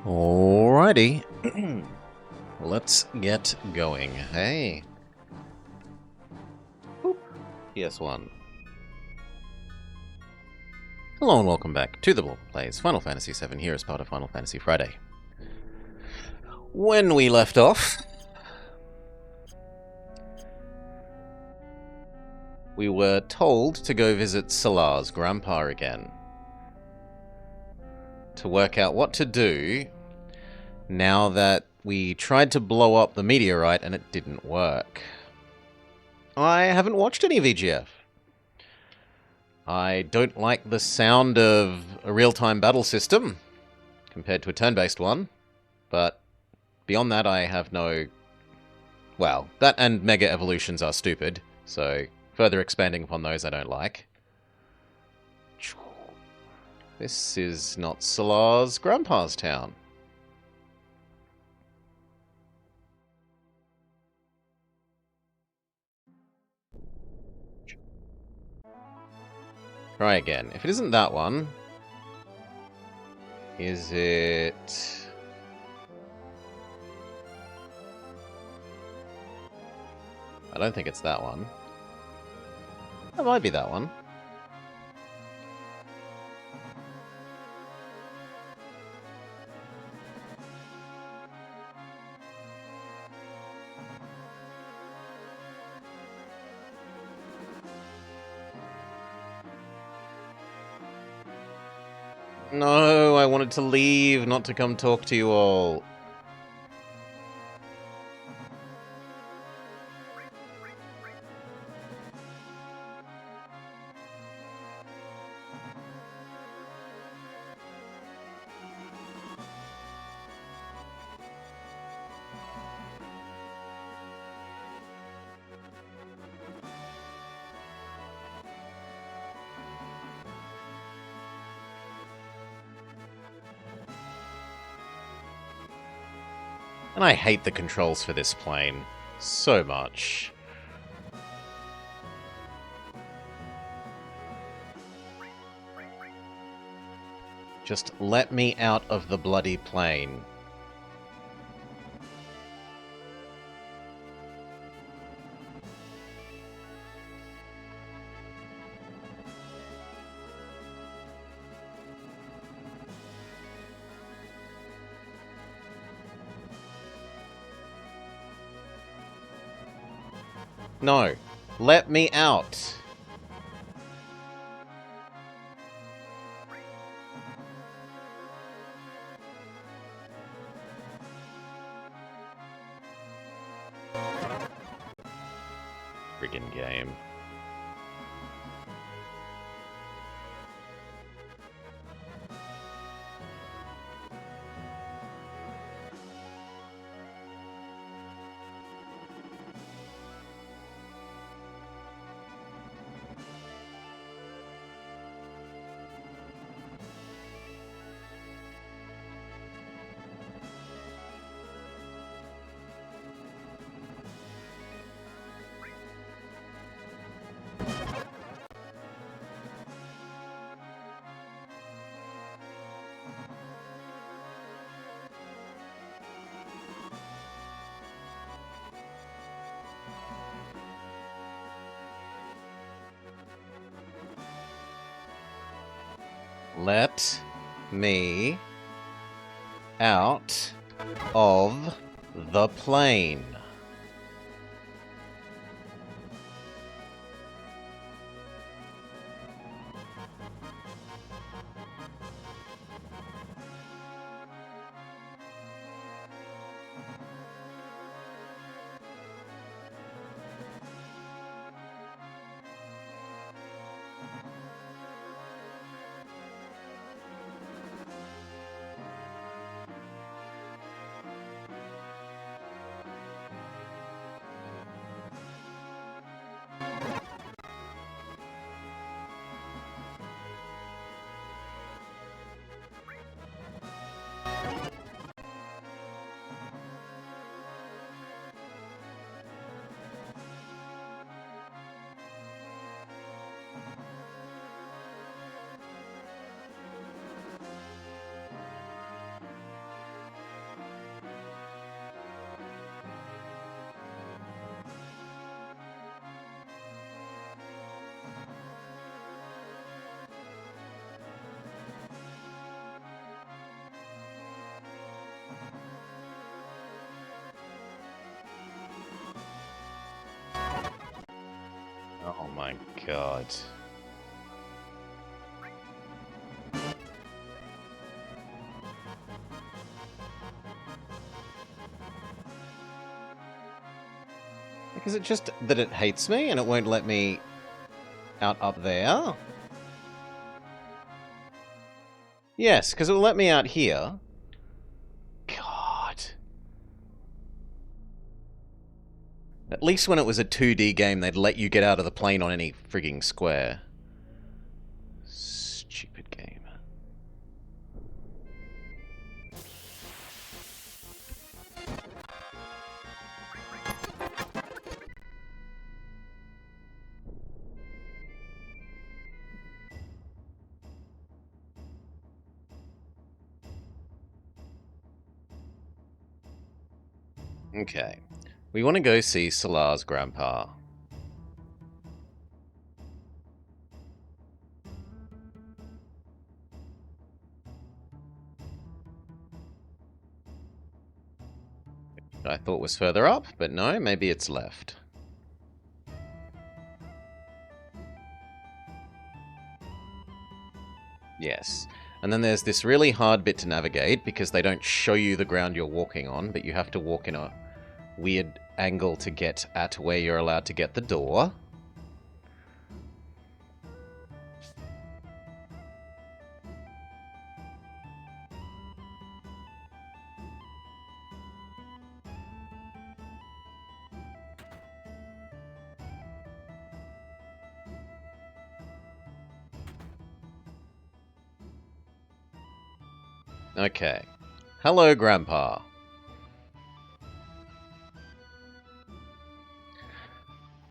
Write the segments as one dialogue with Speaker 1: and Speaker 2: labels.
Speaker 1: Alrighty. Let's get going. Hey. Boop. PS1. Hello and welcome back to The Blob Plays Final Fantasy VII here as part of Final Fantasy Friday. When we left off, we were told to go visit Solar's grandpa again. To work out what to do now that we tried to blow up the meteorite and it didn't work. I haven't watched any VGF. I don't like the sound of a real-time battle system compared to a turn-based one, but beyond that I have no... Well, that and Mega Evolutions are stupid, so further expanding upon those I don't like. This is not Solar's grandpa's town. Try again. If it isn't that one, is it... I don't think it's that one. That might be that one. No, I wanted to leave, not to come talk to you all. And I hate the controls for this plane so much. Just let me out of the bloody plane. No, let me out. Friggin' game. Let me out of the plane. Oh my god. Is it just that it hates me and it won't let me out up there? Yes, because it'll let me out here. God. At least when it was a 2D game, they'd let you get out of the plane on any frigging square. Stupid game. Okay. We want to go see Solar's grandpa. I thought was further up, but no, maybe it's left. Yes. And then there's this really hard bit to navigate because they don't show you the ground you're walking on, but you have to walk in a weird angle to get at where you're allowed to get the door. Okay. Hello, Grandpa.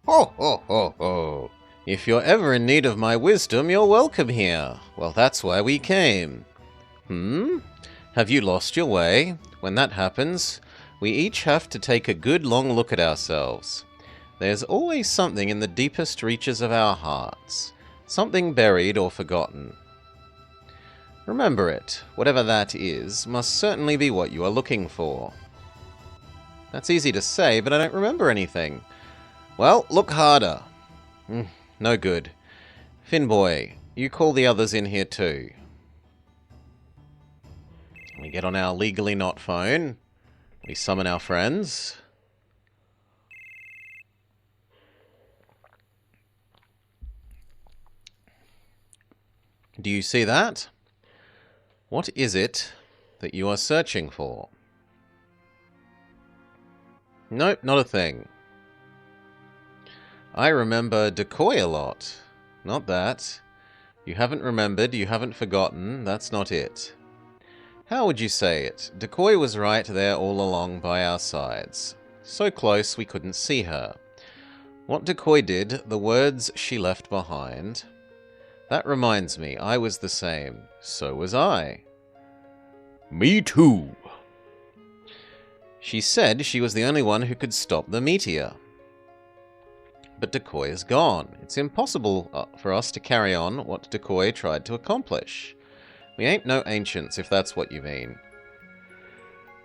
Speaker 1: Ho, ho, ho, ho. If you're ever in need of my wisdom, you're welcome here. Well, that's why we came. Have you lost your way? When that happens, we each have to take a good long look at ourselves. There's always something in the deepest reaches of our hearts. Something buried or forgotten. Remember it. Whatever that is, must certainly be what you are looking for. That's easy to say, but I don't remember anything. Well, look harder. No good. Finboy, you call the others in here too. We get on our legally not phone. We summon our friends. Do you see that? What is it that you are searching for? Nope, not a thing. I remember Decoy a lot. Not that. You haven't remembered, you haven't forgotten, that's not it. How would you say it? Decoy was right there all along by our sides. So close we couldn't see her. What Decoy did, the words she left behind. That reminds me, I was the same. So was I. Me too. She said she was the only one who could stop the Meteor. But Decoy is gone. It's impossible for us to carry on what Decoy tried to accomplish. We ain't no ancients, if that's what you mean.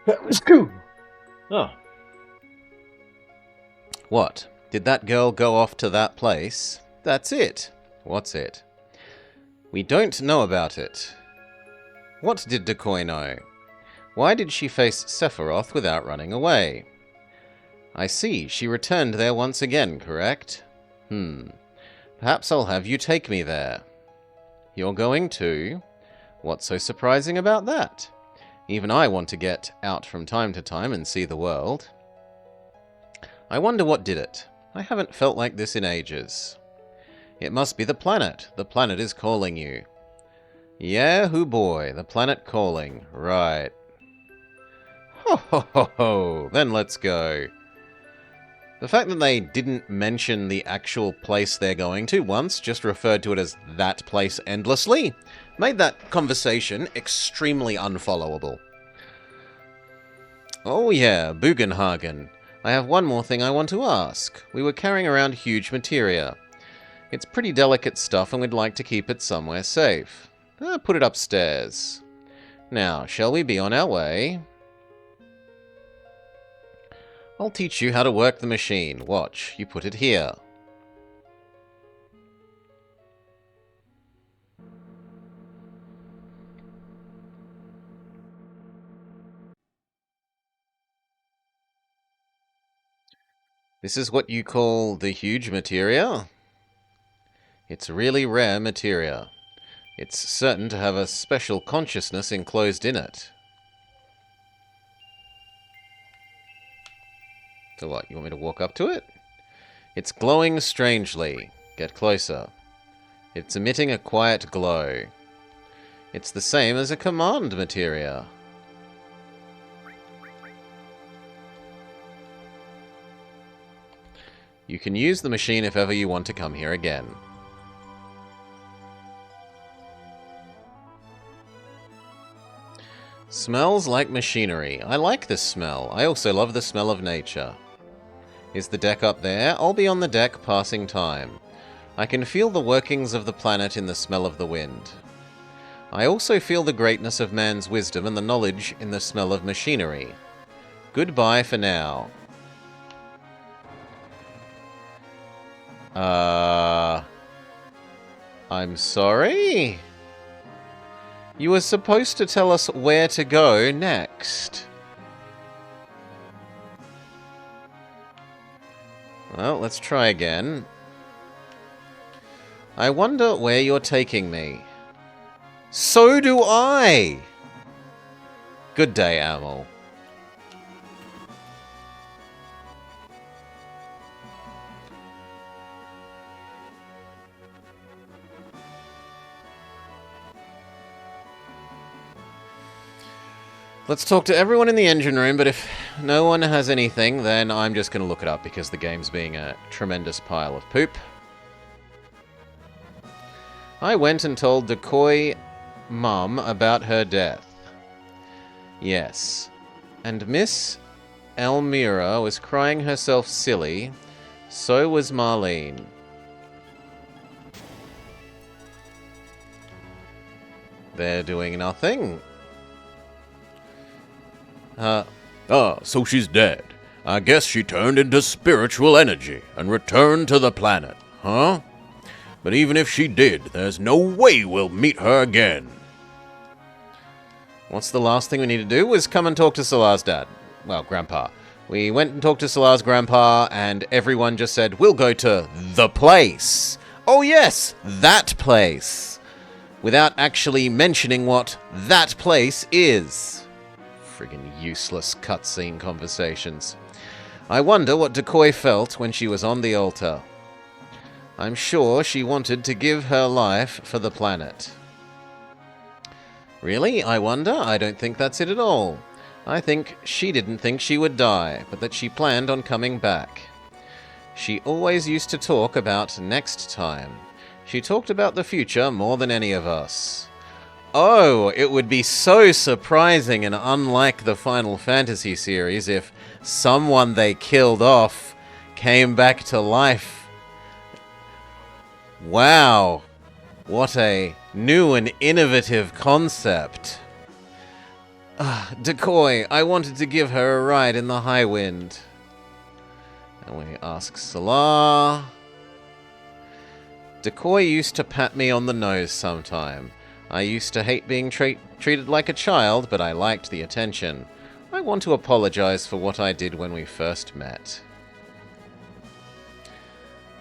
Speaker 1: That was cool. Oh. What? Did that girl go off to that place? That's it. What's it? We don't know about it. What did Decoy know? Why did she face Sephiroth without running away? I see, she returned there once again, correct? Perhaps I'll have you take me there. You're going too? What's so surprising about that? Even I want to get out from time to time and see the world. I wonder what did it. I haven't felt like this in ages. It must be the planet. The planet is calling you. Yahoo boy, the planet calling. Right. Ho ho ho ho, then let's go. The fact that they didn't mention the actual place they're going to once, just referred to it as that place endlessly, made that conversation extremely unfollowable. Oh yeah, Bugenhagen. I have one more thing I want to ask. We were carrying around huge materia. It's pretty delicate stuff and we'd like to keep it somewhere safe. Put it upstairs. Now, shall we be on our way? I'll teach you how to work the machine. Watch, you put it here. This is what you call the huge materia? It's really rare materia. It's certain to have a special consciousness enclosed in it. So what, you want me to walk up to it? It's glowing strangely. Get closer. It's emitting a quiet glow. It's the same as a command materia. You can use the machine if ever you want to come here again. Smells like machinery. I like this smell. I also love the smell of nature. Is the deck up there? I'll be on the deck passing time. I can feel the workings of the planet in the smell of the wind. I also feel the greatness of man's wisdom and the knowledge in the smell of machinery. Goodbye for now. I'm sorry? You were supposed to tell us where to go next. Well, let's try again. I wonder where you're taking me. So do I! Good day, Amel. Let's talk to everyone in the engine room, but if no one has anything, then I'm just going to look it up because the game's being a tremendous pile of poop. I went and told Decoy Mum about her death. Yes. And Miss Elmira was crying herself silly. So was Marlene. They're doing nothing.
Speaker 2: So she's dead. I guess she turned into spiritual energy and returned to the planet, huh? But even if she did, there's no way we'll meet her again.
Speaker 1: What's the last thing we need to do was come and talk to Solar's dad. Well, Grandpa. We went and talked to Solar's grandpa, and everyone just said, we'll go to the place. Oh yes, that place. Without actually mentioning what that place is. Friggin' useless cutscene conversations. I wonder what Decoy felt when she was on the altar. I'm sure she wanted to give her life for the planet. Really? I wonder? I don't think that's it at all. I think she didn't think she would die, but that she planned on coming back. She always used to talk about next time. She talked about the future more than any of us. Oh, it would be so surprising and unlike the Final Fantasy series if someone they killed off came back to life. Wow, what a new and innovative concept. Decoy, I wanted to give her a ride in the high wind. And we ask Solar. Decoy used to pat me on the nose sometime. I used to hate being treated like a child, but I liked the attention. I want to apologize for what I did when we first met.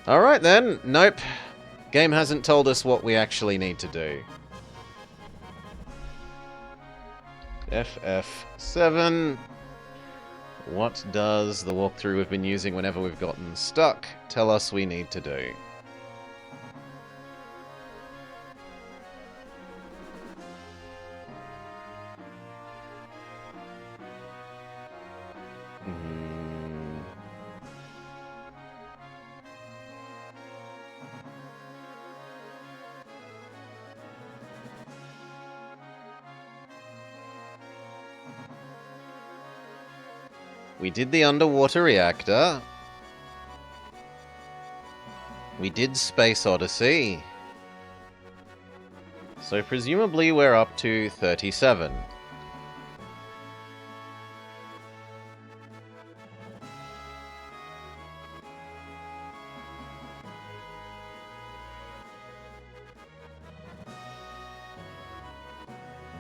Speaker 1: Alright then, nope. Game hasn't told us what we actually need to do. FF7. What does the walkthrough we've been using whenever we've gotten stuck tell us we need to do? We did the underwater reactor. We did Space Odyssey. So presumably we're up to 37.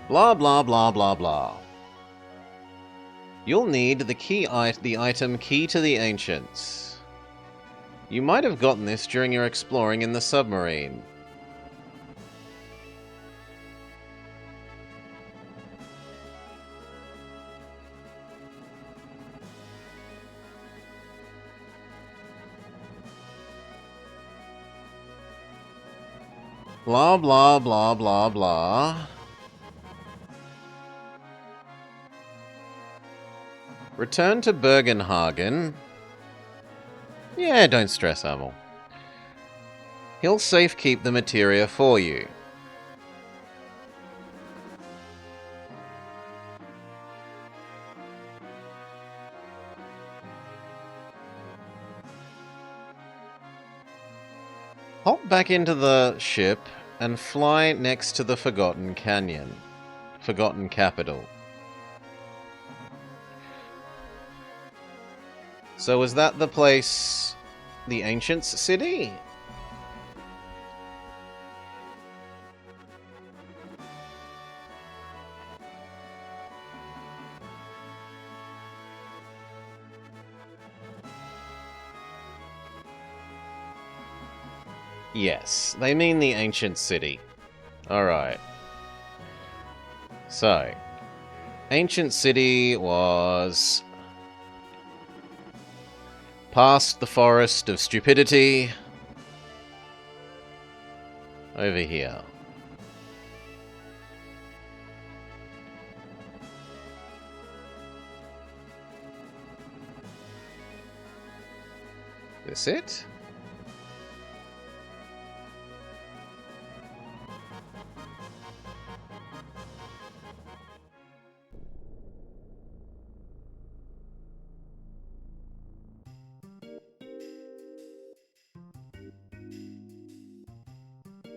Speaker 1: Blah blah blah blah blah. You'll need the item Key to the Ancients. You might have gotten this during your exploring in the submarine. Blah, blah, blah, blah, blah. Return to Bergenhagen. Yeah, don't stress, Amel. He'll safekeep the materia for you. Hop back into the ship and fly next to the Forgotten Canyon. Forgotten Capital. So was that the place... the Ancients City? Yes, they mean the Ancient City. Alright. So, Ancient City was... past the Forest of Stupidity. Over here. This it?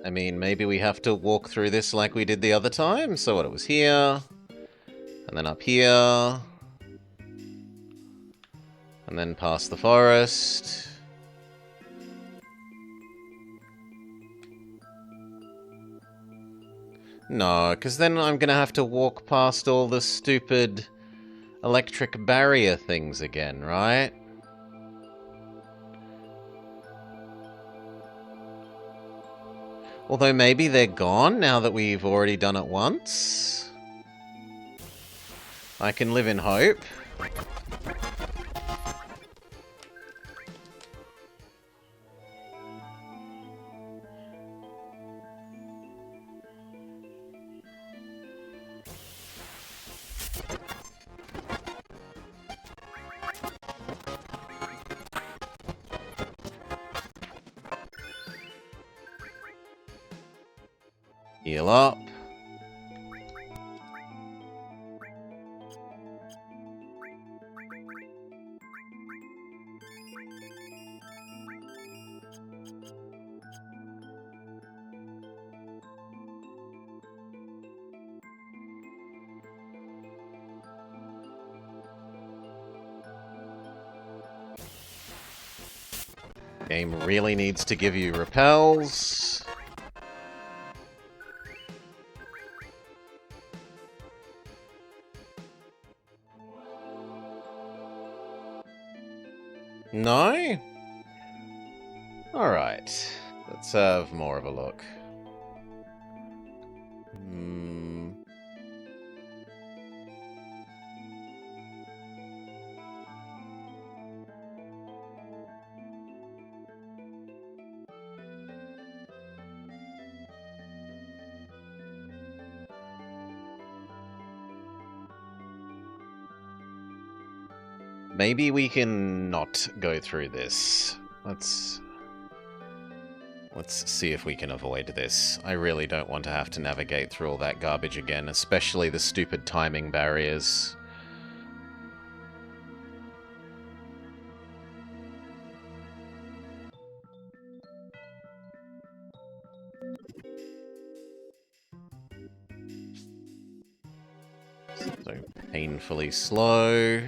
Speaker 1: I mean, maybe we have to walk through this like we did the other time. So what, it was here, and then up here, and then past the forest. No, because then I'm going to have to walk past all the stupid electric barrier things again, right? Although maybe they're gone now that we've already done it once. I can live in hope. Heal up. Game really needs to give you repels. No? Alright. Let's have more of a look. Maybe we can not go through this. Let's see if we can avoid this. I really don't want to have to navigate through all that garbage again, especially the stupid timing barriers. So painfully slow.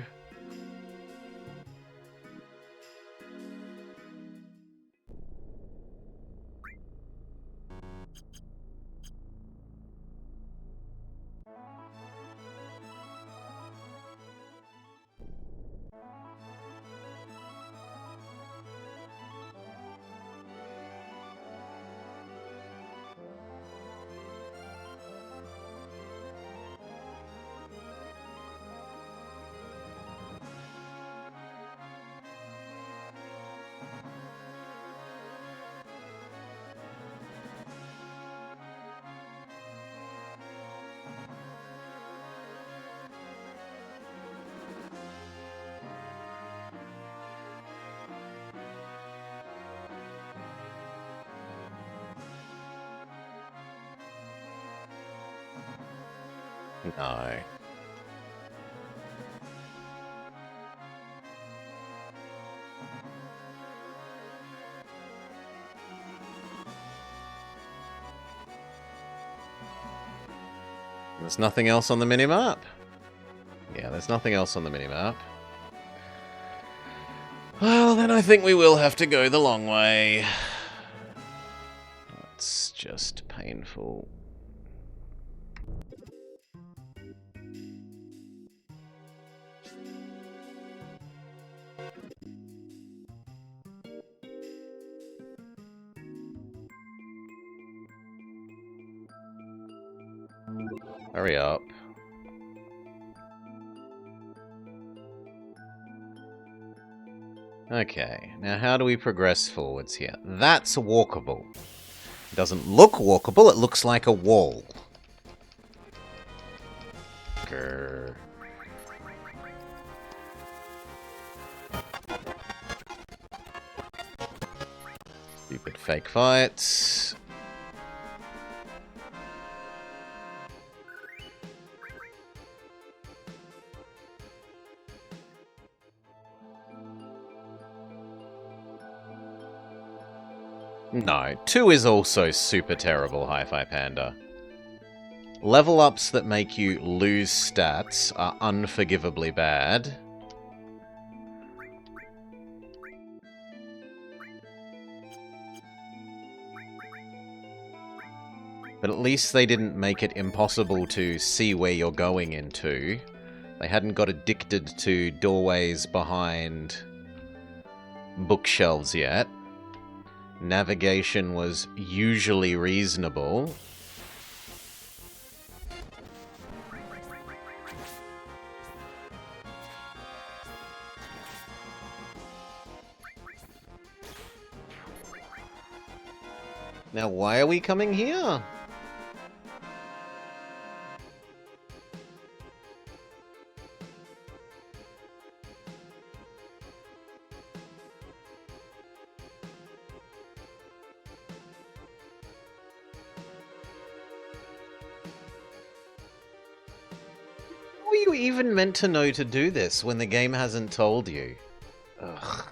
Speaker 1: No. There's nothing else on the minimap? Yeah, there's nothing else on the minimap. Well, then I think we will have to go the long way. That's just painful. Hurry up. Okay, now how do we progress forwards here? That's walkable. It doesn't look walkable, it looks like a wall. Grr. Stupid fake fights. No, 2 is also super terrible, Hi-Fi Panda. Level ups that make you lose stats are unforgivably bad. But at least they didn't make it impossible to see where you're going into. They hadn't got addicted to doorways behind bookshelves yet. Navigation was usually reasonable. Now, why are we coming here? How are you even meant to know to do this when the game hasn't told you? Ugh.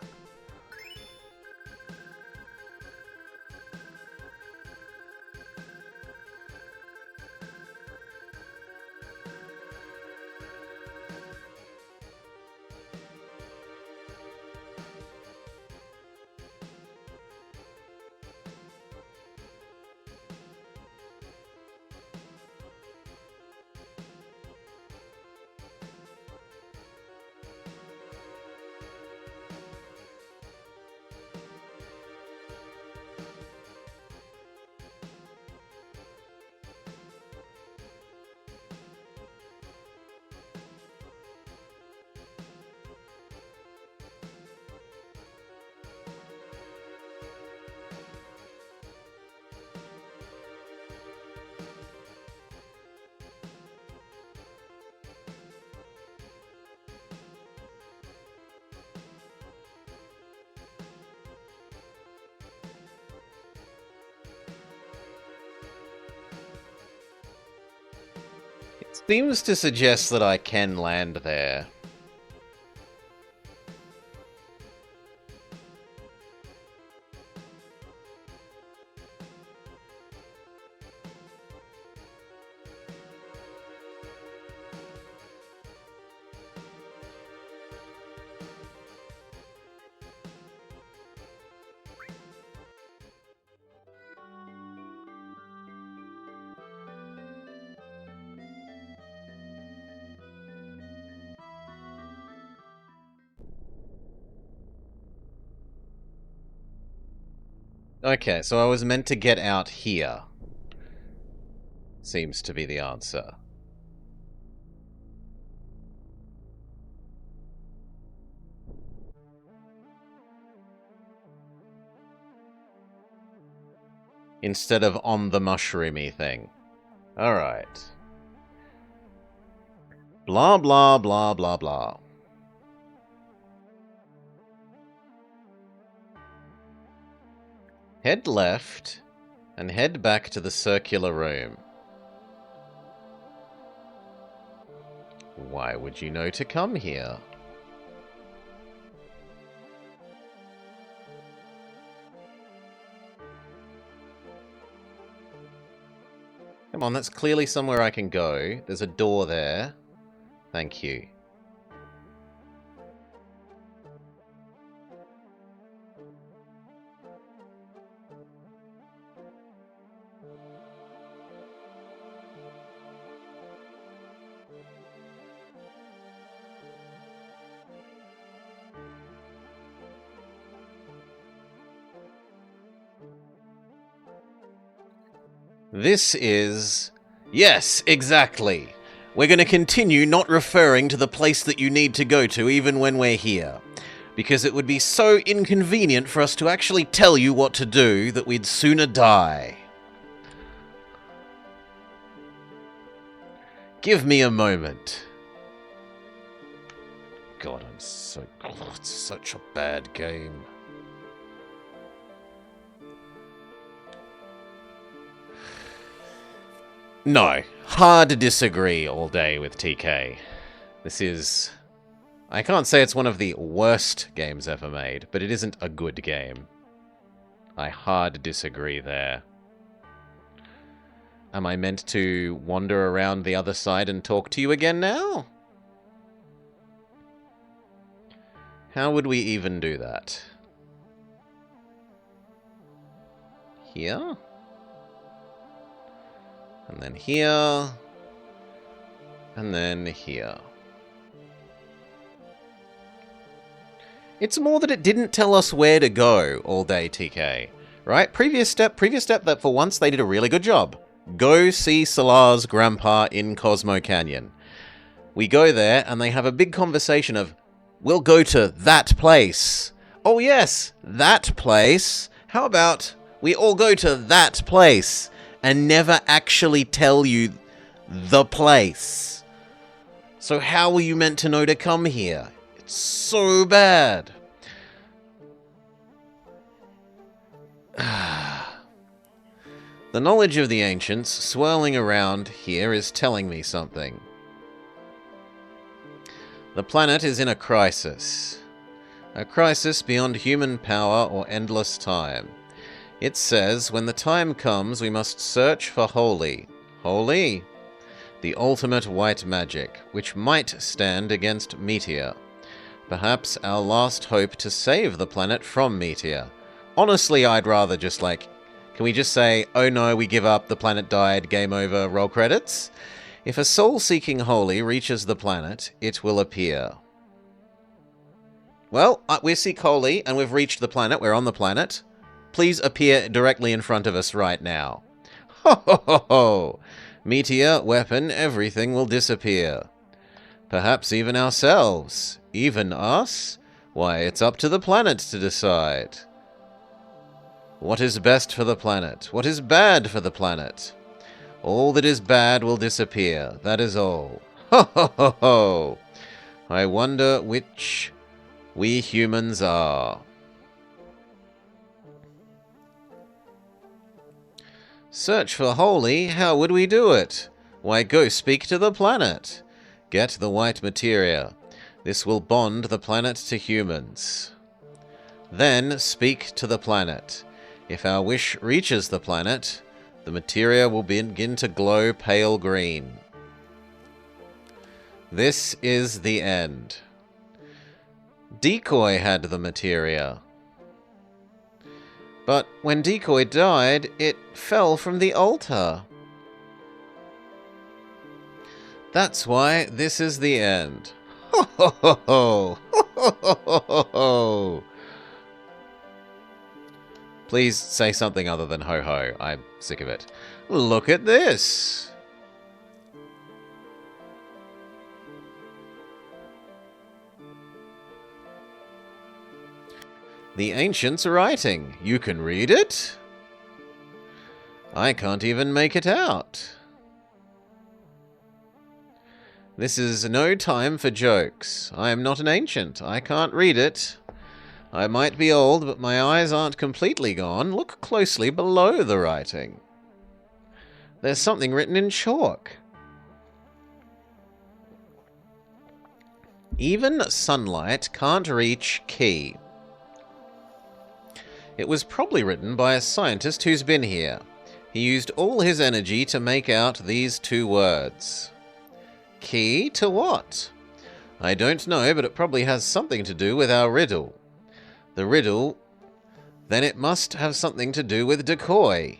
Speaker 1: It seems to suggest that I can land there. Okay, so I was meant to get out here. Seems to be the answer. Instead of on the mushroomy thing. Alright. Blah, blah, blah, blah, blah. Head left, and head back to the circular room. Why would you know to come here? Come on, that's clearly somewhere I can go. There's a door there. Thank you. This is... Yes, exactly. We're going to continue not referring to the place that you need to go to even when we're here. Because it would be so inconvenient for us to actually tell you what to do that we'd sooner die. Give me a moment. God, I'm so... Oh, it's such a bad game. No, hard to disagree all day with TK. This is... I can't say it's one of the worst games ever made, but it isn't a good game. I hard disagree there. Am I meant to wander around the other side and talk to you again now? How would we even do that? Here? And then here. And then here. It's more that it didn't tell us where to go all day, TK. Right? Previous step that for once they did a really good job. Go see Solar's grandpa in Cosmo Canyon. We go there and they have a big conversation of, we'll go to that place. Oh yes, that place. How about we all go to that place and never actually tell you the place? So how were you meant to know to come here? It's so bad. The knowledge of the ancients swirling around here is telling me something. The planet is in a crisis. A crisis beyond human power or endless time. It says, when the time comes, we must search for Holy. Holy? The ultimate white magic, which might stand against Meteor. Perhaps our last hope to save the planet from Meteor. Honestly, I'd rather just can we just say, oh no, we give up, the planet died, game over, roll credits? If a soul-seeking Holy reaches the planet, it will appear. Well, we're Seek Holy, and we've reached the planet, we're on the planet. Please appear directly in front of us right now. Ho ho ho ho! Meteor, weapon, everything will disappear. Perhaps even ourselves. Even us? Why, it's up to the planet to decide. What is best for the planet? What is bad for the planet? All that is bad will disappear, that is all. Ho ho ho ho! I wonder which we humans are. Search for Holy? How would we do it? Why, go speak to the planet. Get the white materia. This will bond the planet to humans. Then speak to the planet. If our wish reaches the planet, the materia will begin to glow pale green. This is the end. Decoy had the materia. But when Decoy died, it fell from the altar. That's why this is the end. Ho ho ho ho! Ho ho ho ho ho! Please say something other than ho ho. I'm sick of it. Look at this! The ancients' writing. You can read it? I can't even make it out. This is no time for jokes. I am not an ancient. I can't read it. I might be old, but my eyes aren't completely gone. Look closely below the writing. There's something written in chalk. Even sunlight can't reach key. It was probably written by a scientist who's been here. He used all his energy to make out these 2 words. Key to what? I don't know, but it probably has something to do with our riddle. The riddle, then it must have something to do with decoy.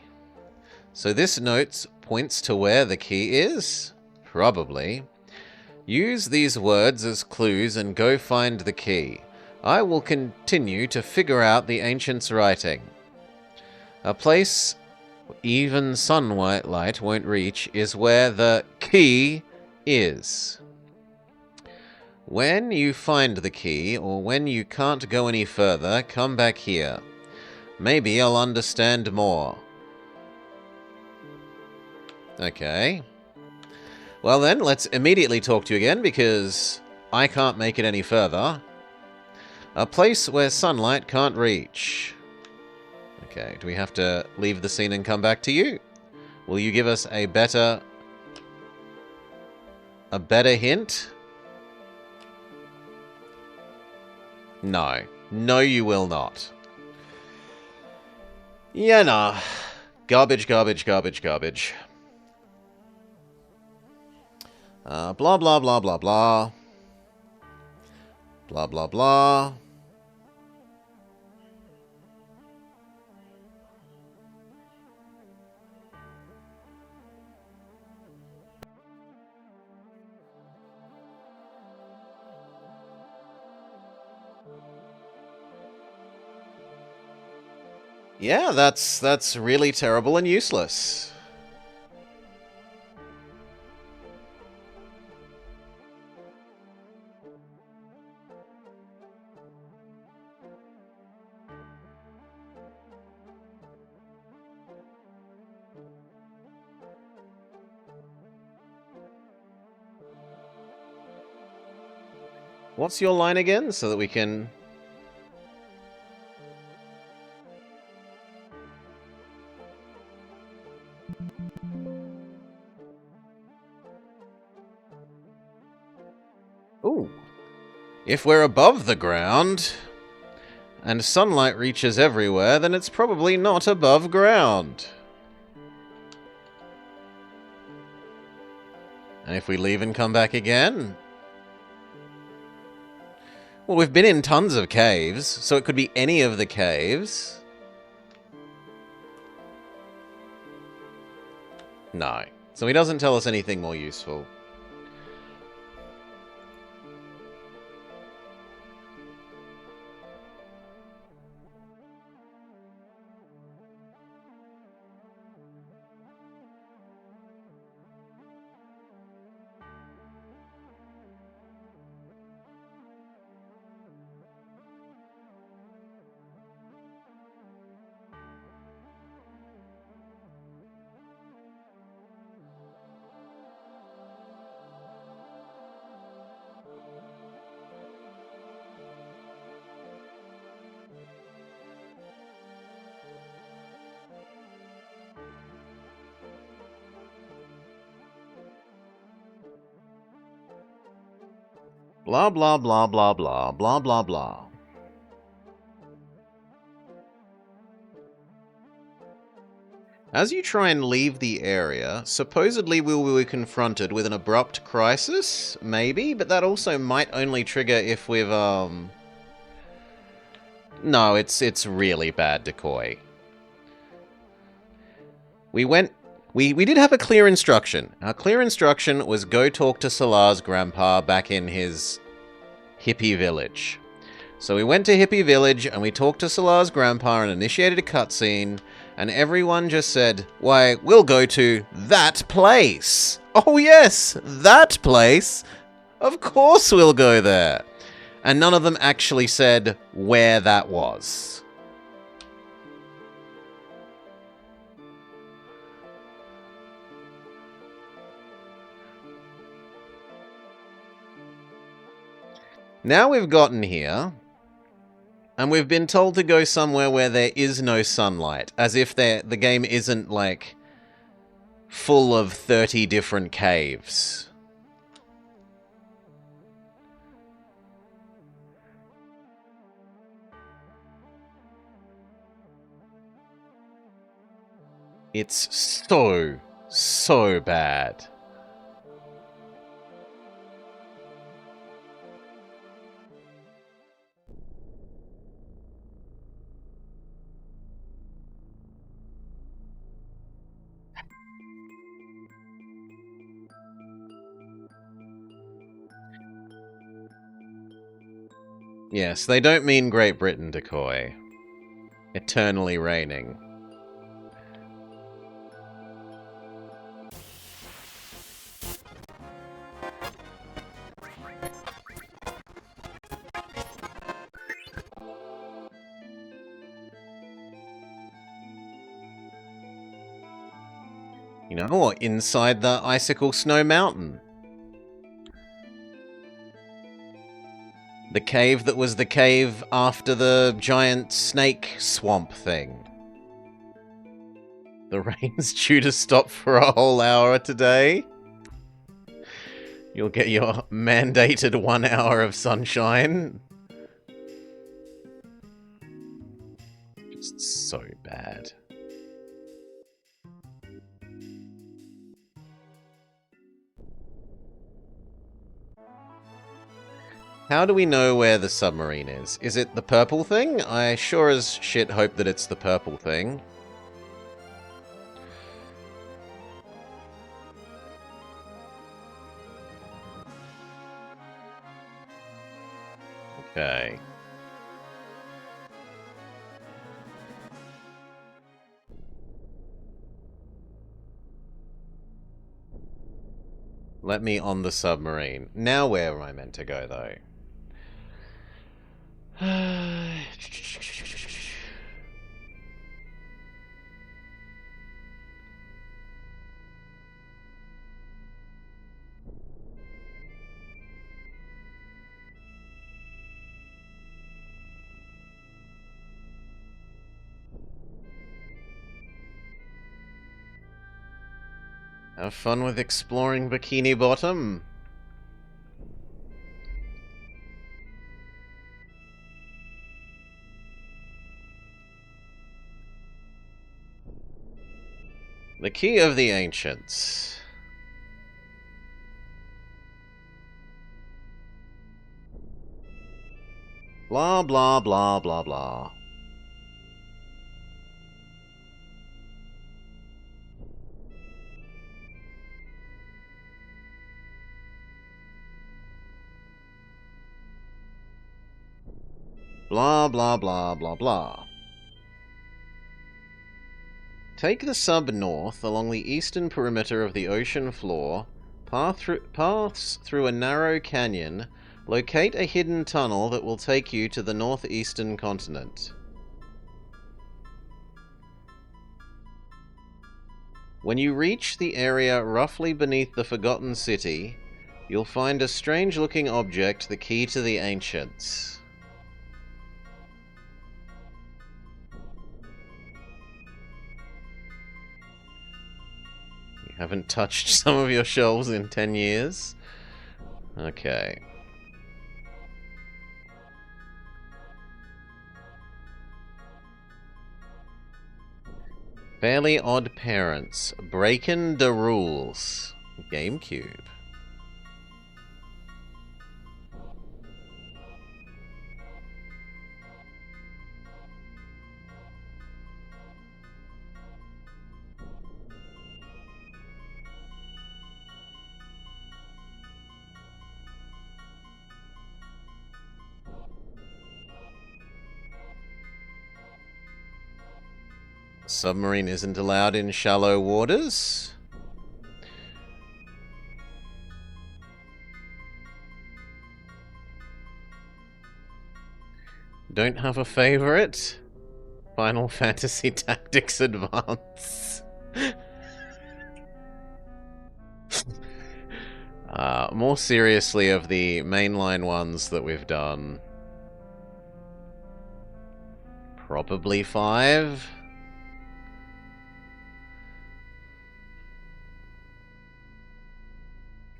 Speaker 1: So this note points to where the key is? Probably. Use these words as clues and go find the key. I will continue to figure out the ancients' writing. A place even sunlight light won't reach is where the key is. When you find the key, or when you can't go any further, come back here. Maybe I'll understand more. Okay. Well then, let's immediately talk to you again, because I can't make it any further. A place where sunlight can't reach. Okay, do we have to leave the scene and come back to you? Will you give us a better hint? No. No, you will not. Yeah, nah. Garbage, garbage, garbage, garbage. Blah, blah, blah, blah, blah. Blah, blah, blah. Yeah, that's really terrible and useless. What's your line again, so that we can... Ooh. If we're above the ground, and sunlight reaches everywhere, then it's probably not above ground. And if we leave and come back again... Well, we've been in tons of caves, so it could be any of the caves. No. So he doesn't tell us anything more useful. Blah, blah, blah, blah, blah, blah, blah, blah. As you try and leave the area, supposedly we will be confronted with an abrupt crisis, maybe, but that also might only trigger if we've, No, it's really bad decoy. We did have a clear instruction. Our clear instruction was go talk to Salar's grandpa back in his hippie village. So we went to hippie village and we talked to Salar's grandpa and initiated a cutscene, and everyone just said, why, we'll go to that place. Oh yes, that place. Of course we'll go there. And none of them actually said where that was. Now we've gotten here, and we've been told to go somewhere where there is no sunlight, as if the game isn't, like, full of 30 different caves. It's so, so bad. Yes, they don't mean Great Britain, Decoy. Eternally reigning. You know, or inside the Icicle Snow Mountain. The cave that was the cave after the giant snake swamp thing. The rain's due to stop for a whole hour today. You'll get your mandated 1 hour of sunshine. Just so bad. How do we know where the submarine is? Is it the purple thing? I sure as shit hope that it's the purple thing. Okay. Let me on the submarine. Now where am I meant to go, though? Have fun with exploring Bikini Bottom. The Key of the Ancients. Blah, blah, blah, blah, blah. Blah, blah, blah, blah, blah. Take the sub north along the eastern perimeter of the ocean floor, pass through a narrow canyon, locate a hidden tunnel that will take you to the northeastern continent. When you reach the area roughly beneath the Forgotten City, you'll find a strange-looking object, the Key to the Ancients. You haven't touched some of your shelves in 10 years? Okay. Fairly Odd Parents. Breaking the Rules. GameCube. Submarine isn't allowed in shallow waters. Don't have a favorite? Final Fantasy Tactics Advance. More seriously, of the mainline ones that we've done, probably 5.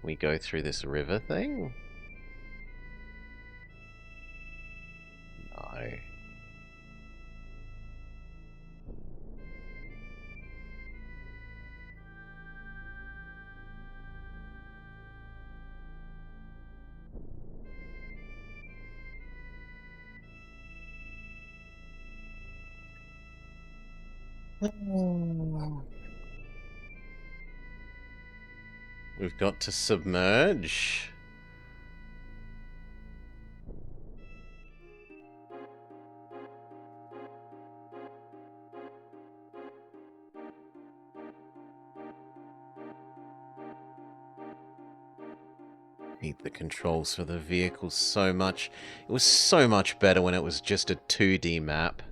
Speaker 1: Can we go through this river thing? No. We've got to submerge. Hate the controls for the vehicle so much. It was so much better when it was just a 2D map.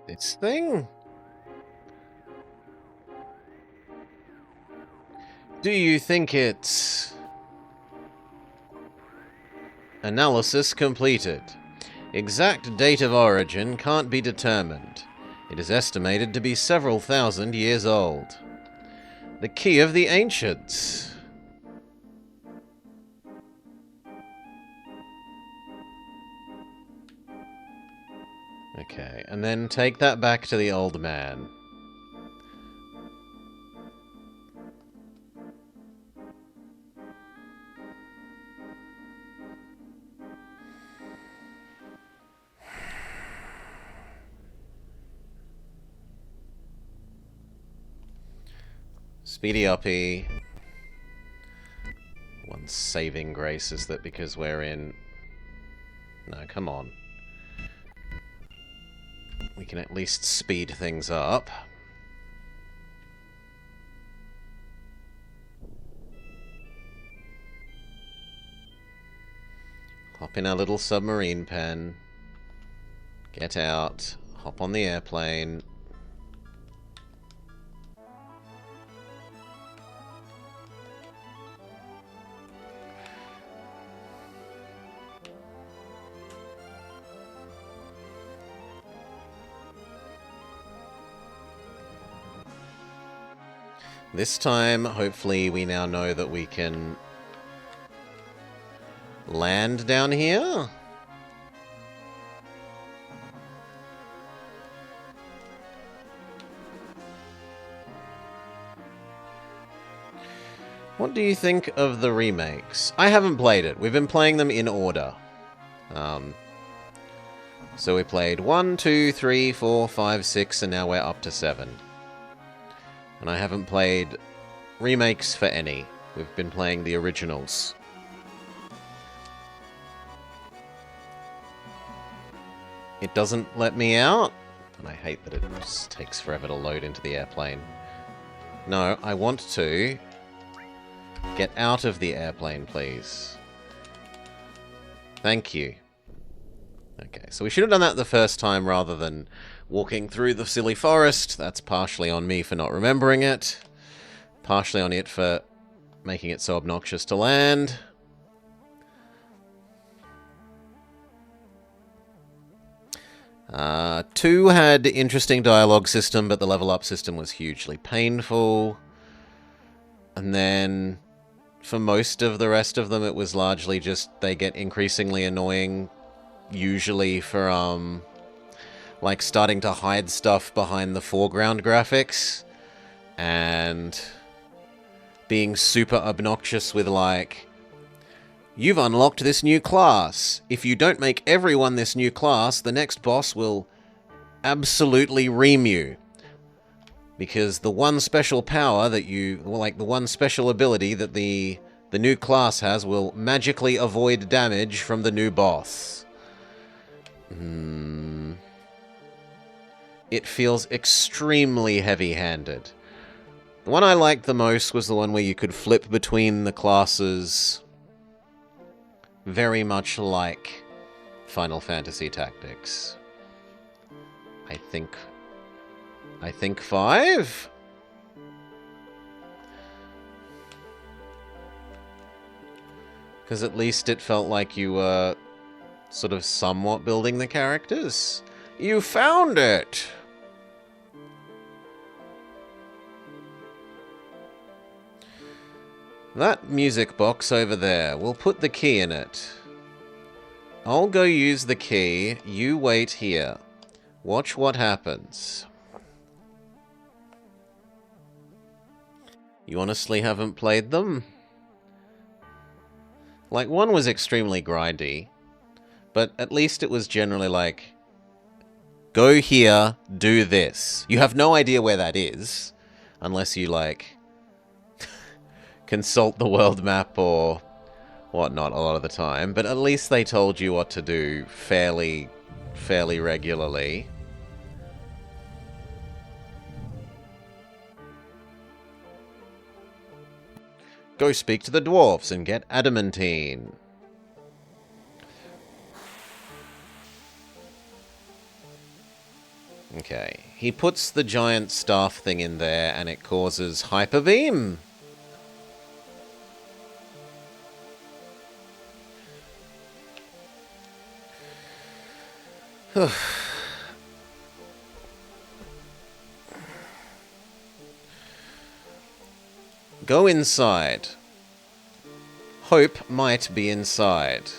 Speaker 1: This thing? Do you think it's... Analysis completed. Exact date of origin can't be determined. It is estimated to be several thousand years old. The key of the ancients. Okay, and then take that back to the old man. Speedy uppy. One saving grace is that because we're in... No, come on. We can at least speed things up. Hop in our little submarine pen. Get out. Hop on the airplane. This time, hopefully, we now know that we can land down here. What do you think of the remakes? I haven't played it. We've been playing them in order. So we played 1, 2, 3, 4, 5, 6, and now we're up to 7. And I haven't played remakes for any. We've been playing the originals. It doesn't let me out. And I hate that it just takes forever to load into the airplane. No, I want to get out of the airplane, please. Thank you. Okay, so we should have done that the first time rather than walking through the silly forest. That's partially on me for not remembering it. Partially on it for making it so obnoxious to land. Two had interesting dialogue system, but the level up system was hugely painful. And then for most of the rest of them, it was largely just they get increasingly annoying, usually for like starting to hide stuff behind the foreground graphics and being super obnoxious with like, you've unlocked this new class. If you don't make everyone this new class, the next boss will absolutely ream you. Because the one special power that you, like the one special ability that the new class has will magically avoid damage from the new boss. It feels extremely heavy-handed. The one I liked the most was the one where you could flip between the classes, very much like Final Fantasy Tactics. I think 5? Because at least it felt like you were sort of somewhat building the characters.
Speaker 2: You found it!
Speaker 1: That music box over there, we'll put the key in it. I'll go use the key, you wait here. Watch what happens. You honestly haven't played them? Like, one was extremely grindy, but at least it was generally like, go here, do this. You have no idea where that is, unless you, like, consult the world map or whatnot a lot of the time, but at least they told you what to do fairly regularly. Go speak to the dwarves and get adamantine. Okay, he puts the giant staff thing in there and it causes hyper beam. Go inside. Hope might be inside.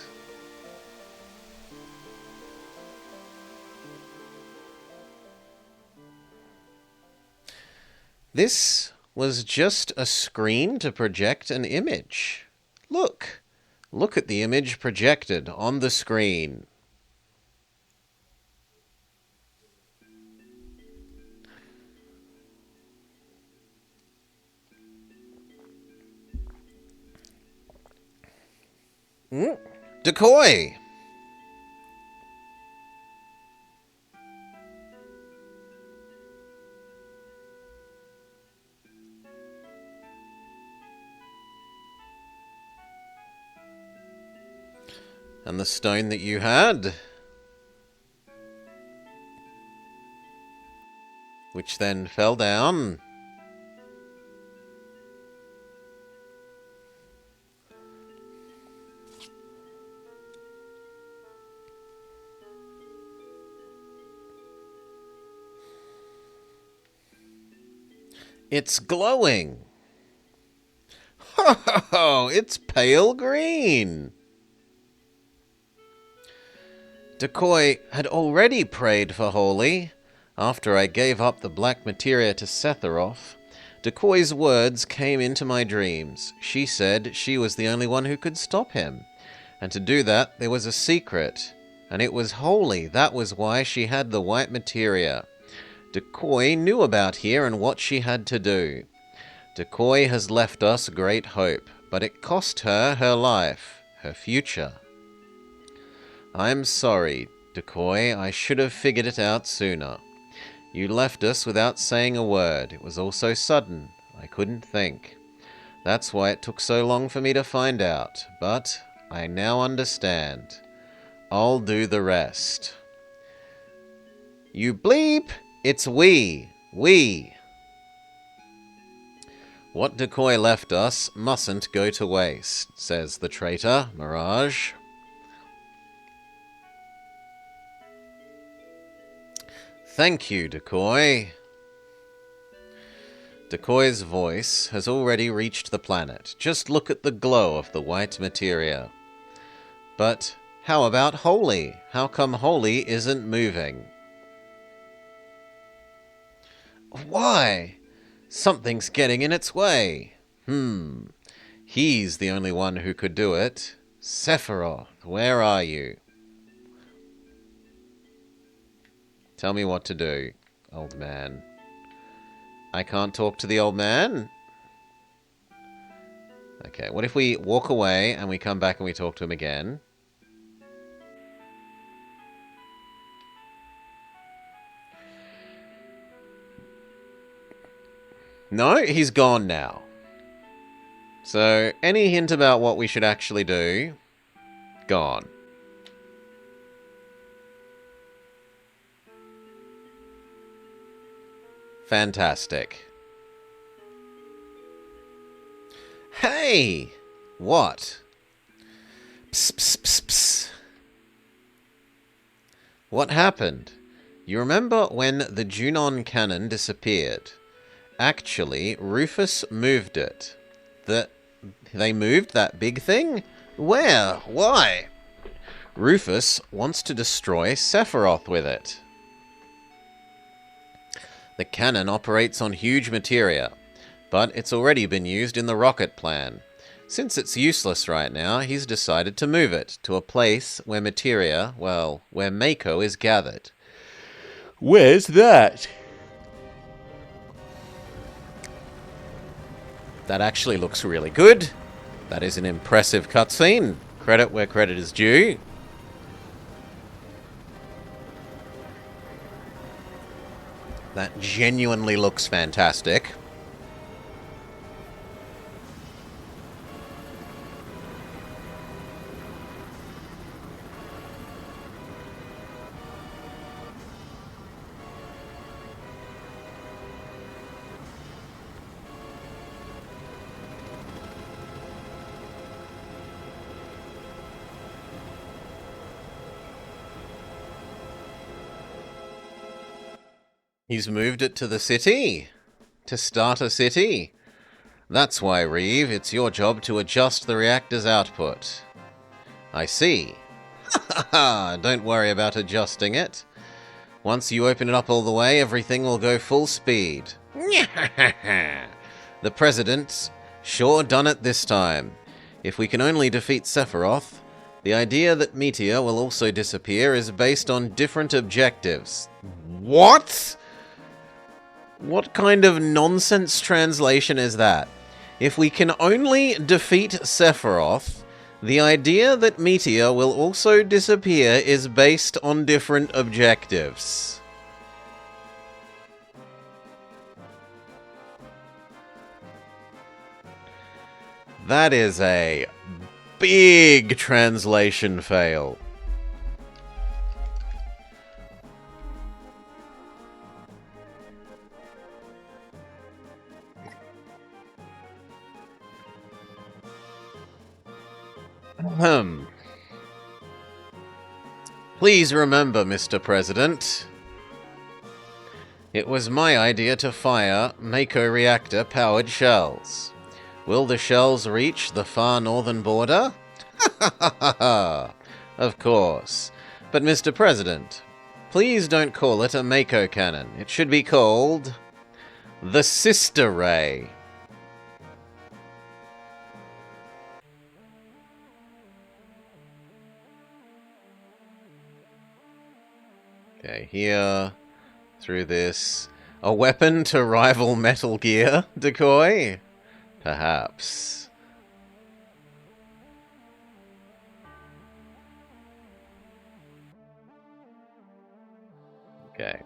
Speaker 1: This was just a screen to project an image. Look. Look at the image projected on the screen. Decoy! And the stone that you had, which then fell down. It's glowing. Oh, it's pale green. Decoy had already prayed for Holy. After I gave up the black materia to Sephiroth, Decoy's words came into my dreams. She said she was the only one who could stop him. And to do that, there was a secret. And it was Holy. That was why she had the white materia. Decoy knew about here and what she had to do. Decoy has left us great hope, but it cost her her life, her future. I'm sorry, Decoy. I should have figured it out sooner. You left us without saying a word. It was all so sudden. I couldn't think. That's why it took so long for me to find out. But I now understand. I'll do the rest. You bleep! It's we. We. What Decoy left us mustn't go to waste, says the traitor, Mirage. Thank you, Decoy. Decoy's voice has already reached the planet. Just look at the glow of the white materia. But how about Holy? How come Holy isn't moving? Why? Something's getting in its way. He's the only one who could do it. Sephiroth, where are you? Tell me what to do, old man. I can't talk to the old man? Okay, what if we walk away and we come back and we talk to him again? No, he's gone now. So, any hint about what we should actually do? Gone. Fantastic. Hey! What? Psst, psst, psst, psst. What happened? You remember when the Junon cannon disappeared? Actually, Rufus moved it. They moved that big thing? Where? Why? Rufus wants to destroy Sephiroth with it. The cannon operates on huge materia, but it's already been used in the rocket plan. Since it's useless right now, he's decided to move it to a place where materia, well, where Mako is gathered.
Speaker 2: Where's that?
Speaker 1: That actually looks really good. That is an impressive cutscene. Credit where credit is due. That genuinely looks fantastic. He's moved it to the city. To start a city. That's why, Reeve, it's your job to adjust the reactor's output. I see. Haha, don't worry about adjusting it. Once you open it up all the way, everything will go full speed. The President's sure done it this time. If we can only defeat Sephiroth, the idea that Meteor will also disappear is based on different objectives. What? What kind of nonsense translation is that? If we can only defeat Sephiroth, the idea that Meteor will also disappear is based on different objectives. That is a big translation fail. Please remember, Mr. President, it was my idea to fire Mako reactor-powered shells. Will the shells reach the far northern border? Of course. But, Mr. President, please don't call it a Mako cannon. It should be called the Sister Ray. Okay, here, through this. A weapon to rival Metal Gear, Decoy? Perhaps. Okay.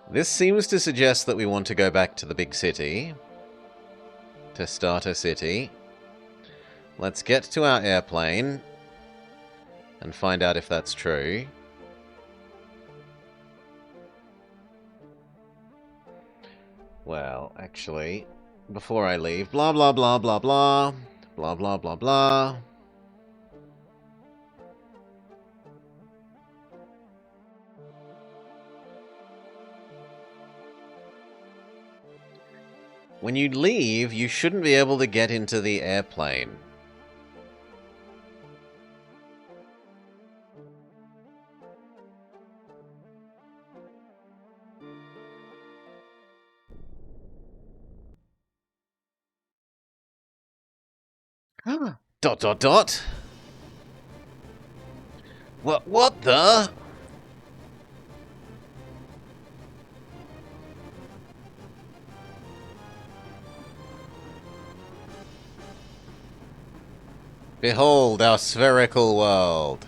Speaker 1: This seems to suggest that we want to go back to the big city. To start a city. Let's get to our airplane and find out if that's true. Well, actually, before I leave, blah blah blah blah blah, blah blah blah blah. When you leave, you shouldn't be able to get into the airplane. Dot dot dot. What the? Behold our spherical world.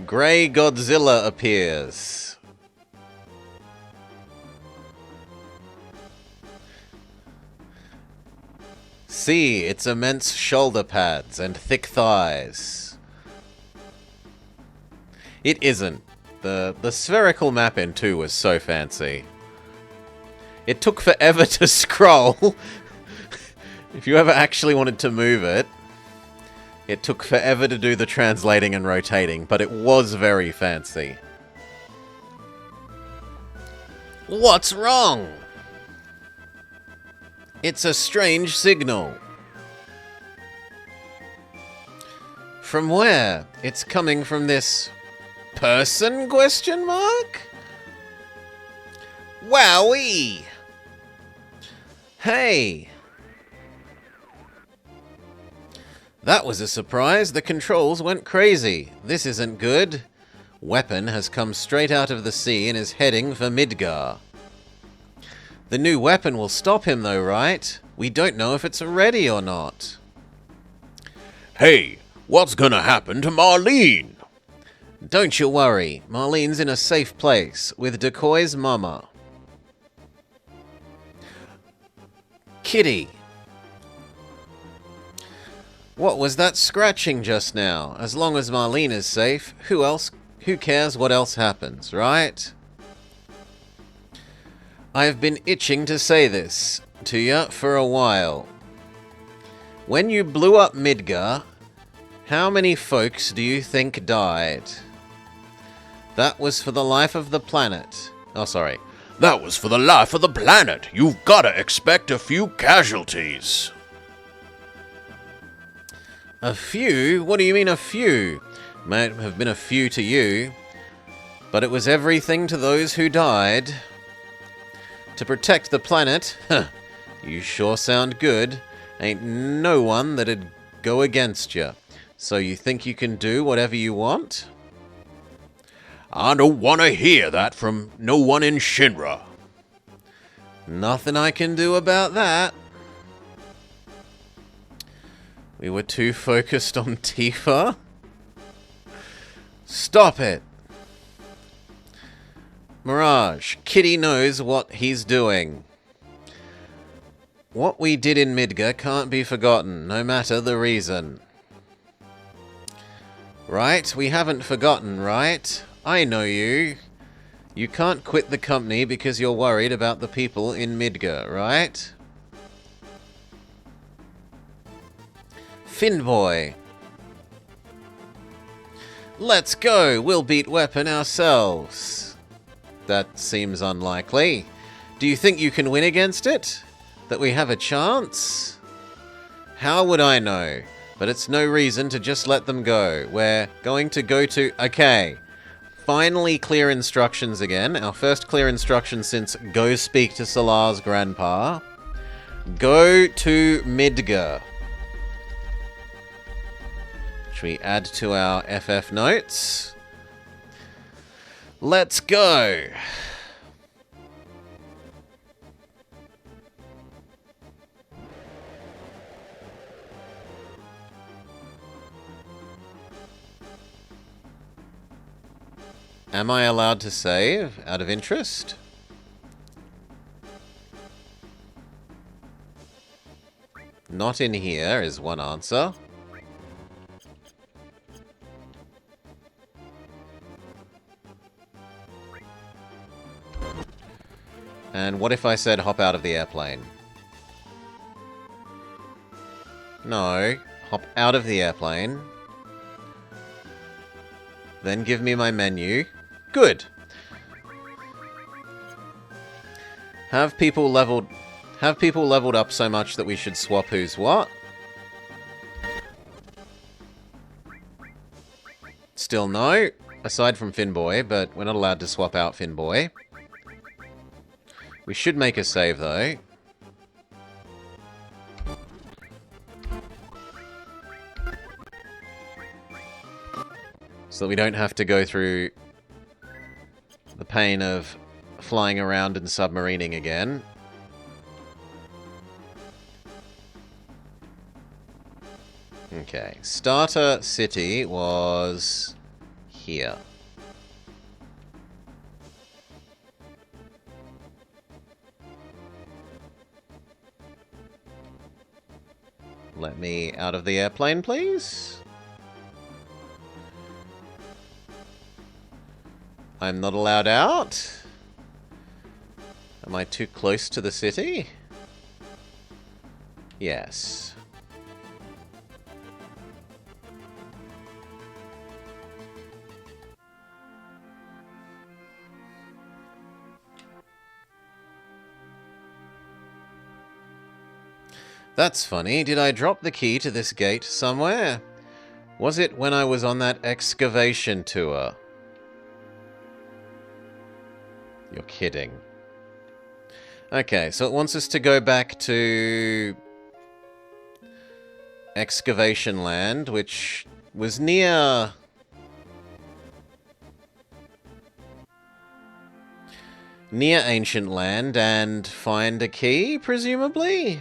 Speaker 1: Grey Godzilla appears. See its immense shoulder pads and thick thighs. It isn't. The spherical map in 2 was so fancy. It took forever to scroll. If you ever actually wanted to move it, it took forever to do the translating and rotating, but it was very fancy. What's wrong? It's a strange signal. From where? It's coming from this person, question mark? Wowee! Hey! That was a surprise. The controls went crazy. This isn't good. Weapon has come straight out of the sea and is heading for Midgar. The new weapon will stop him though, right? We don't know if it's ready or not.
Speaker 2: Hey, what's gonna happen to Marlene?
Speaker 1: Don't you worry. Marlene's in a safe place with Decoy's mama. Kitty. What was that scratching just now? As long as Marlene is safe, who cares what else happens, right? I've been itching to say this to you for a while. When you blew up Midgar, how many folks do you think died? That was for the life of the planet. Oh, sorry.
Speaker 2: That was for the life of the planet. You've gotta expect a few casualties.
Speaker 1: A few? What do you mean a few? Might have been a few to you, but it was everything to those who died. To protect the planet? You sure sound good. Ain't no one that'd go against you. So you think you can do whatever you want?
Speaker 2: I don't want to hear that from no one in Shinra.
Speaker 1: Nothing I can do about that. We were too focused on Tifa? Stop it! Mirage, Kitty knows what he's doing. What we did in Midgar can't be forgotten, no matter the reason. Right? We haven't forgotten, right? I know you. You can't quit the company because you're worried about the people in Midgar, right? Finboy. Let's go! We'll beat Weapon ourselves. That seems unlikely. Do you think you can win against it? That we have a chance? How would I know? But it's no reason to just let them go. We're going to go to... Okay. Finally clear instructions again. Our first clear instruction since go speak to Solar's grandpa. Go to Midgar. Which we add to our FF notes. Let's go! Am I allowed to save, out of interest? Not in here is one answer. And what if I said hop out of the airplane? No. Hop out of the airplane. Then give me my menu. Good. Have people leveled up so much that we should swap who's what? Still no. Aside from Finboy, but we're not allowed to swap out Finboy. We should make a save, though. So that we don't have to go through the pain of flying around and submarining again. Okay, starter city was here. Let me out of the airplane, please. I'm not allowed out. Am I too close to the city? Yes. That's funny. Did I drop the key to this gate somewhere? Was it when I was on that excavation tour? You're kidding. Okay, so it wants us to go back to Excavation Land, which was near Ancient Land, and find a key, presumably?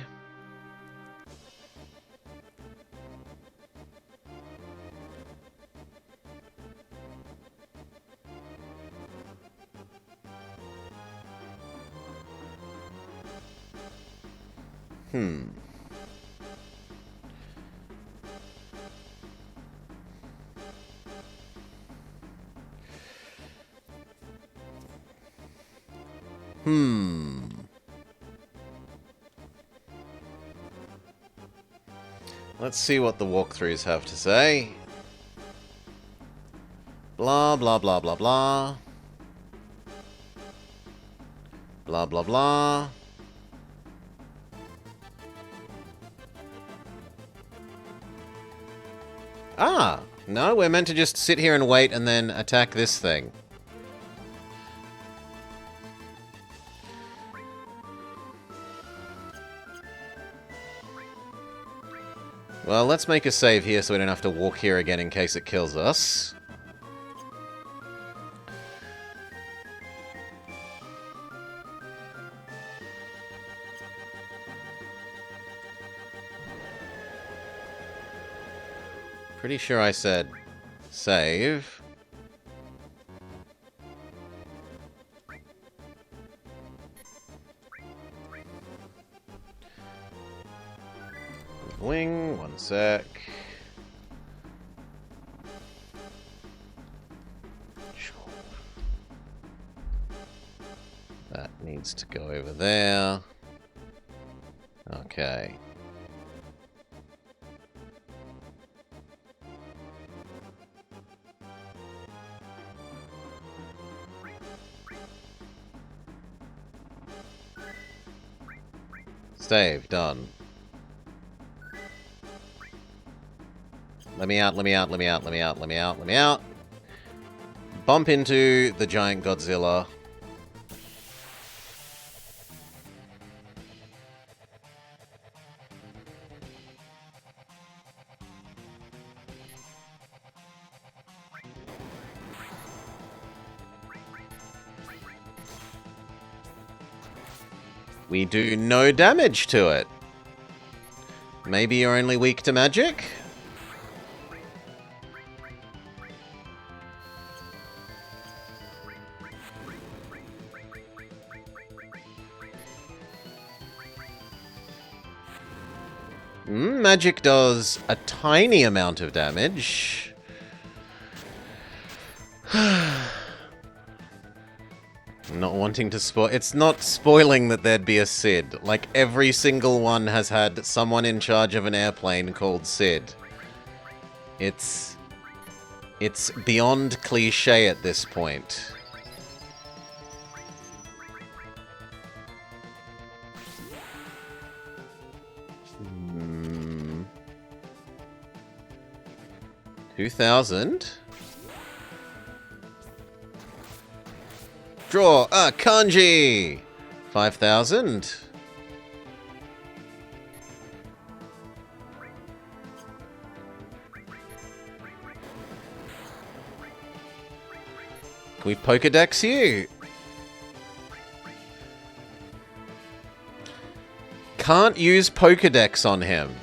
Speaker 1: Let's see what the walkthroughs have to say. Blah, blah, blah, blah, blah. Blah, blah, blah. Ah! No, we're meant to just sit here and wait and then attack this thing. Well, let's make a save here so we don't have to walk here again in case it kills us. Pretty sure I said save. Wing, one sec. That needs to go over there. Okay. Save, done. Let me out, let me out, let me out, let me out, let me out, let me out. Bump into the giant Godzilla. We do no damage to it. Maybe you're only weak to magic? Magic does a tiny amount of damage. Not wanting to spoil... It's not spoiling that there'd be a Sid. Like, every single one has had someone in charge of an airplane called Sid. It's beyond cliche at this point. Hmm. 2,000? Draw a kanji! 5,000? Can we Pokedex you? Can't use Pokedex on him.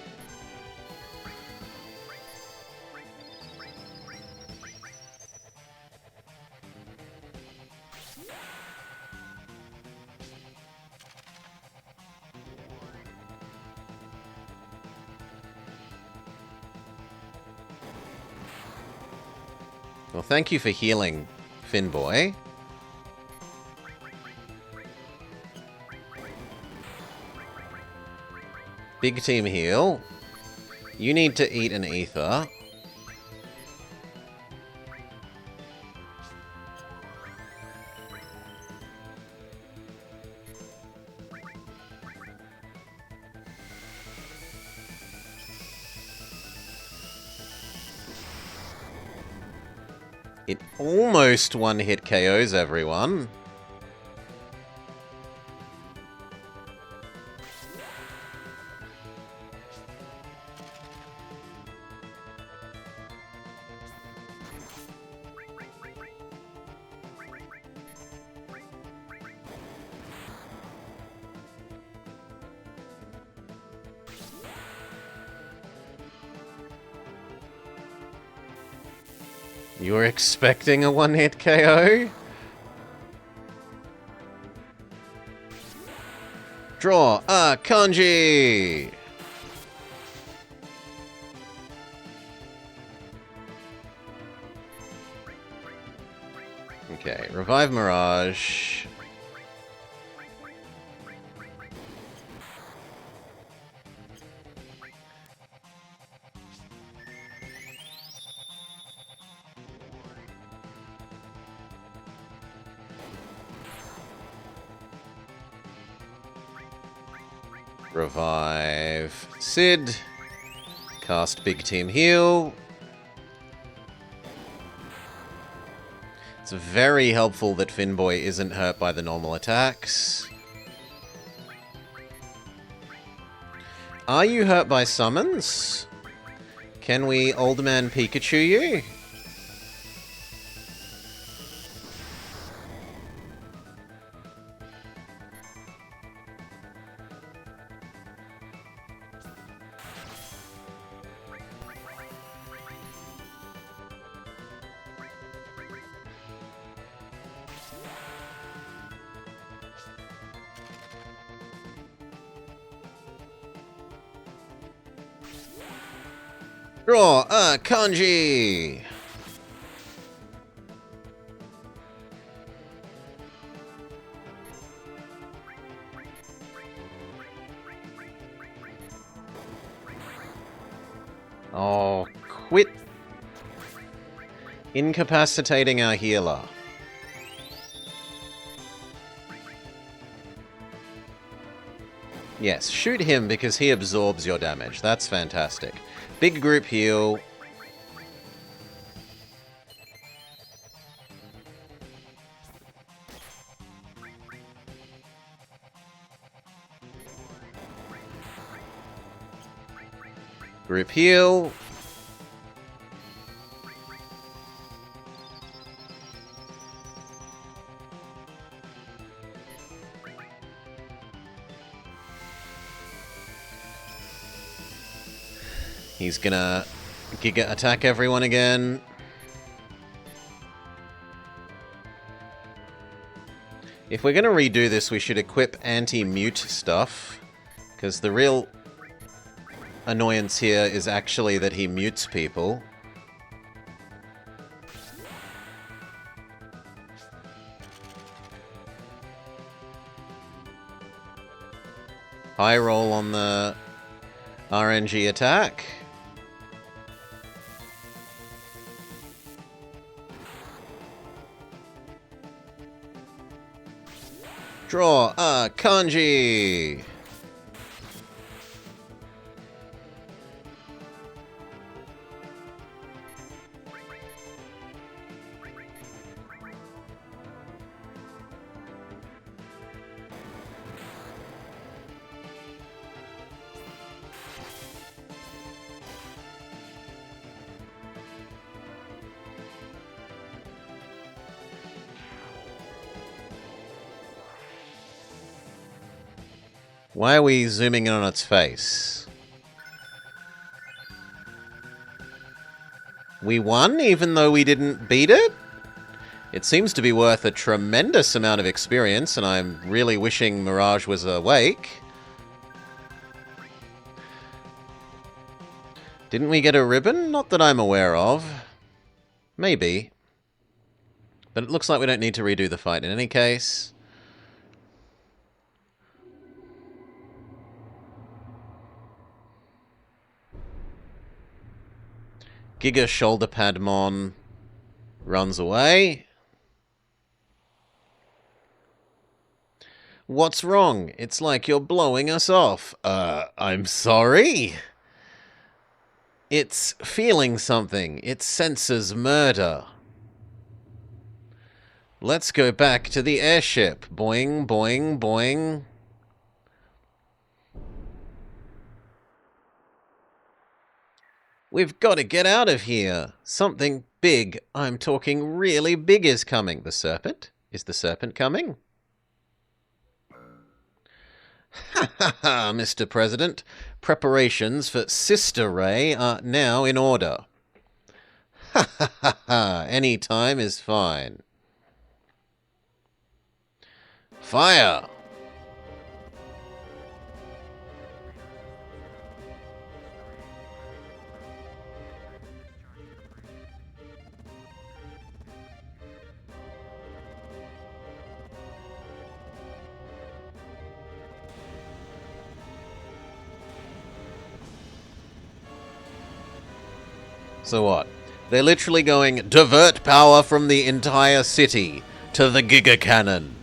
Speaker 1: Well, thank you for healing, Finboy. Big team heal. You need to eat an ether. It almost one-hit KOs everyone. You were expecting a one-hit KO? Draw a kanji! Okay, revive Mirage. Revive Sid. Cast Big Team Heal. It's very helpful that Finboy isn't hurt by the normal attacks. Are you hurt by summons? Can we Old Man Pikachu you? Draw a kanji! Oh, quit incapacitating our healer. Yes, shoot him because he absorbs your damage. That's fantastic. Big group heal. Group heal. He's gonna Giga attack everyone again. If we're gonna redo this, we should equip anti-mute stuff, because the real annoyance here is actually that he mutes people. High roll on the RNG attack. Draw a kanji! Why are we zooming in on its face? We won even though we didn't beat it? It seems to be worth a tremendous amount of experience, and I'm really wishing Mirage was awake. Didn't we get a ribbon? Not that I'm aware of. Maybe. But it looks like we don't need to redo the fight in any case. Giga Shoulder Padmon runs away. What's wrong? It's like you're blowing us off. I'm sorry? It's feeling something. It senses murder. Let's go back to the airship. Boing, boing, boing. We've got to get out of here. Something big, I'm talking really big, is coming. The serpent? Is the serpent coming? Ha ha ha, Mr. President. Preparations for Sister Ray are now in order. Ha ha ha ha. Any time is fine. Fire! So what? They're literally going, divert power from the entire city to the Giga Cannon.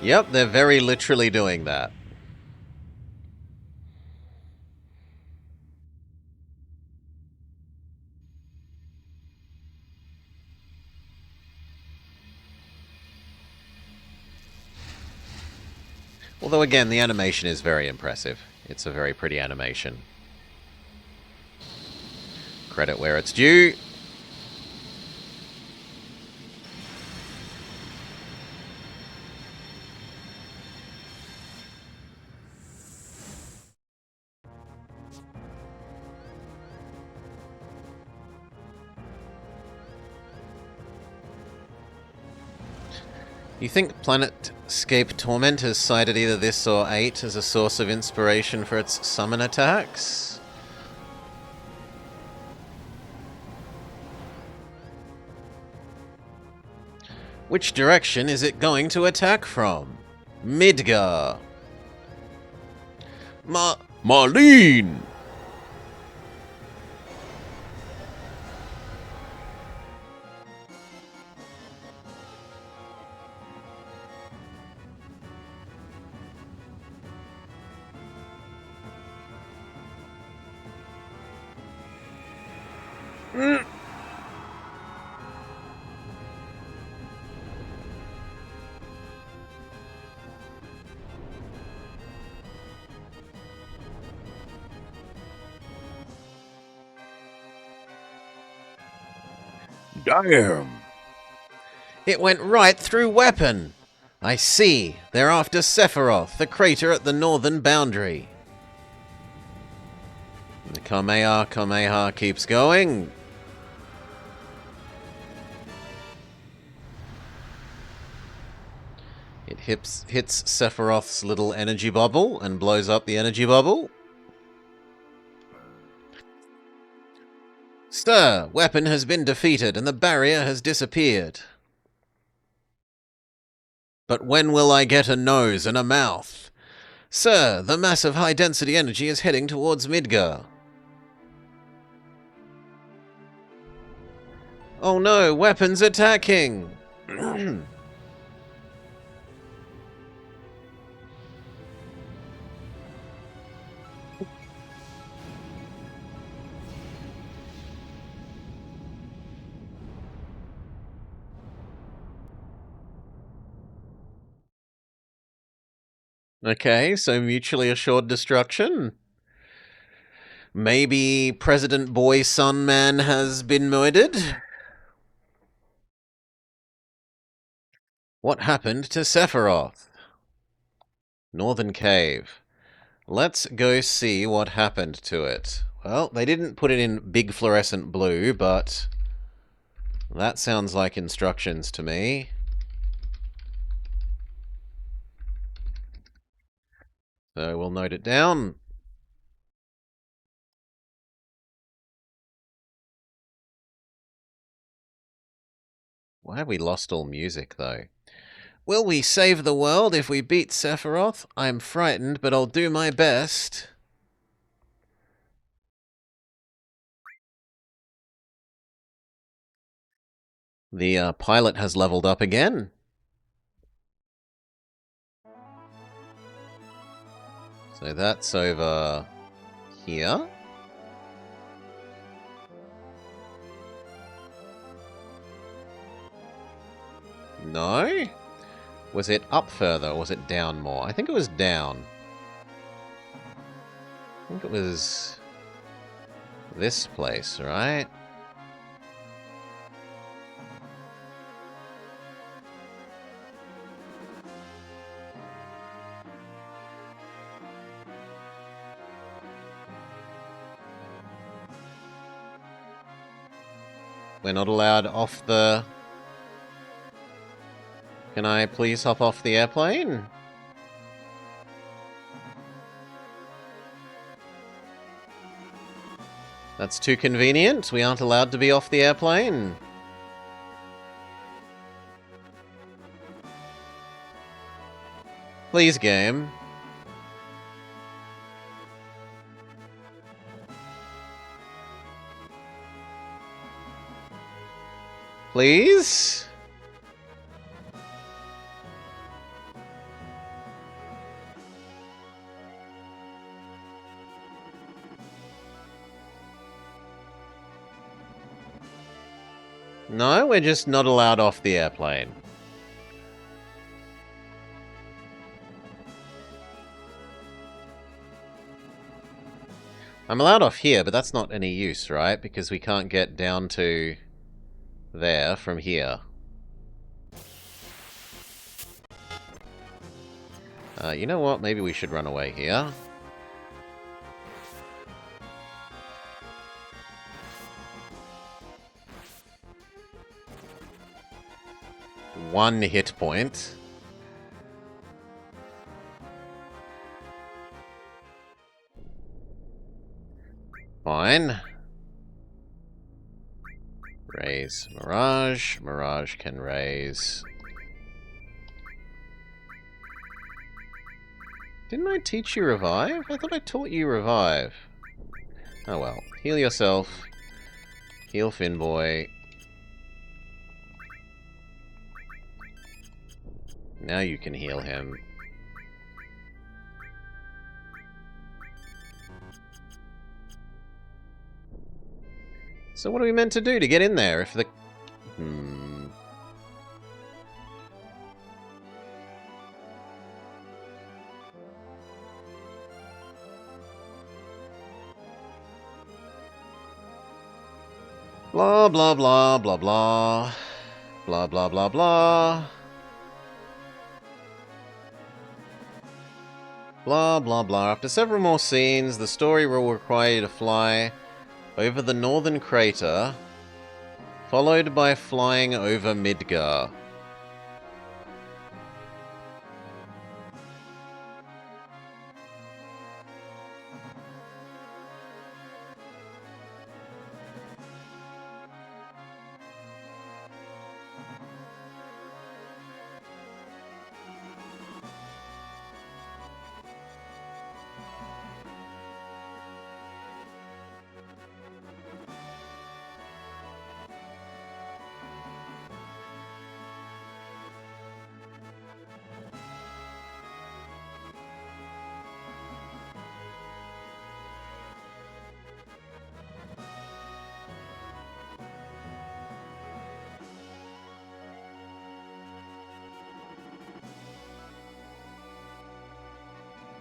Speaker 1: Yep, they're very literally doing that. Although again, the animation is very impressive. It's a very pretty animation. Credit where it's due. You think Planetscape Torment has cited either this or 8 as a source of inspiration for its summon attacks? Which direction is it going to attack from? Midgar.
Speaker 2: Marlene! Damn!
Speaker 1: It went right through weapon. I see. They're after Sephiroth, the crater at the northern boundary. The Kamehameha keeps going. It hits Sephiroth's little energy bubble and blows up the energy bubble. Sir, weapon has been defeated and the barrier has disappeared. But when will I get a nose and a mouth? Sir, the mass of high-density energy is heading towards Midgar. Oh no, weapons attacking! Okay, so mutually assured destruction. Maybe President Boy Son Man has been murdered? What happened to Sephiroth? Northern Cave. Let's go see what happened to it. Well, they didn't put it in big fluorescent blue, but that sounds like instructions to me. So we'll note it down. Why have we lost all music, though? Will we save the world if we beat Sephiroth? I'm frightened, but I'll do my best. The pilot has leveled up again. So that's over here. No? Was it up further, or was it down more? I think it was down. I think it was this place, right? We're not allowed off the... Can I please hop off the airplane? That's too convenient. We aren't allowed to be off the airplane. Please, game. Please? No, we're just not allowed off the airplane. I'm allowed off here, but that's not any use, right? Because we can't get down to there from here. You know what? Maybe we should run away here. One hit point. Fine. Raise Mirage. Mirage can raise... Didn't I teach you Revive? I thought I taught you Revive. Oh well. Heal yourself. Heal Finboy. Now you can heal him. So what are we meant to do to get in there if the... Blah, blah, blah, blah, blah. Blah, blah, blah, blah. Blah, blah, blah. After several more scenes, the story will require you to fly over the northern crater, followed by flying over Midgar.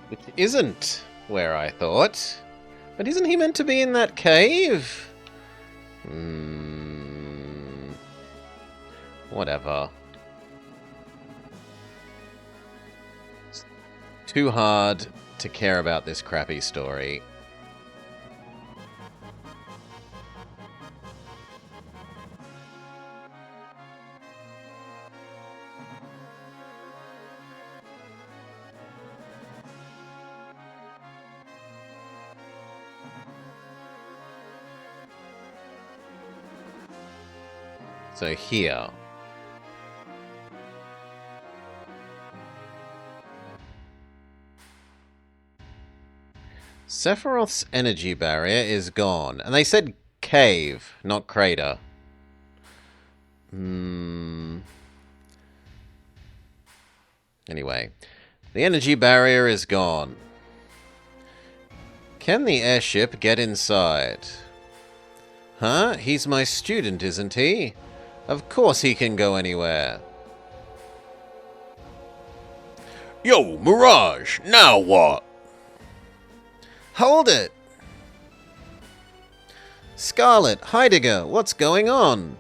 Speaker 1: Which isn't where I thought. But isn't he meant to be in that cave? Whatever. It's too hard to care about this crappy story. So here. Sephiroth's energy barrier is gone. And they said cave, not crater. Anyway, the energy barrier is gone. Can the airship get inside? Huh? He's my student, isn't he? Of course he can go anywhere.
Speaker 2: Yo, Mirage, now what?
Speaker 1: Hold it! Scarlet, Heidegger, what's going on?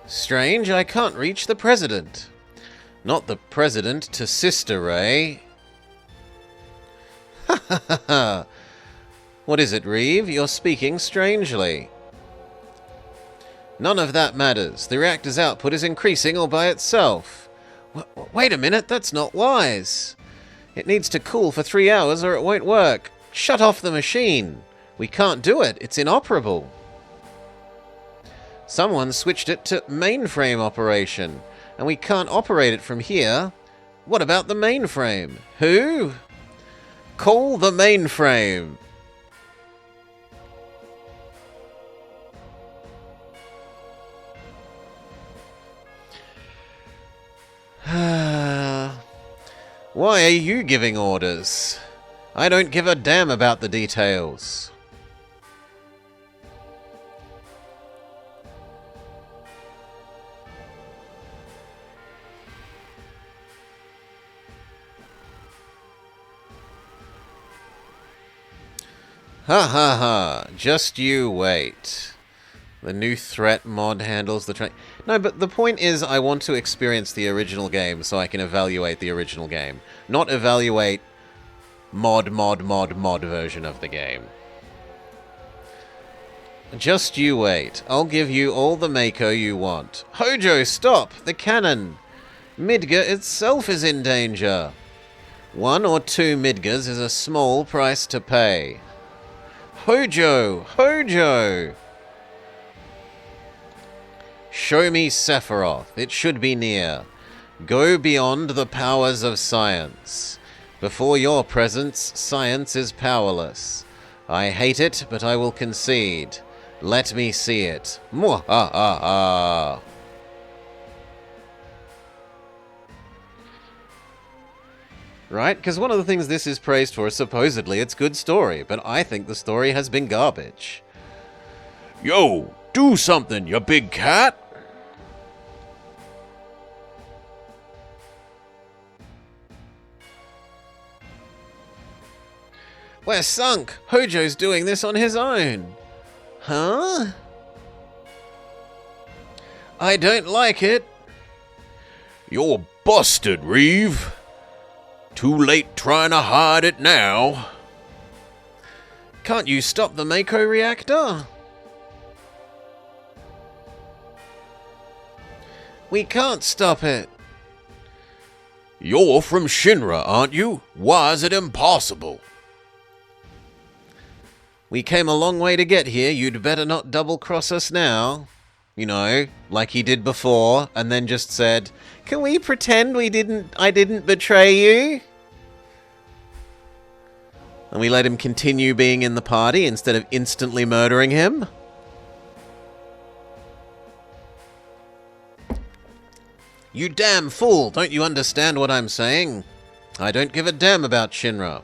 Speaker 1: Strange, I can't reach the president. Not the president to Sister Ray. Ha ha ha ha. What is it, Reeve? You're speaking strangely. None of that matters. The reactor's output is increasing all by itself. Wait a minute, that's not wise. It needs to cool for 3 hours or it won't work. Shut off the machine. We can't do it. It's inoperable. Someone switched it to mainframe operation, and we can't operate it from here. What about the mainframe? Who? Call the mainframe. Why are you giving orders? I don't give a damn about the details. Ha ha ha, just you wait. The new threat mod handles the train. No, but the point is I want to experience the original game so I can evaluate the original game. Not evaluate mod version of the game. Just you wait. I'll give you all the Mako you want. Hojo, stop! The cannon! Midgar itself is in danger. 1 or 2 Midgars is a small price to pay. Hojo! Hojo! Show me Sephiroth. It should be near. Go beyond the powers of science. Before your presence, science is powerless. I hate it, but I will concede. Let me see it. Mwahaha! Right? Because one of the things this is praised for is supposedly its good story, but I think the story has been garbage.
Speaker 2: Yo, do something, you big cat!
Speaker 1: We're sunk! Hojo's doing this on his own! Huh? I don't like it!
Speaker 2: You're busted, Reeve! Too late trying to hide it now.
Speaker 1: Can't you stop the Mako reactor? We can't stop it.
Speaker 2: You're from Shinra, aren't you? Why is it impossible?
Speaker 1: We came a long way to get here. You'd better not double-cross us now. You know, like he did before, and then just said, "Can we pretend I didn't betray you?" And we let him continue being in the party instead of instantly murdering him. You damn fool! Don't you understand what I'm saying? I don't give a damn about Shinra.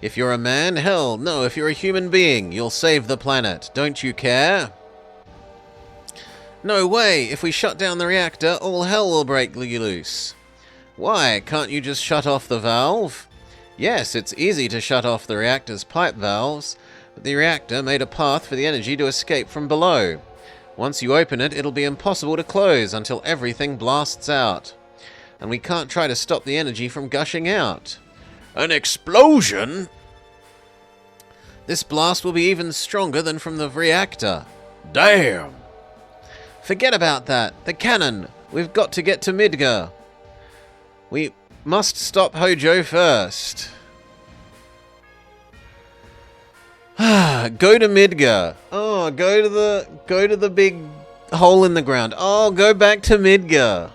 Speaker 1: If you're a man, hell, no, if you're a human being, you'll save the planet. Don't you care? No way! If we shut down the reactor, all hell will break loose. Why? Can't you just shut off the valve? Yes, it's easy to shut off the reactor's pipe valves, but the reactor made a path for the energy to escape from below. Once you open it, it'll be impossible to close until everything blasts out. And we can't try to stop the energy from gushing out.
Speaker 2: An explosion?
Speaker 1: This blast will be even stronger than from the reactor.
Speaker 2: Damn!
Speaker 1: Forget about that. The cannon. We've got to get to Midgar. We must stop Hojo first. Go to Midgar. Oh, go to the big hole in the ground. Oh, go back to Midgar.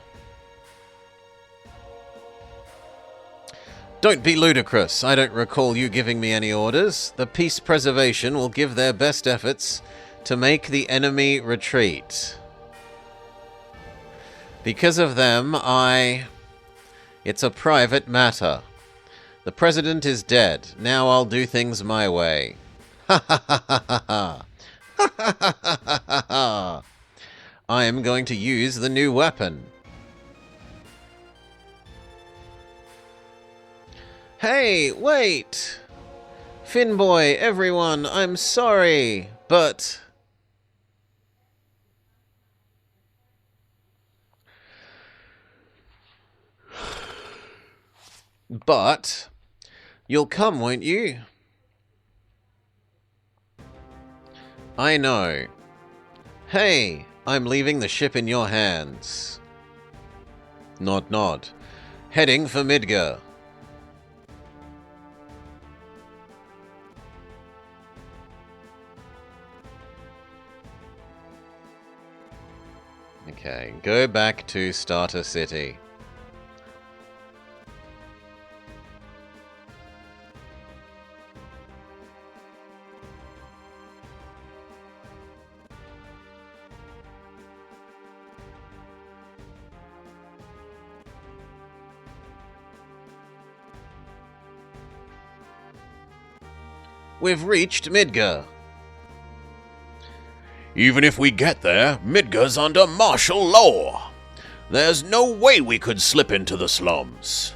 Speaker 1: Don't be ludicrous. I don't recall you giving me any orders. The Peace Preservation will give their best efforts to make the enemy retreat. Because of them, It's a private matter. The President is dead. Now I'll do things my way. Ha ha ha ha ha ha. Ha ha ha ha ha ha. I am going to use the new weapon. Hey, wait! Finboy, everyone, I'm sorry, but... But... You'll come, won't you? I know. Hey, I'm leaving the ship in your hands. Nod, nod. Heading for Midgar. Okay, go back to Starter City. We've reached Midgar.
Speaker 2: Even if we get there, Midgar's under martial law. There's no way we could slip into the slums.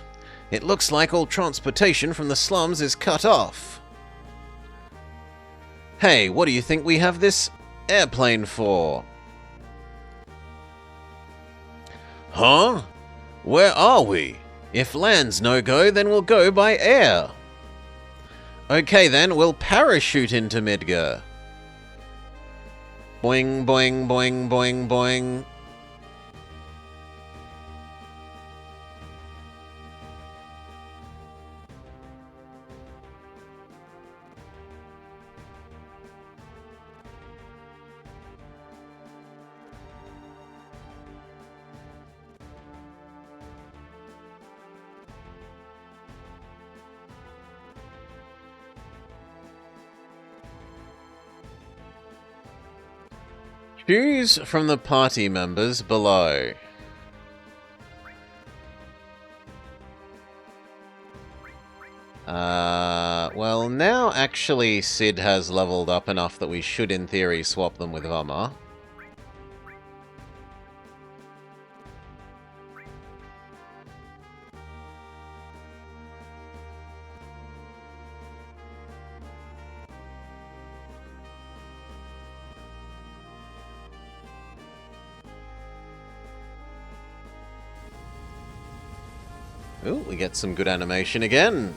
Speaker 1: It looks like all transportation from the slums is cut off. Hey, what do you think we have this airplane for?
Speaker 2: Huh?
Speaker 1: Where are we? If land's no go, then we'll go by air. Okay then, we'll parachute into Midgar. Boing, boing, boing, boing, boing. Choose from the party members below. Well, now actually Sid has leveled up enough that we should, in theory, swap them with Vama. Ooh, we get some good animation again.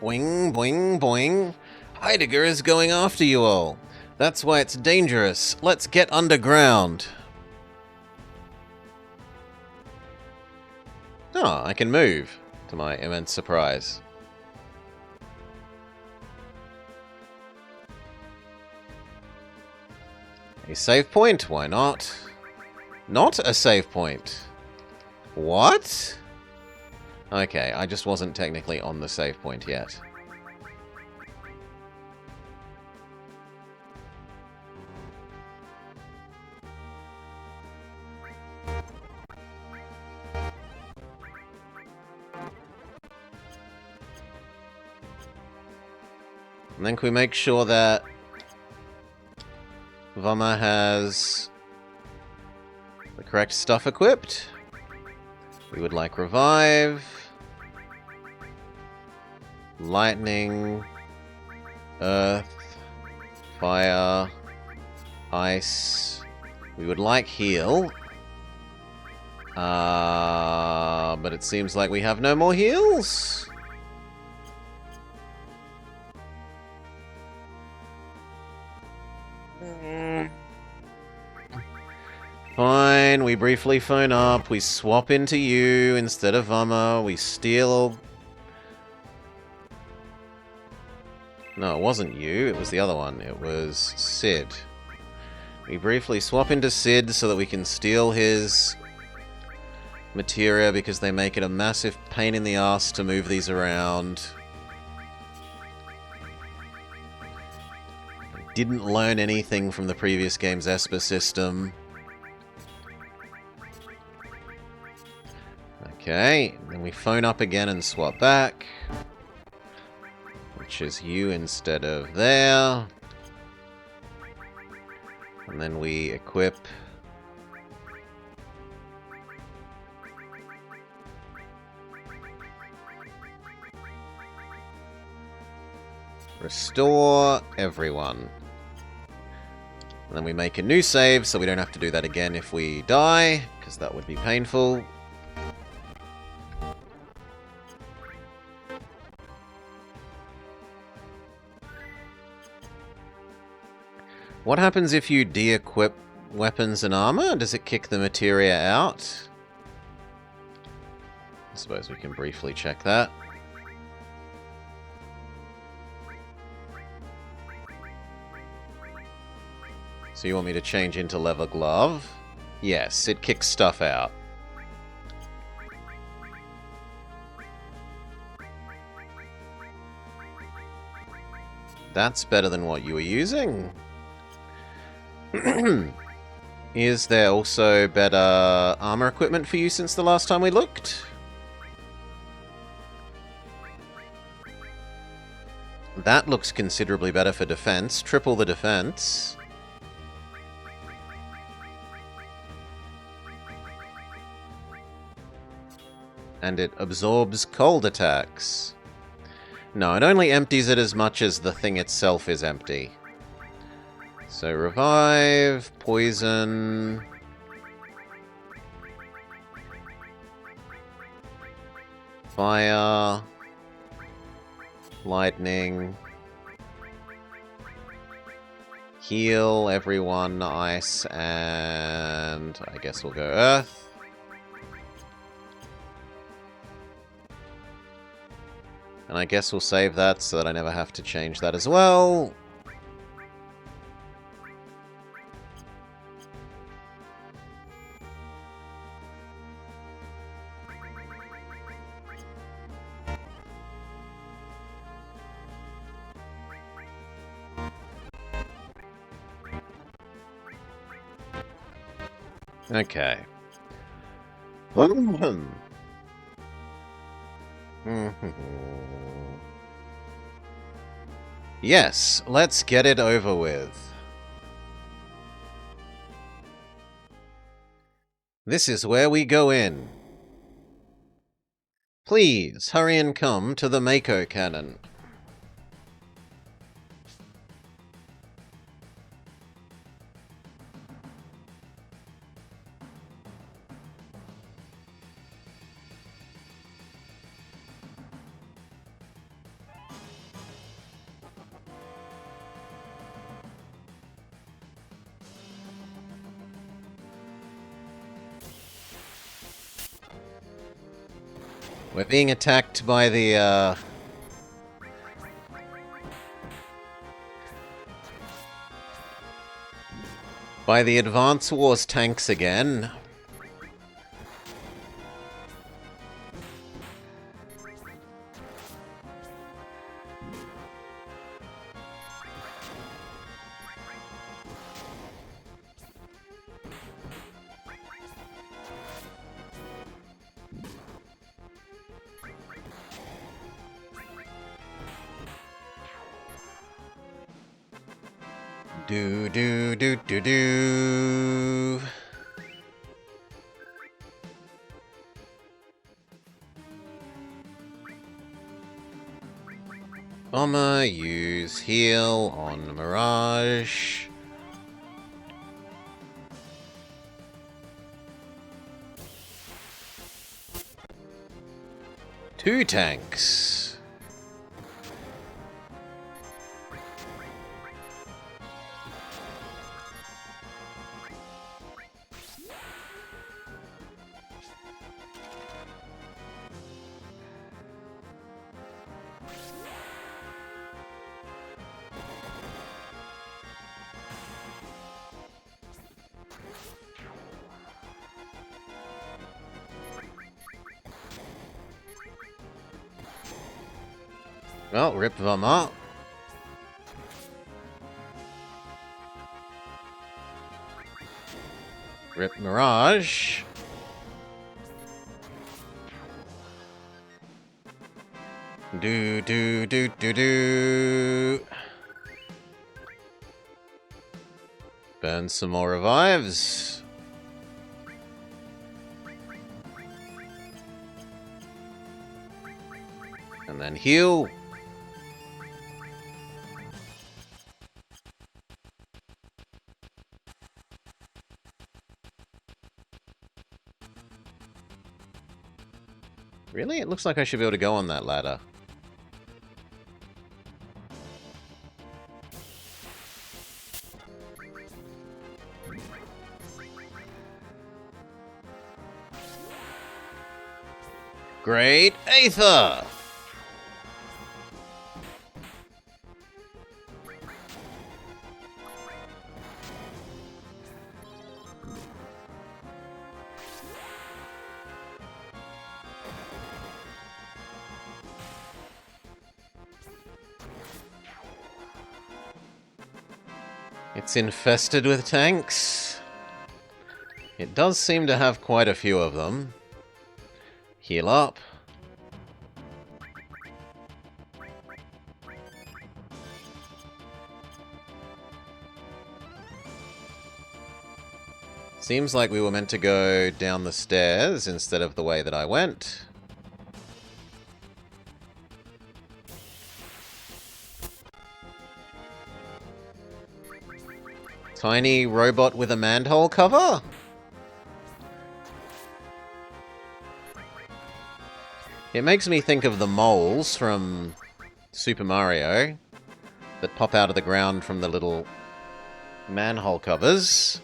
Speaker 1: Boing, boing, boing. Heidegger is going after you all. That's why it's dangerous. Let's get underground. Oh, I can move, to my immense surprise. A save point? Why not? Not a save point. What? Okay, I just wasn't technically on the save point yet. And then can we make sure that Vama has the correct stuff equipped? We would like revive, lightning, earth, fire, ice. We would like heal. But But it seems like we have no more heals. Fine, we briefly phone up, we swap into you instead of Vama, we steal... No, it wasn't you, it was the other one. It was Sid. We briefly swap into Sid so that we can steal his materia because they make it a massive pain in the ass to move these around. Didn't learn anything from the previous game's Esper system. Okay, then we phone up again and swap back. Which is you instead of there. And then we equip... Restore everyone. And then we make a new save, so we don't have to do that again if we die, because that would be painful. What happens if you de-equip weapons and armor? Does it kick the materia out? I suppose we can briefly check that. So you want me to change into leather glove? Yes, it kicks stuff out. That's better than what you were using. Is there also better armor equipment for you since the last time we looked? That looks considerably better for defense. Triple the defense. And it absorbs cold attacks. No, it only empties it as much as the thing itself is empty. So revive, poison... Fire... Lightning... Heal everyone, ice, and... I guess we'll go earth. And I guess we'll save that so that I never have to change that as well. Okay. Yes, let's get it over with. This is where we go in. Please, hurry and come to the Mako cannon. We're being attacked by the, by the Advance Wars tanks again. Do do do do do. Bomber, use heal on Mirage. 2 tanks. Well, rip them up. Rip Mirage. Do. Burn some more revives. And then heal. Really? It looks like I should be able to go on that ladder. Great Aether! It's infested with tanks. It does seem to have quite a few of them. Heal up. Seems like we were meant to go down the stairs instead of the way that I went. Tiny robot with a manhole cover? It makes me think of the moles from Super Mario that pop out of the ground from the little manhole covers.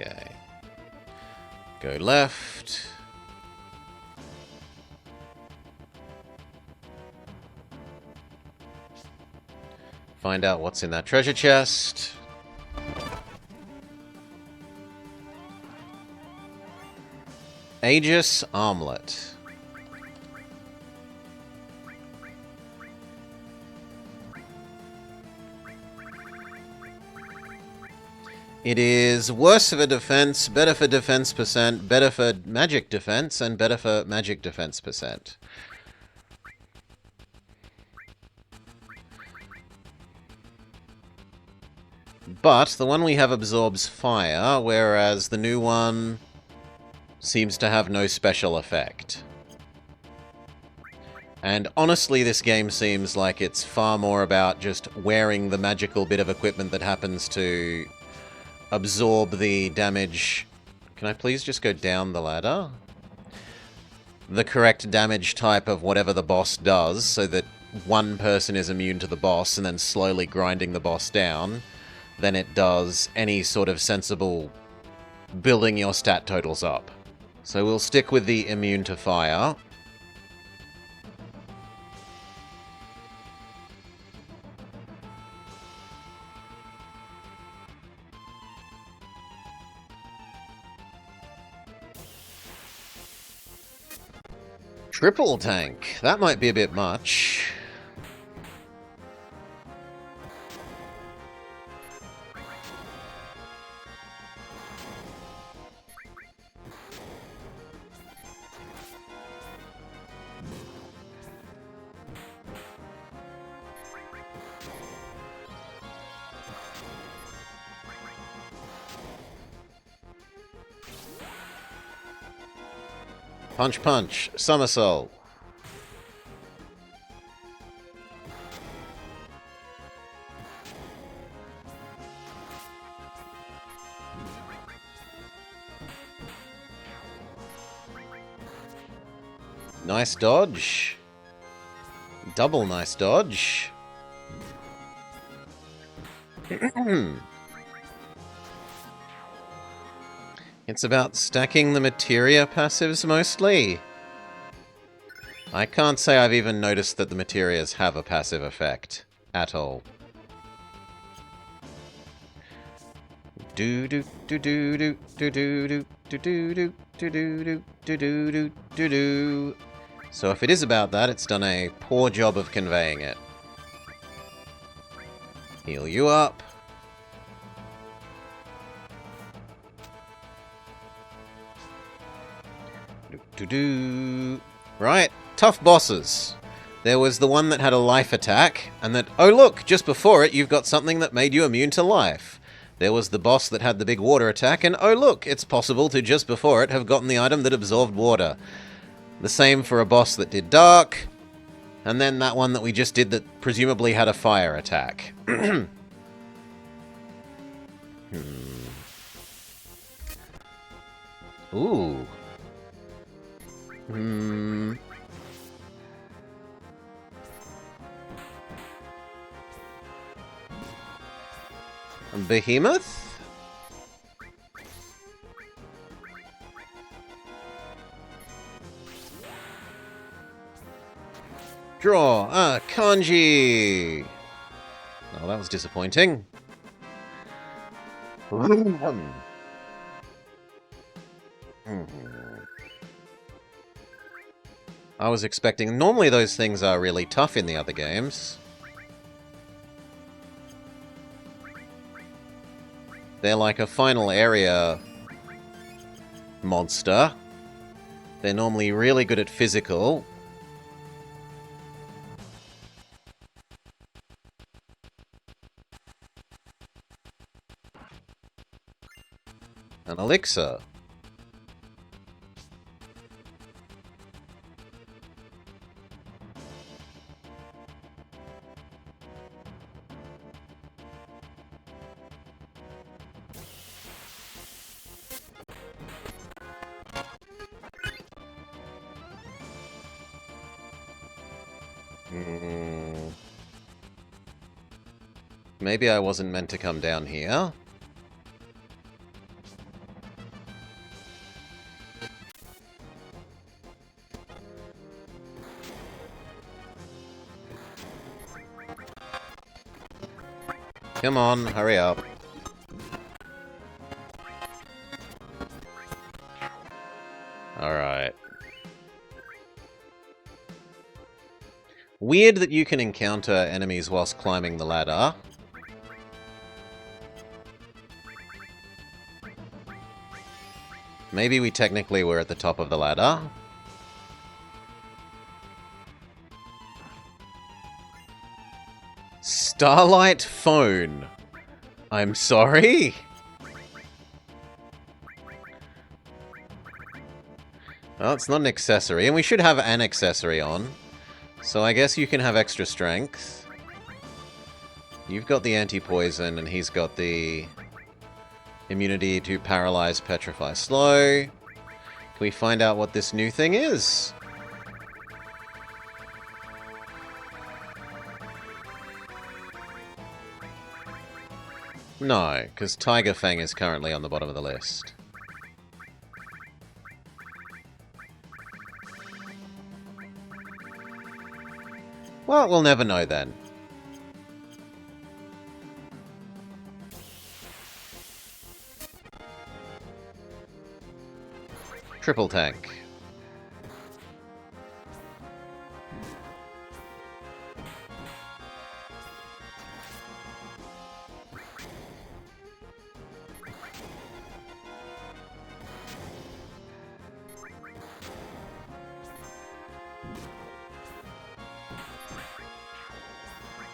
Speaker 1: Okay. Go left. Find out what's in that treasure chest. Aegis Armlet. It is worse for defense, better for defense percent, better for magic defense, and better for magic defense percent. But the one we have absorbs fire, whereas the new one seems to have no special effect. And honestly, this game seems like it's far more about just wearing the magical bit of equipment that happens to absorb the damage. Can I please just go down the ladder? The correct damage type of whatever the boss does, so that one person is immune to the boss and then slowly grinding the boss down, than it does any sort of sensible building your stat totals up. So we'll stick with the immune to fire. Triple tank. That might be a bit much. Punch, punch. Somersault. Nice dodge. Double nice dodge. It's about stacking the materia passives mostly. I can't say I've even noticed that the materias have a passive effect at all. Do do do do do do do do do do do do do do do do do. So if it is about that, it's done a poor job of conveying it. Heal you up. Do-do-do. Right, tough bosses. There was the one that had a life attack, and that, oh look, just before it you've got something that made you immune to life. There was the boss that had the big water attack, and oh look, it's possible to just before it have gotten the item that absorbed water. The same for a boss that did dark, and then that one that we just did that presumably had a fire attack. Ooh. Behemoth? Draw! Ah, kanji! Oh, that was disappointing. I was expecting... Normally those things are really tough in the other games. They're like a final area monster. They're normally really good at physical. An elixir. Maybe I wasn't meant to come down here. Come on, hurry up. Alright. Weird that you can encounter enemies whilst climbing the ladder. Maybe we technically were at the top of the ladder. Starlight phone. I'm sorry? Well, it's not an accessory, and we should have an accessory on. So I guess you can have extra strength. You've got the anti-poison, and he's got the immunity to paralyze, petrify, slow. Can we find out what this new thing is? No, because Tiger Fang is currently on the bottom of the list. Well, we'll never know then. Triple tank.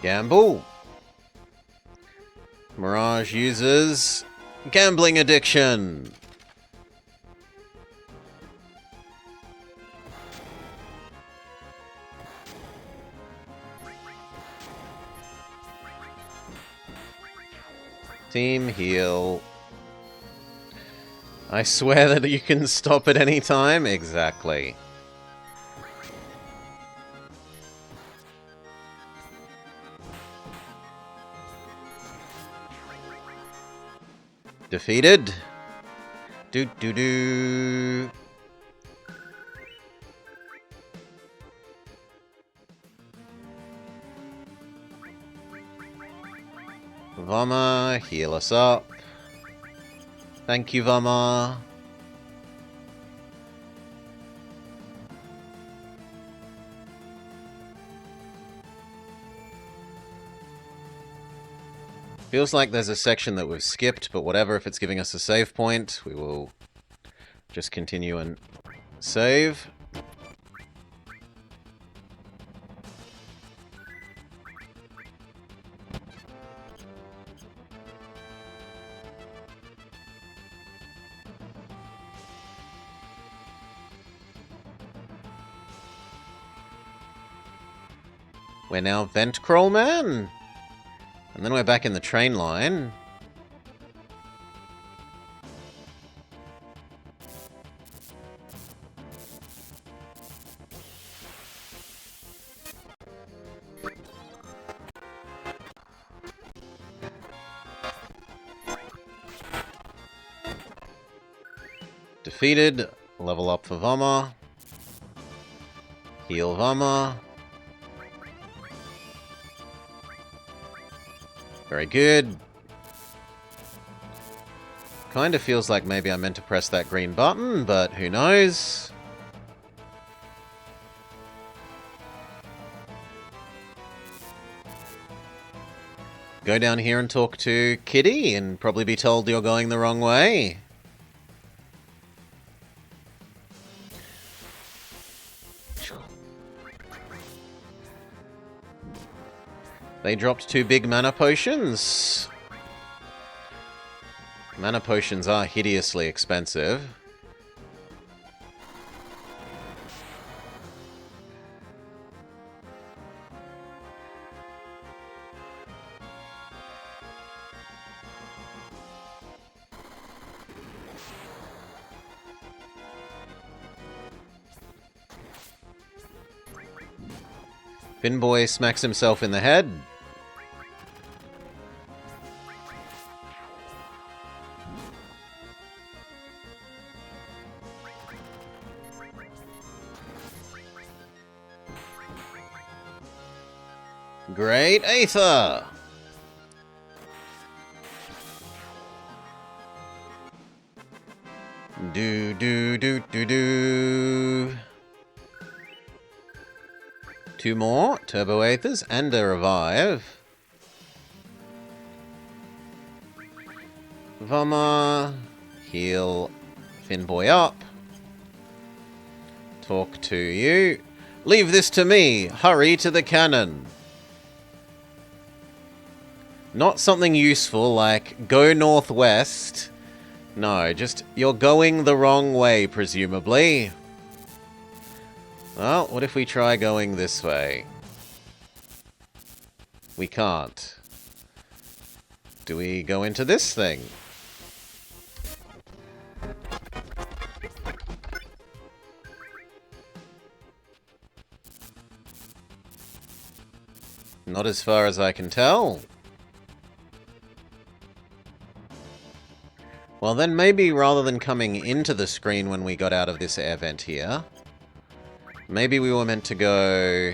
Speaker 1: Gamble. Mirage uses gambling addiction. Team heal. I swear that you can stop at any time? Exactly. Defeated. Do. Vama, heal us up. Thank you, Vama. Feels like there's a section that we've skipped, but whatever, if it's giving us a save point, we will just continue and save. We're now Vent Crawl Man. And then we're back in the train line. Defeated. Level up for Vama. Heal Vama. Very good. Kind of feels like maybe I meant to press that green button, but who knows? Go down here and talk to Kitty and probably be told you're going the wrong way. They dropped 2 big mana potions. Mana potions are hideously expensive. Finboy smacks himself in the head. Great Aether! Do. 2 more Turbo Aethers and a Revive. Vama, heal Finboy up. Talk to you. Leave this to me. Hurry to the cannon. Not something useful like go northwest. No, just you're going the wrong way, presumably. Well, what if we try going this way? We can't. Do we go into this thing? Not as far as I can tell. Well, then maybe rather than coming into the screen when we got out of this air vent here, maybe we were meant to go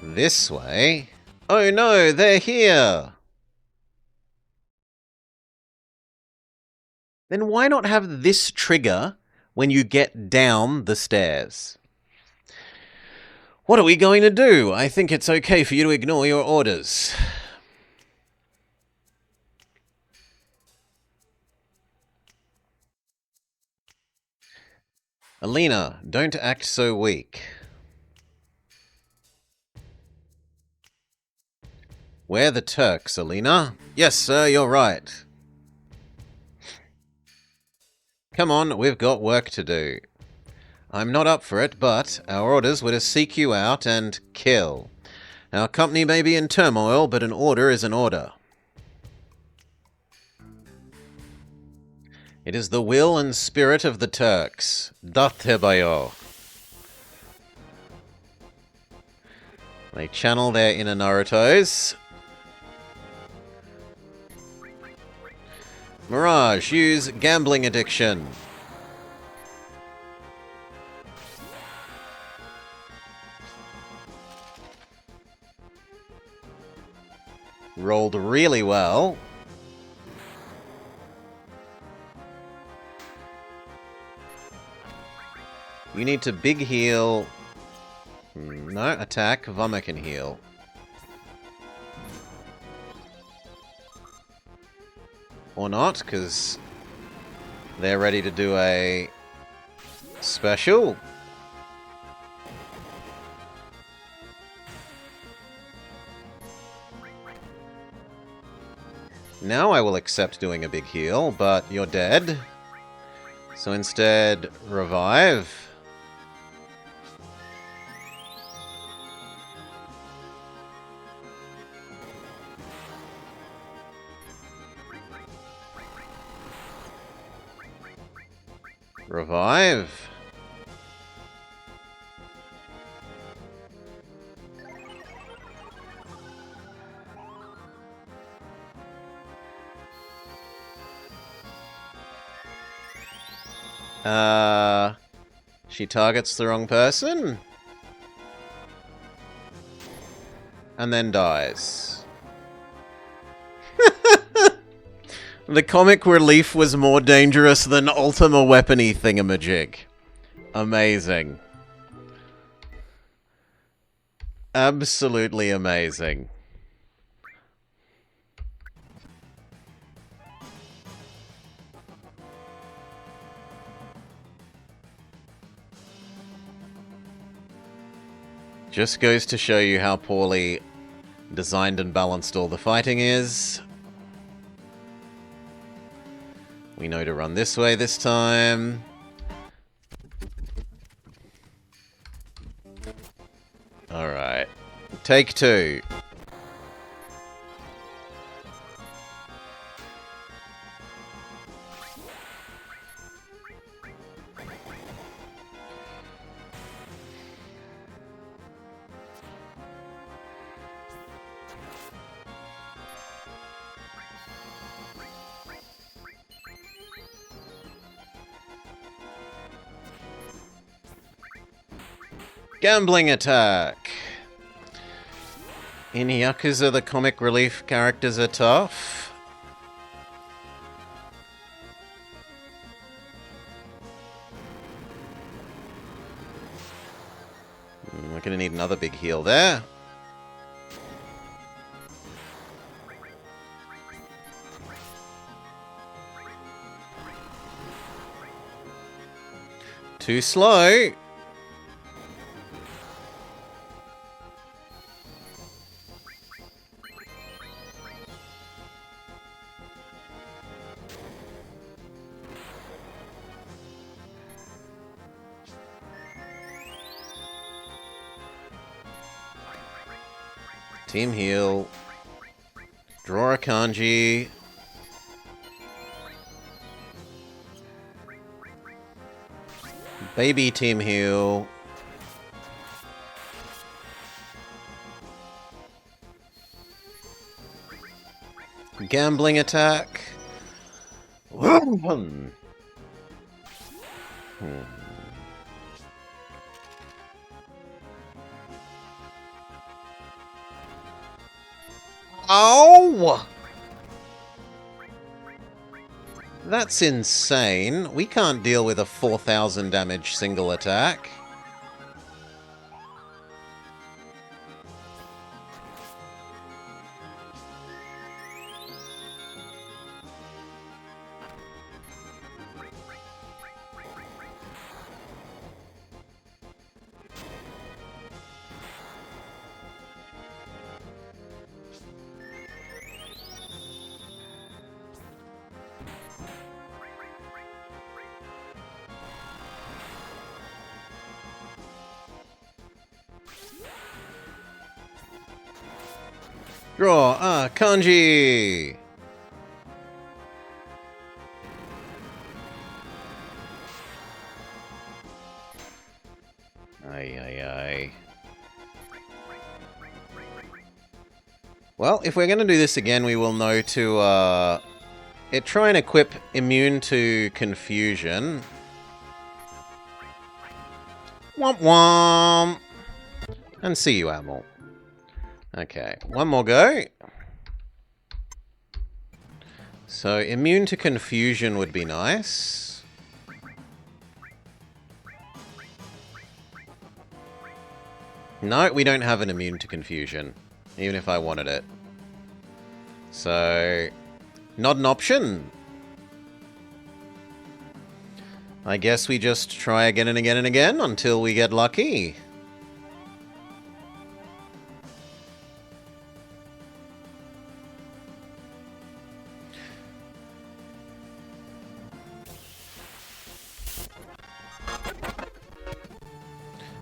Speaker 1: this way. Oh no, they're here! Then why not have this trigger when you get down the stairs? What are we going to do? I think it's okay for you to ignore your orders. Alina, don't act so weak. We're the Turks, Alina. Yes, sir, you're right. Come on, we've got work to do. I'm not up for it, but our orders were to seek you out and kill. Our company may be in turmoil, but an order is an order. It is the will and spirit of the Turks. Dathebayo. They channel their inner Narutos. Mirage, use gambling addiction. Rolled really well. You need to big heal. No, attack. Vama can heal. Or not, because they're ready to do a special. Now I will accept doing a big heal, but you're dead. So instead, revive. Revive. She targets the wrong person. And then dies. The comic relief was more dangerous than Ultima Weapony thingamajig. Amazing. Absolutely amazing. Just goes to show you how poorly designed and balanced all the fighting is. We know to run this way this time. Alright. Take two. Gambling attack! In Yakuza, the comic relief characters are tough. We're gonna need another big heal there. Too slow. Team heal. Draw a kanji. Baby team heal. Gambling attack. Oh! That's insane. We can't deal with a 4,000 damage single attack. Draw a kanji! Ay. Well, if we're going to do this again, we will know to try and equip immune to confusion. Womp womp! And see you, Amel. Okay, one more go. So, immune to confusion would be nice. No, we don't have an immune to confusion, even if I wanted it. So, not an option. I guess we just try again and again and again until we get lucky.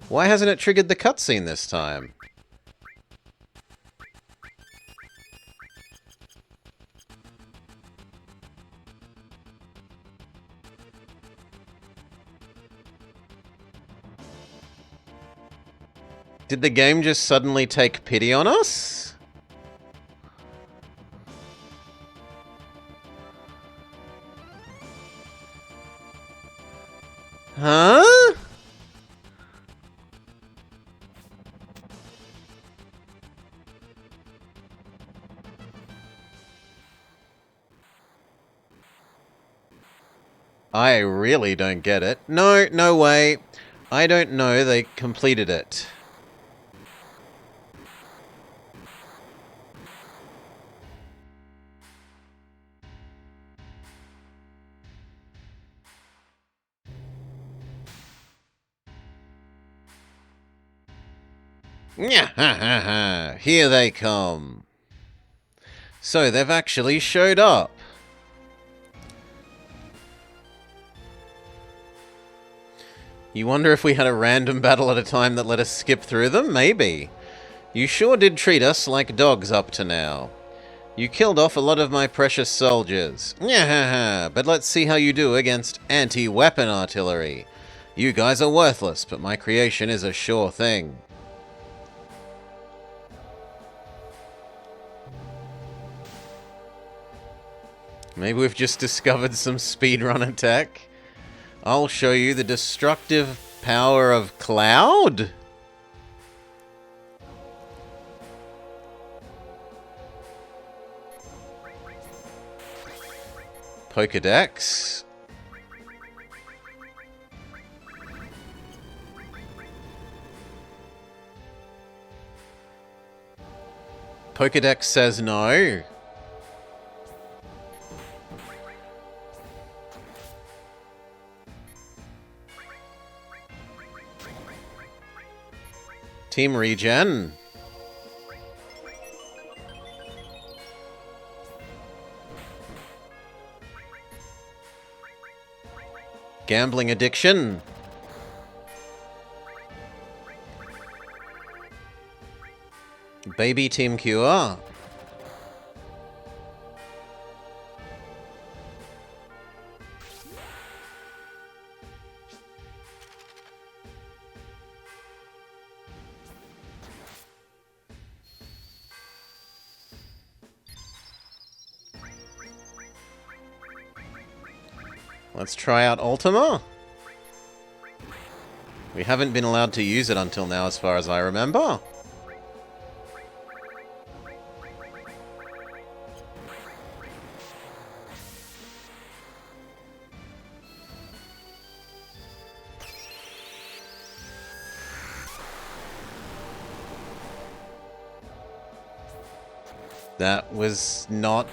Speaker 1: Why hasn't it triggered the cutscene this time? Did the game just suddenly take pity on us? Huh? I really don't get it. No way. I don't know they completed it. Nyah, here they come. So they've actually showed up. You wonder if we had a random battle at a time that let us skip through them? Maybe. You sure did treat us like dogs up to now. You killed off a lot of my precious soldiers. Nyah, but let's see how you do against anti-weapon artillery. You guys are worthless, but my creation is a sure thing. Maybe we've just discovered some speedrunner tech. I'll show you the destructive power of Cloud. Pokedex. Pokedex says no. Team Regen. Gambling addiction. Baby Team Cure. Let's try out Ultima. We haven't been allowed to use it until now, as far as I remember. That was not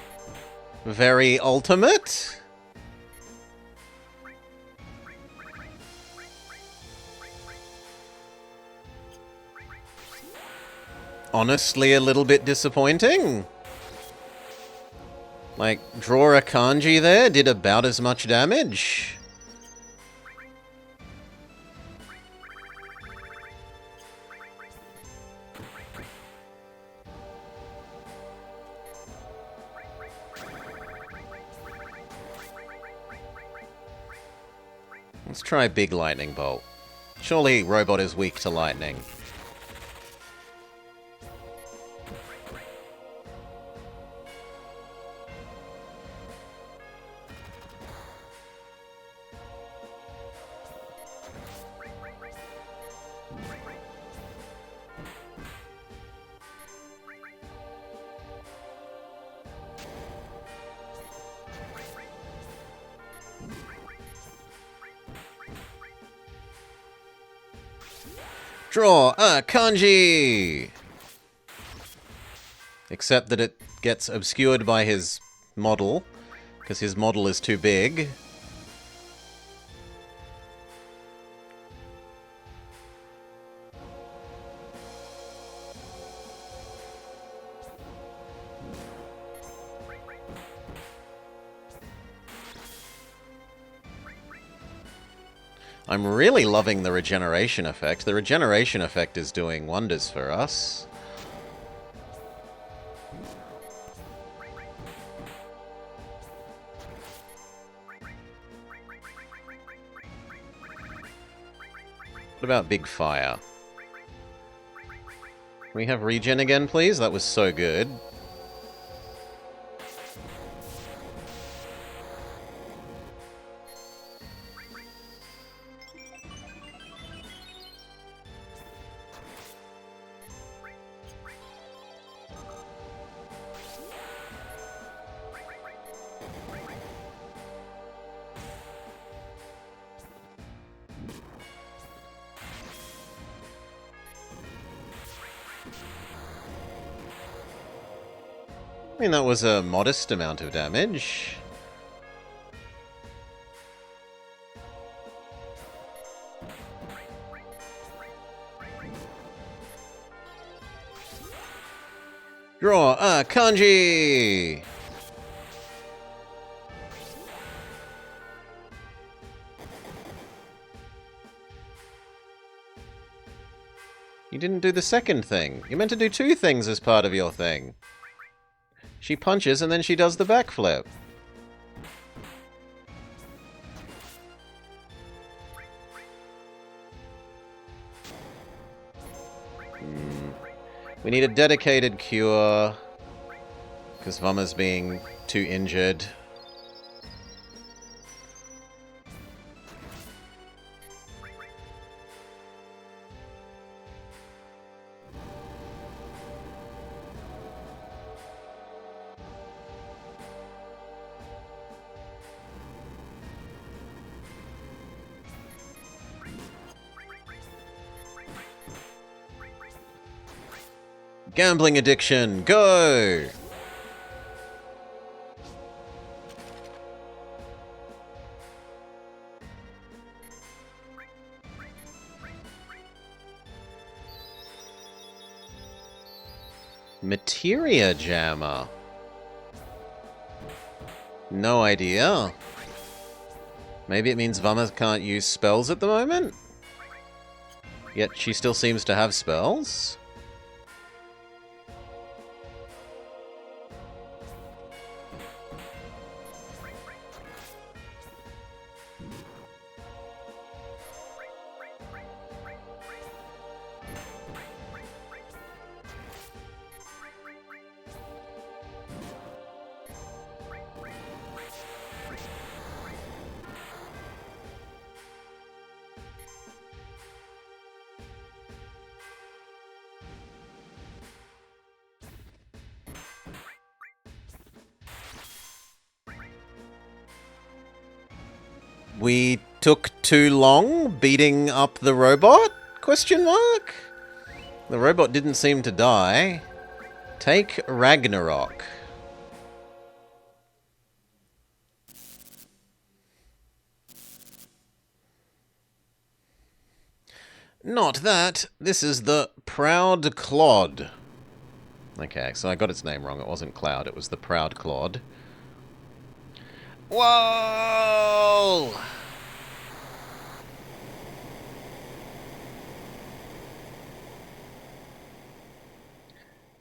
Speaker 1: very ultimate. Honestly, a little bit disappointing. Like, draw a kanji there did about as much damage. Let's try Big Lightning Bolt. Surely Robot is weak to lightning. Draw a kanji! Except that it gets obscured by his model, because his model is too big. I'm really loving the regeneration effect. The regeneration effect is doing wonders for us. What about Big Fire? Can we have regen again, please? That was so good. I mean, that was a modest amount of damage. Draw a kanji! You didn't do the second thing. You meant to do two things as part of your thing. She punches and then she does the backflip. We need a dedicated cure, because Vumma's being too injured. Gambling addiction, go! Materia Jammer. No idea. Maybe it means Vumma can't use spells at the moment? Yet she still seems to have spells. We took too long beating up the robot? Question mark? The robot didn't seem to die. Take Ragnarok. Not that. This is the Proud Clod. Okay, so I got its name wrong. It wasn't Cloud, it was the Proud Clod. Whoa!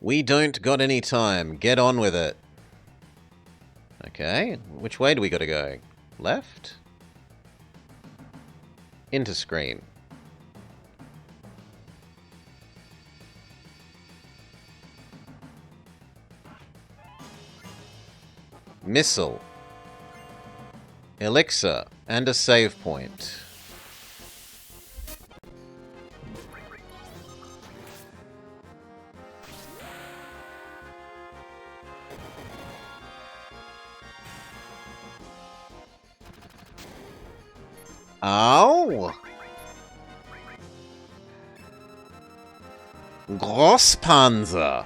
Speaker 1: We don't got any time. Get on with it. Okay, which way do we gotta go? Left? Into screen. Missile. Elixir. And a save point. Oh! Grosspanzer.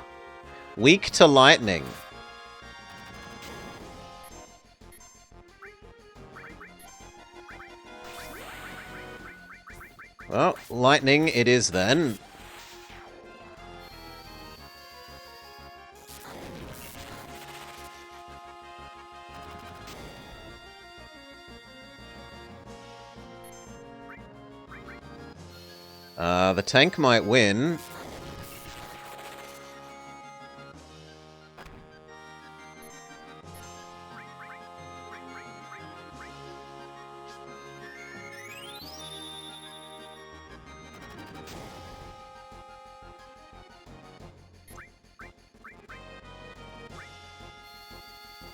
Speaker 1: Weak to lightning. Well, lightning it is then. The tank might win.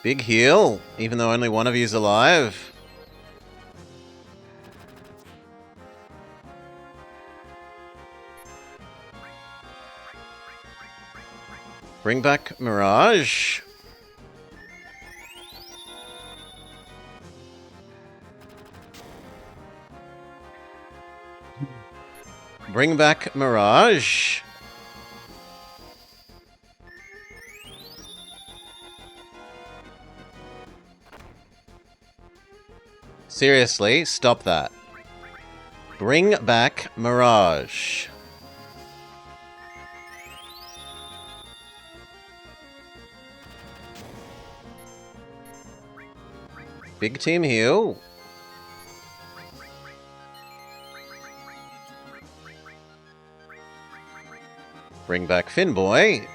Speaker 1: Big heal, even though only one of you's alive. Bring back Mirage. Bring back Mirage. Seriously, stop that. Bring back Mirage. Big team heal. Bring back Finboy.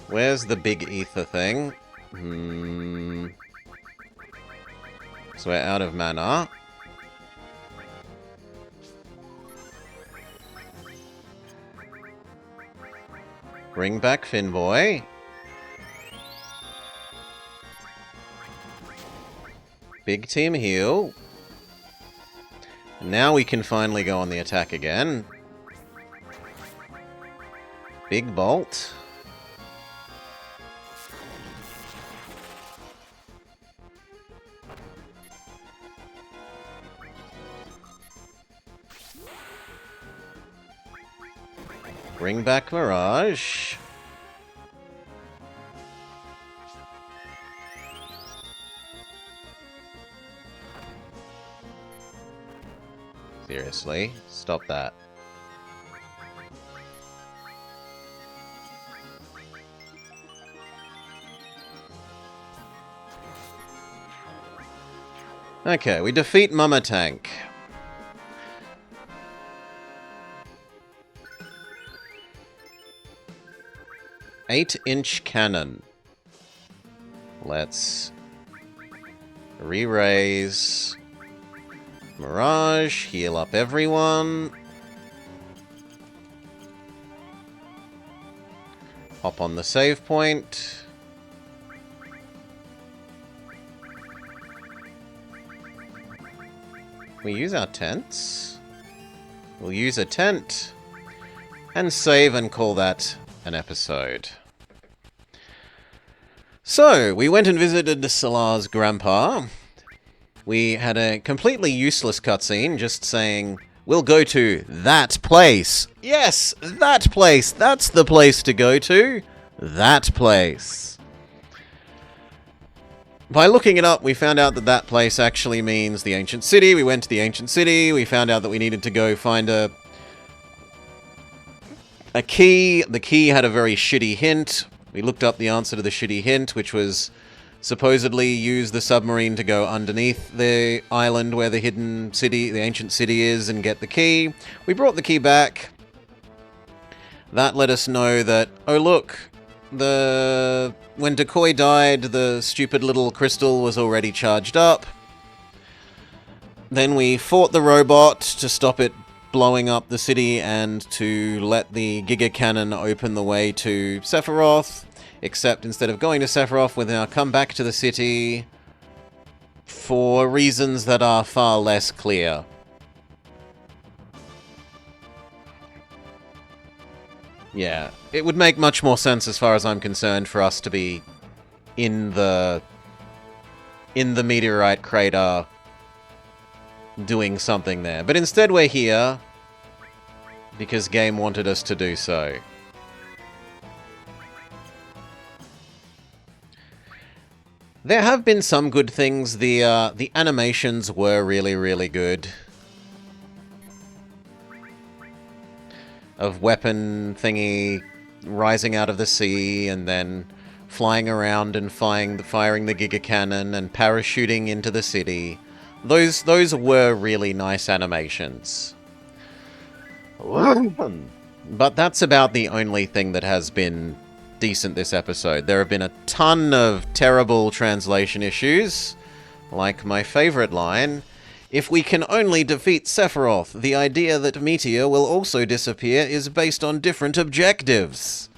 Speaker 1: Where's the big ether thing? So we're out of mana. Bring back Finboy. Big team heal. Now we can finally go on the attack again. Big bolt. Bring back Mirage. Seriously, stop that. Okay, we defeat Mama Tank. Eight-inch cannon. Let's re-raise Mirage, heal up everyone. Hop on the save point. We use our tents. We'll use a tent and save and call that an episode. So, we went and visited Salar's grandpa. We had a completely useless cutscene just saying, we'll go to that place. Yes, that place. That's the place to go to. That place. By looking it up, we found out that that place actually means the ancient city. We went to the ancient city. We found out that we needed to go find a key. The key had a very shitty hint. We looked up the answer to the shitty hint, which was supposedly use the submarine to go underneath the island where the hidden city, the ancient city is, and get the key. We brought the key back. That let us know that, oh look, When Decoy died, the stupid little crystal was already charged up. Then we fought the robot to stop it blowing up the city and to let the Giga Cannon open the way to Sephiroth. Except instead of going to Sephiroth, we've now come back to the city for reasons that are far less clear. Yeah, it would make much more sense as far as I'm concerned for us to be in the meteorite crater doing something there. But instead we're here because game wanted us to do so. There have been some good things. The animations were really, really good. Of weapon thingy rising out of the sea and then flying around and firing the Giga Cannon and parachuting into the city. Those were really nice animations. But that's about the only thing that has been decent this episode. There have been a ton of terrible translation issues, like my favorite line, "If we can only defeat Sephiroth, the idea that Meteor will also disappear is based on different objectives."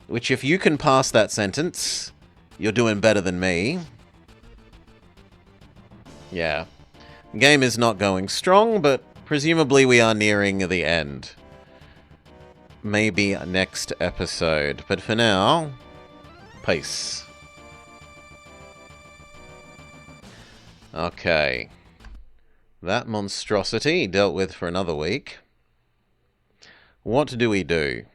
Speaker 1: Which, if you can pass that sentence, you're doing better than me. Yeah. Game is not going strong, but presumably we are nearing the end. Maybe next episode. But for now, peace. Okay. That monstrosity dealt with for another week. What do we do?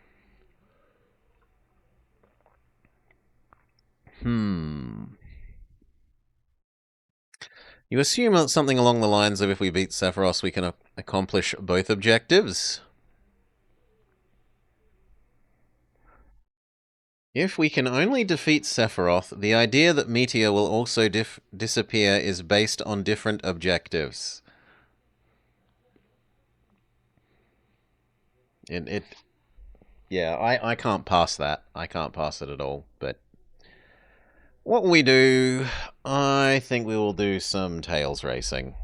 Speaker 1: You assume something along the lines of if we beat Sephiroth, we can accomplish both objectives? If we can only defeat Sephiroth, the idea that Meteor will also disappear is based on different objectives. Yeah, I can't pass that. I can't pass it at all, but what we do, I think we will do some Tails racing.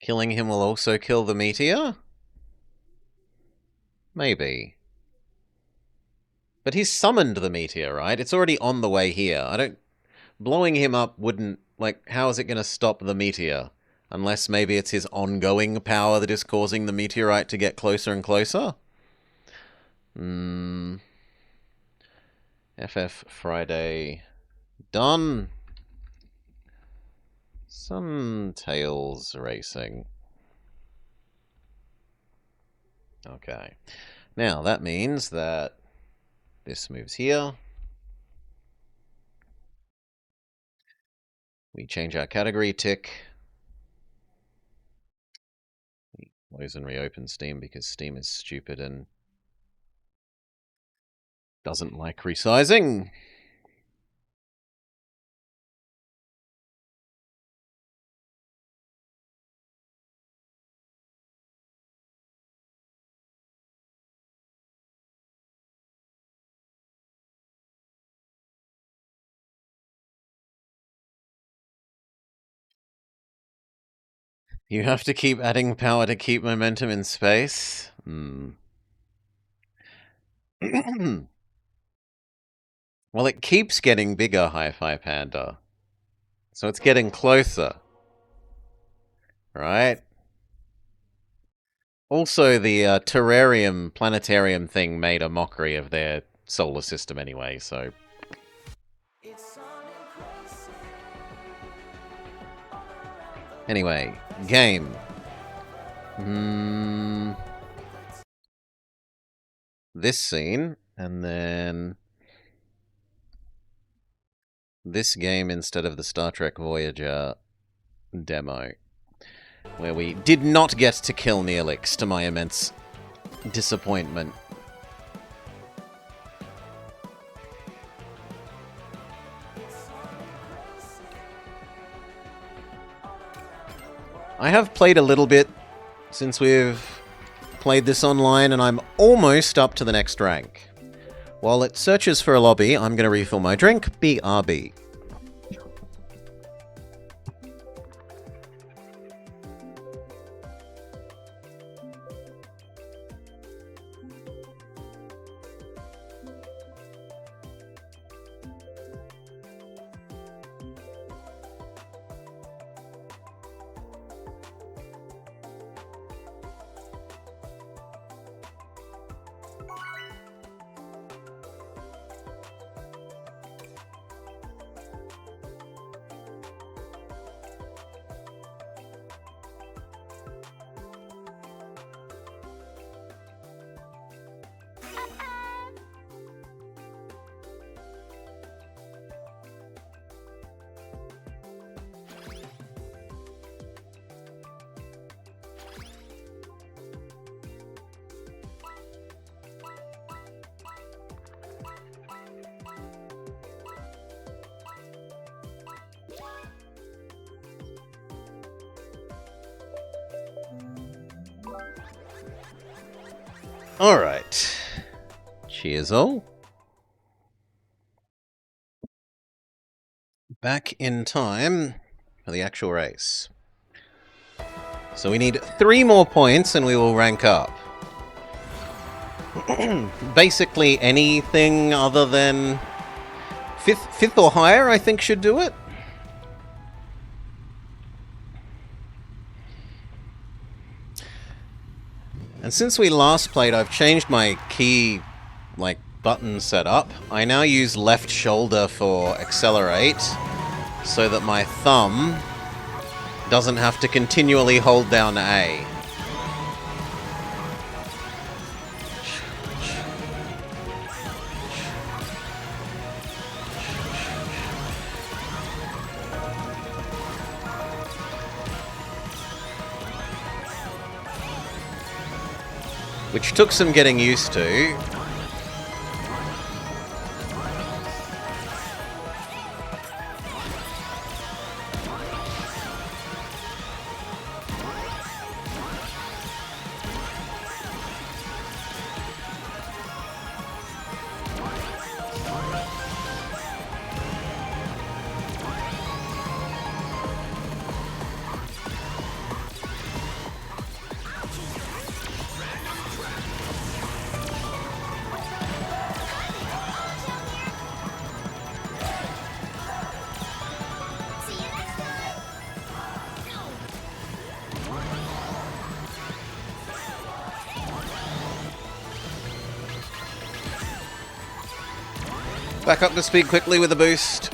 Speaker 1: Killing him will also kill the Meteor? Maybe. But he's summoned the Meteor, right? It's already on the way here. Blowing him up wouldn't... Like, how is it going to stop the Meteor? Unless maybe it's his ongoing power that is causing the meteorite to get closer and closer? FF Friday done. Some Tails racing. Okay. Now, that means that this moves here. We change our category tick. We close and reopen Steam because Steam is stupid and doesn't like resizing. You have to keep adding power to keep momentum in space. Well, it keeps getting bigger, Hi-Fi Panda. So it's getting closer. Right? Also, the terrarium, planetarium thing made a mockery of their solar system anyway, so... Anyway, game. This scene, and then... this game instead of the Star Trek Voyager demo, where we did not get to kill Neelix, to my immense disappointment. I have played a little bit since we've played this online and I'm almost up to the next rank. While it searches for a lobby, I'm going to refill my drink. BRB. Alright. Cheers all. Back in time for the actual race. So we need 3 more points and we will rank up. Basically anything other than 5th or higher I think should do it. And since we last played, I've changed my key, button setup. I now use left shoulder for accelerate, so that my thumb doesn't have to continually hold down A. Which took some getting used to. Back up to speed quickly with a boost.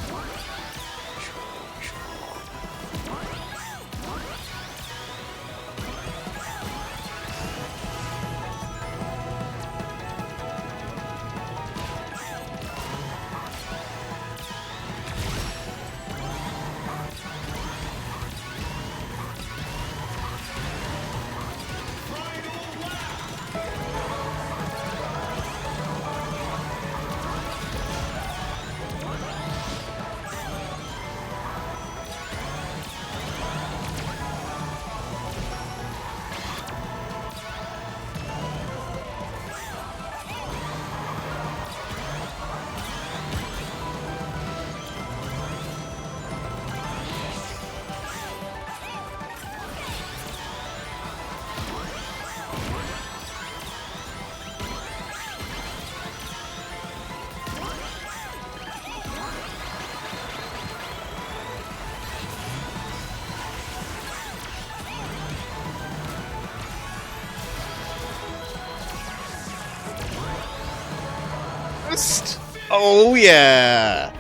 Speaker 1: Oh yeah!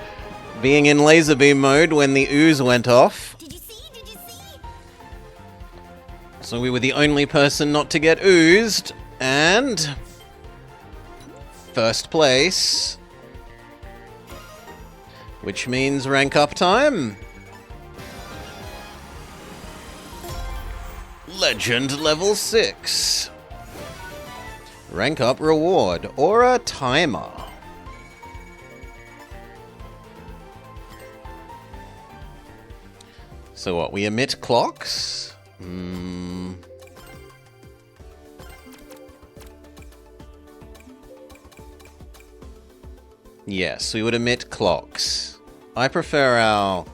Speaker 1: Being in laser beam mode when the ooze went off.
Speaker 3: Did you see? Did you see?
Speaker 1: So we were the only person not to get oozed, and first place, which means rank up time. Legend level 6. Rank up reward, or a timer. So what, we emit clocks? Yes, we would emit clocks. I prefer our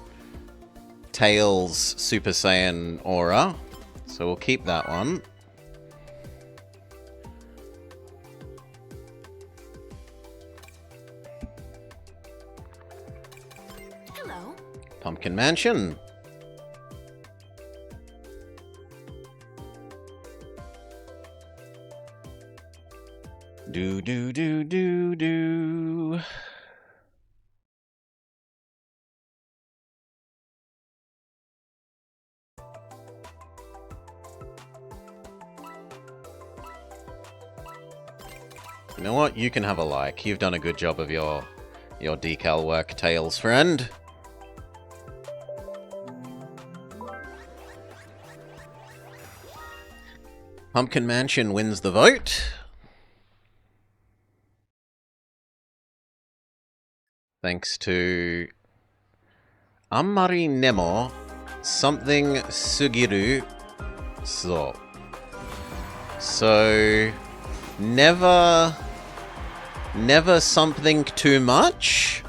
Speaker 1: Tails Super Saiyan aura, so we'll keep that one.
Speaker 3: Hello.
Speaker 1: Pumpkin Mansion. Do do do do do. You know what? You can have a like. You've done a good job of your decal work, Tails friend. Pumpkin Mansion wins the vote. Thanks to Amari Nemo something Sugiru So. So never something too much.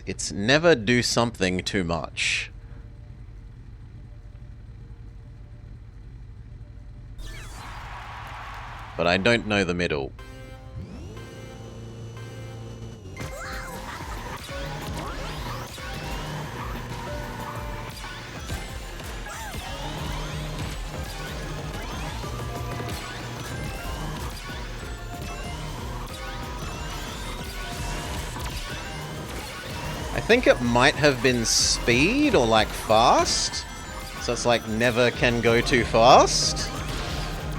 Speaker 1: It's never do something too much. But I don't know the middle. I think it might have been speed or like fast. So it's like never can go too fast.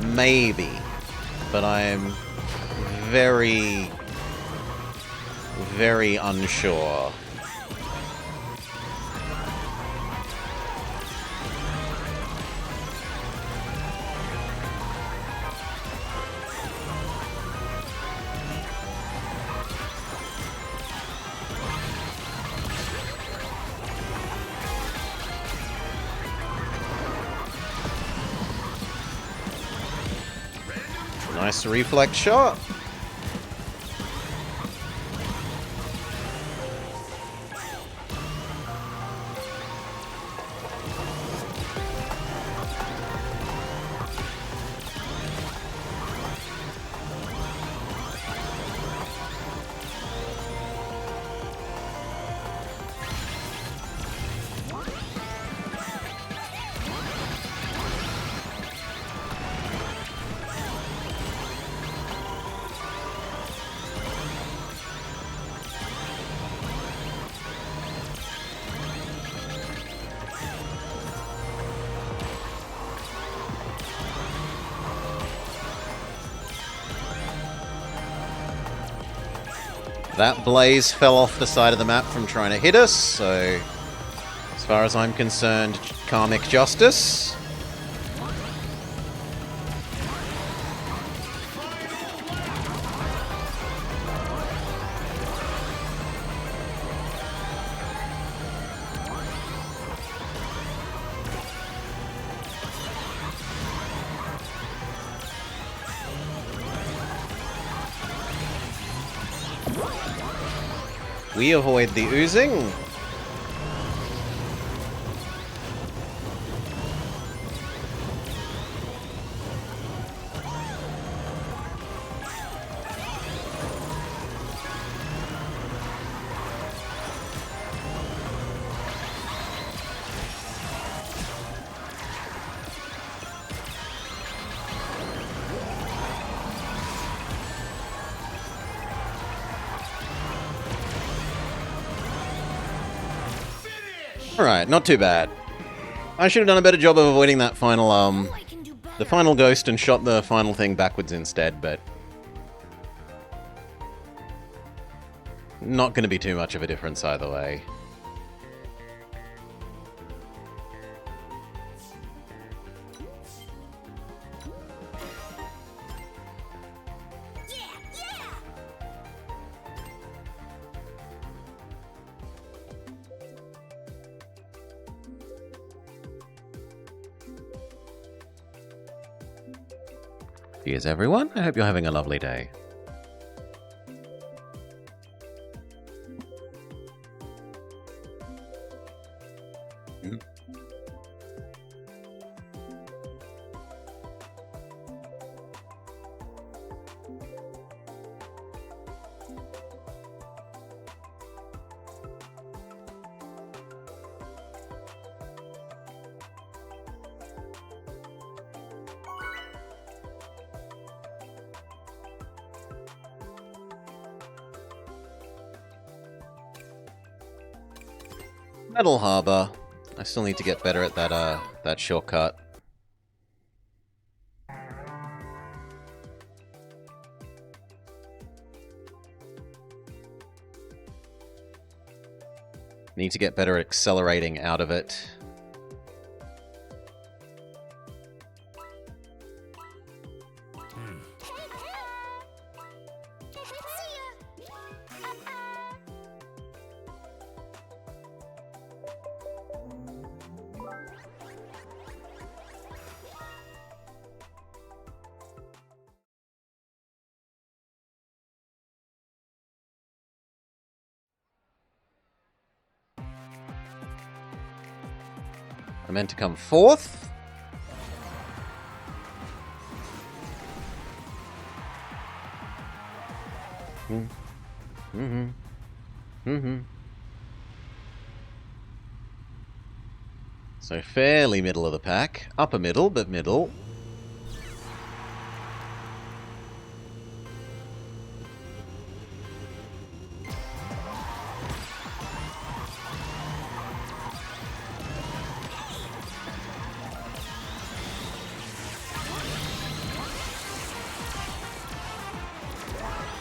Speaker 1: Maybe. But I'm very, very unsure. Nice reflex shot. That blaze fell off the side of the map from trying to hit us, so as far as I'm concerned, karmic justice. We avoid the oozing. Alright, not too bad. I should have done a better job of avoiding that final, the final ghost and shot the final thing backwards instead, but not going to be too much of a difference either way. Cheers everyone, I hope you're having a lovely day. Metal Harbor. I still need to get better at that shortcut. Need to get better at accelerating out of it. I meant to come fourth. So fairly middle of the pack. Upper middle, but middle.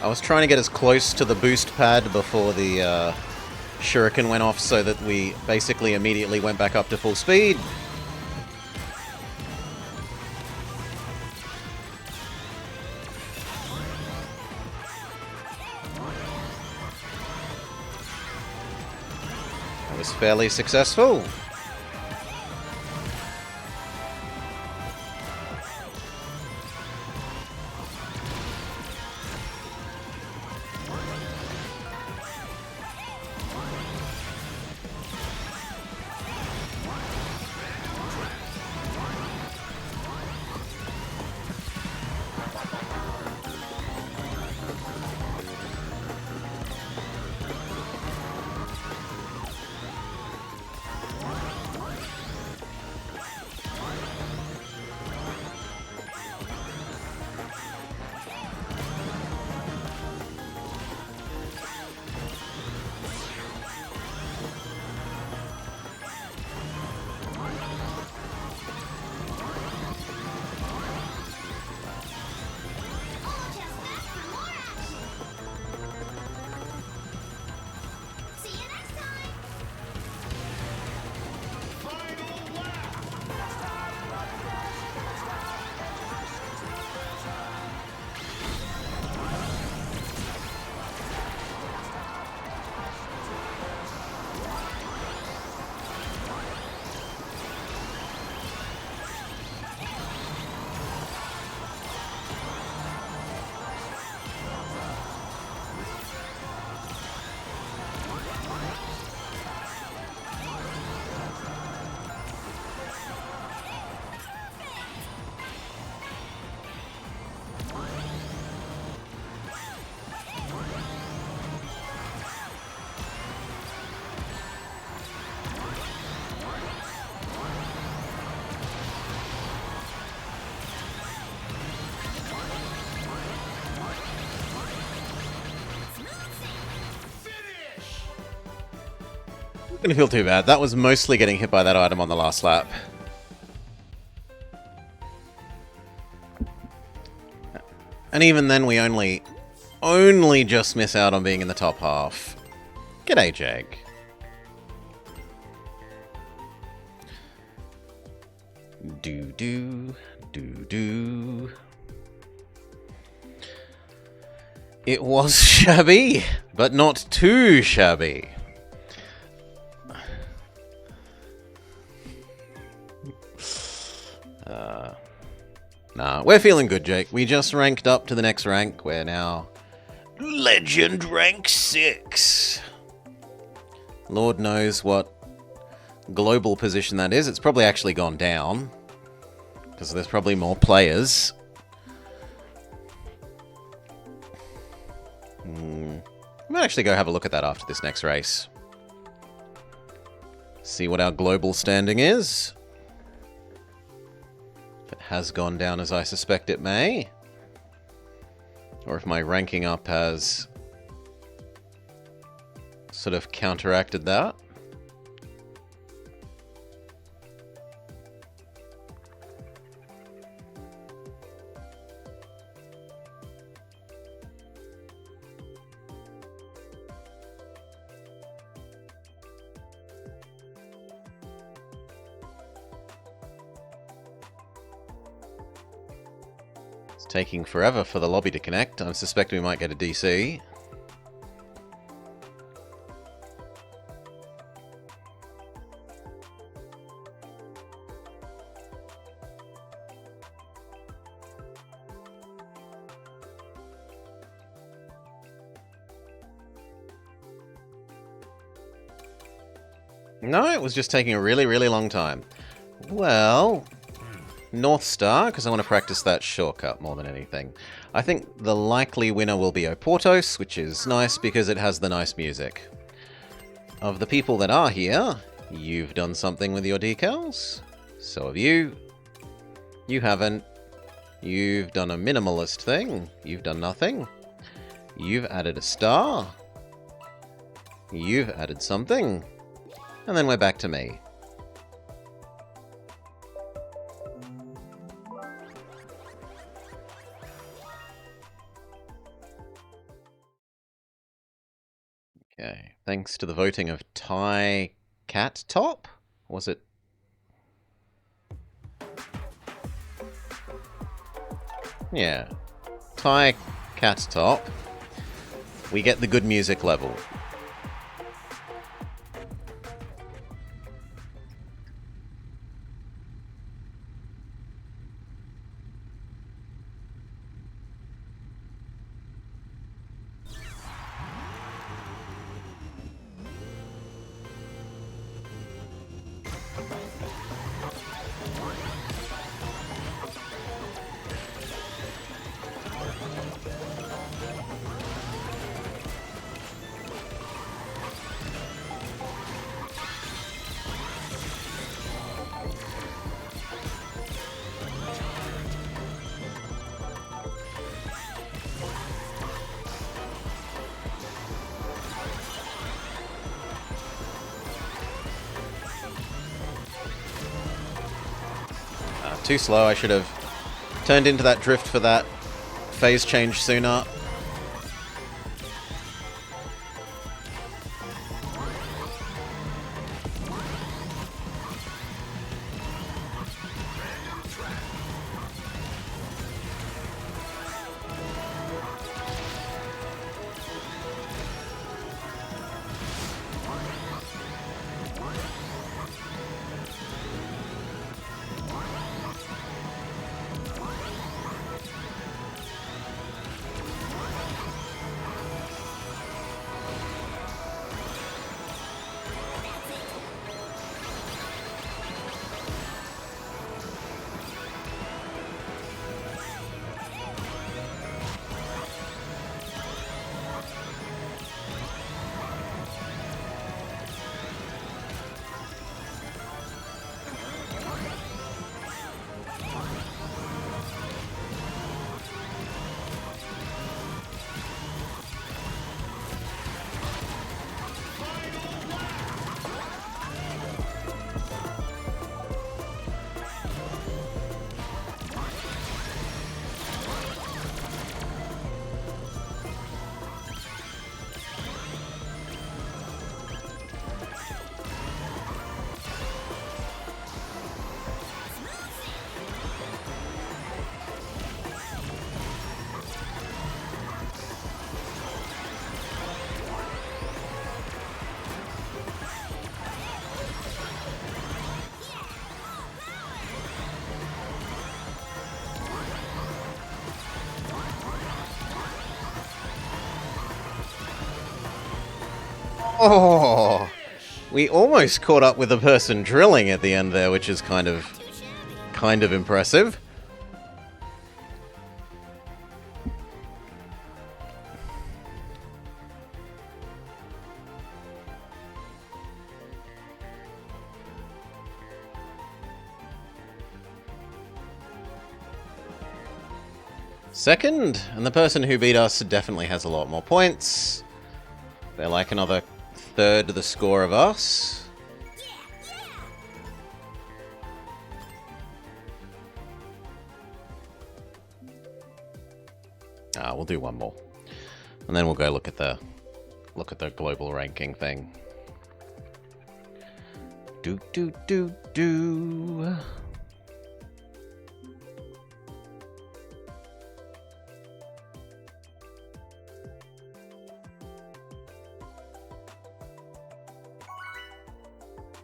Speaker 1: I was trying to get as close to the boost pad before the shuriken went off so that we basically immediately went back up to full speed. That was fairly successful. Didn't feel too bad. That was mostly getting hit by that item on the last lap. And even then we only just miss out on being in the top half. G'day, Jag. Do. It was shabby, but not too shabby. Nah, we're feeling good, Jake. We just ranked up to the next rank. We're now Legend rank 6. Lord knows what global position that is. It's probably actually gone down, because there's probably more players. I might actually go have a look at that after this next race. See what our global standing is. If it has gone down as I suspect it may. Or if my ranking up has sort of counteracted that. It's taking forever for the lobby to connect. I suspect we might get a DC. No, it was just taking a really, really long time. Well, North Star, because I want to practice that shortcut more than anything. I think the likely winner will be Oportos, which is nice because it has the nice music. Of the people that are here, you've done something with your decals. So have you. You haven't. You've done a minimalist thing. You've done nothing. You've added a star. You've added something. And then we're back to me. Okay, thanks to the voting of Ty Cat Top? Was it? Yeah. Ty Cat Top. We get the good music level. Too slow. I should have turned into that drift for that phase change sooner. Oh, We almost caught up with a person drilling at the end there, which is kind of impressive. Second, and the person who beat us definitely has a lot more points. They're like another third of the score of us. We'll do one more. And then we'll go look at the global ranking thing. Do.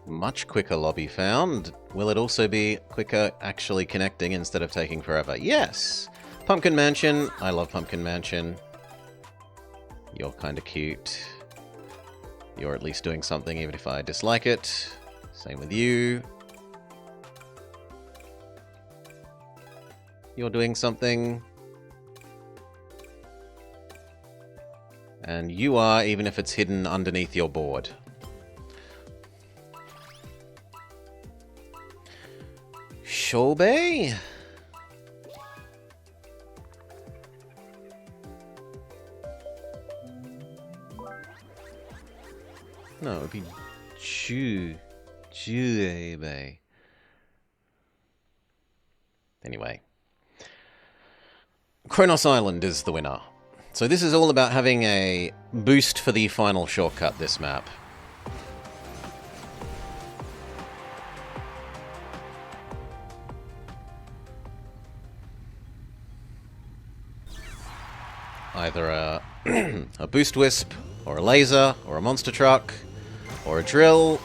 Speaker 1: Much quicker lobby found. Will it also be quicker actually connecting instead of taking forever? Yes! Pumpkin Mansion. I love Pumpkin Mansion. You're kind of cute. You're at least doing something even if I dislike it. Same with you. You're doing something. And you are, even if it's hidden underneath your board. Shobei? No, it would be Juebe. Anyway. Kronos Island is the winner. So this is all about having a boost for the final shortcut this map. Either a boost wisp, or a laser, or a monster truck, or a drill.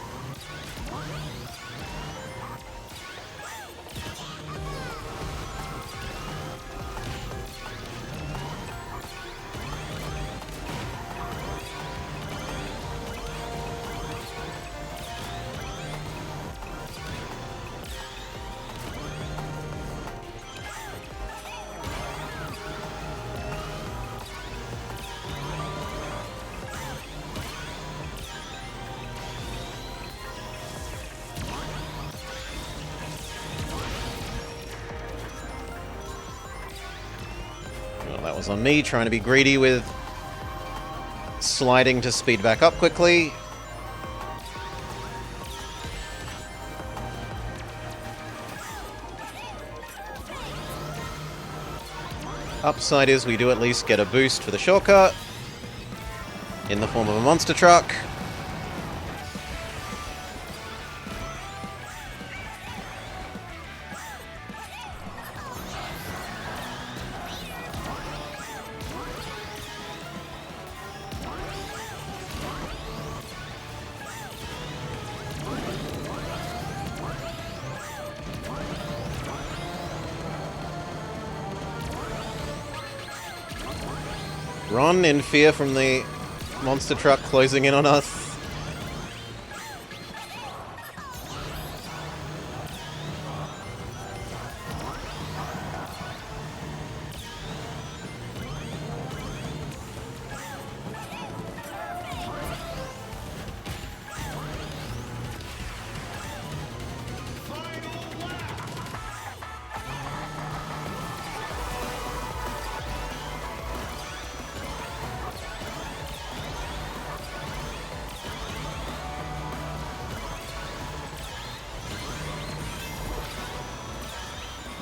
Speaker 1: That was on me, trying to be greedy with sliding to speed back up quickly. Upside is we do at least get a boost for the shortcut in the form of a monster truck. Run in fear from the monster truck closing in on us.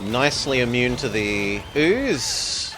Speaker 1: Nicely immune to the ooze.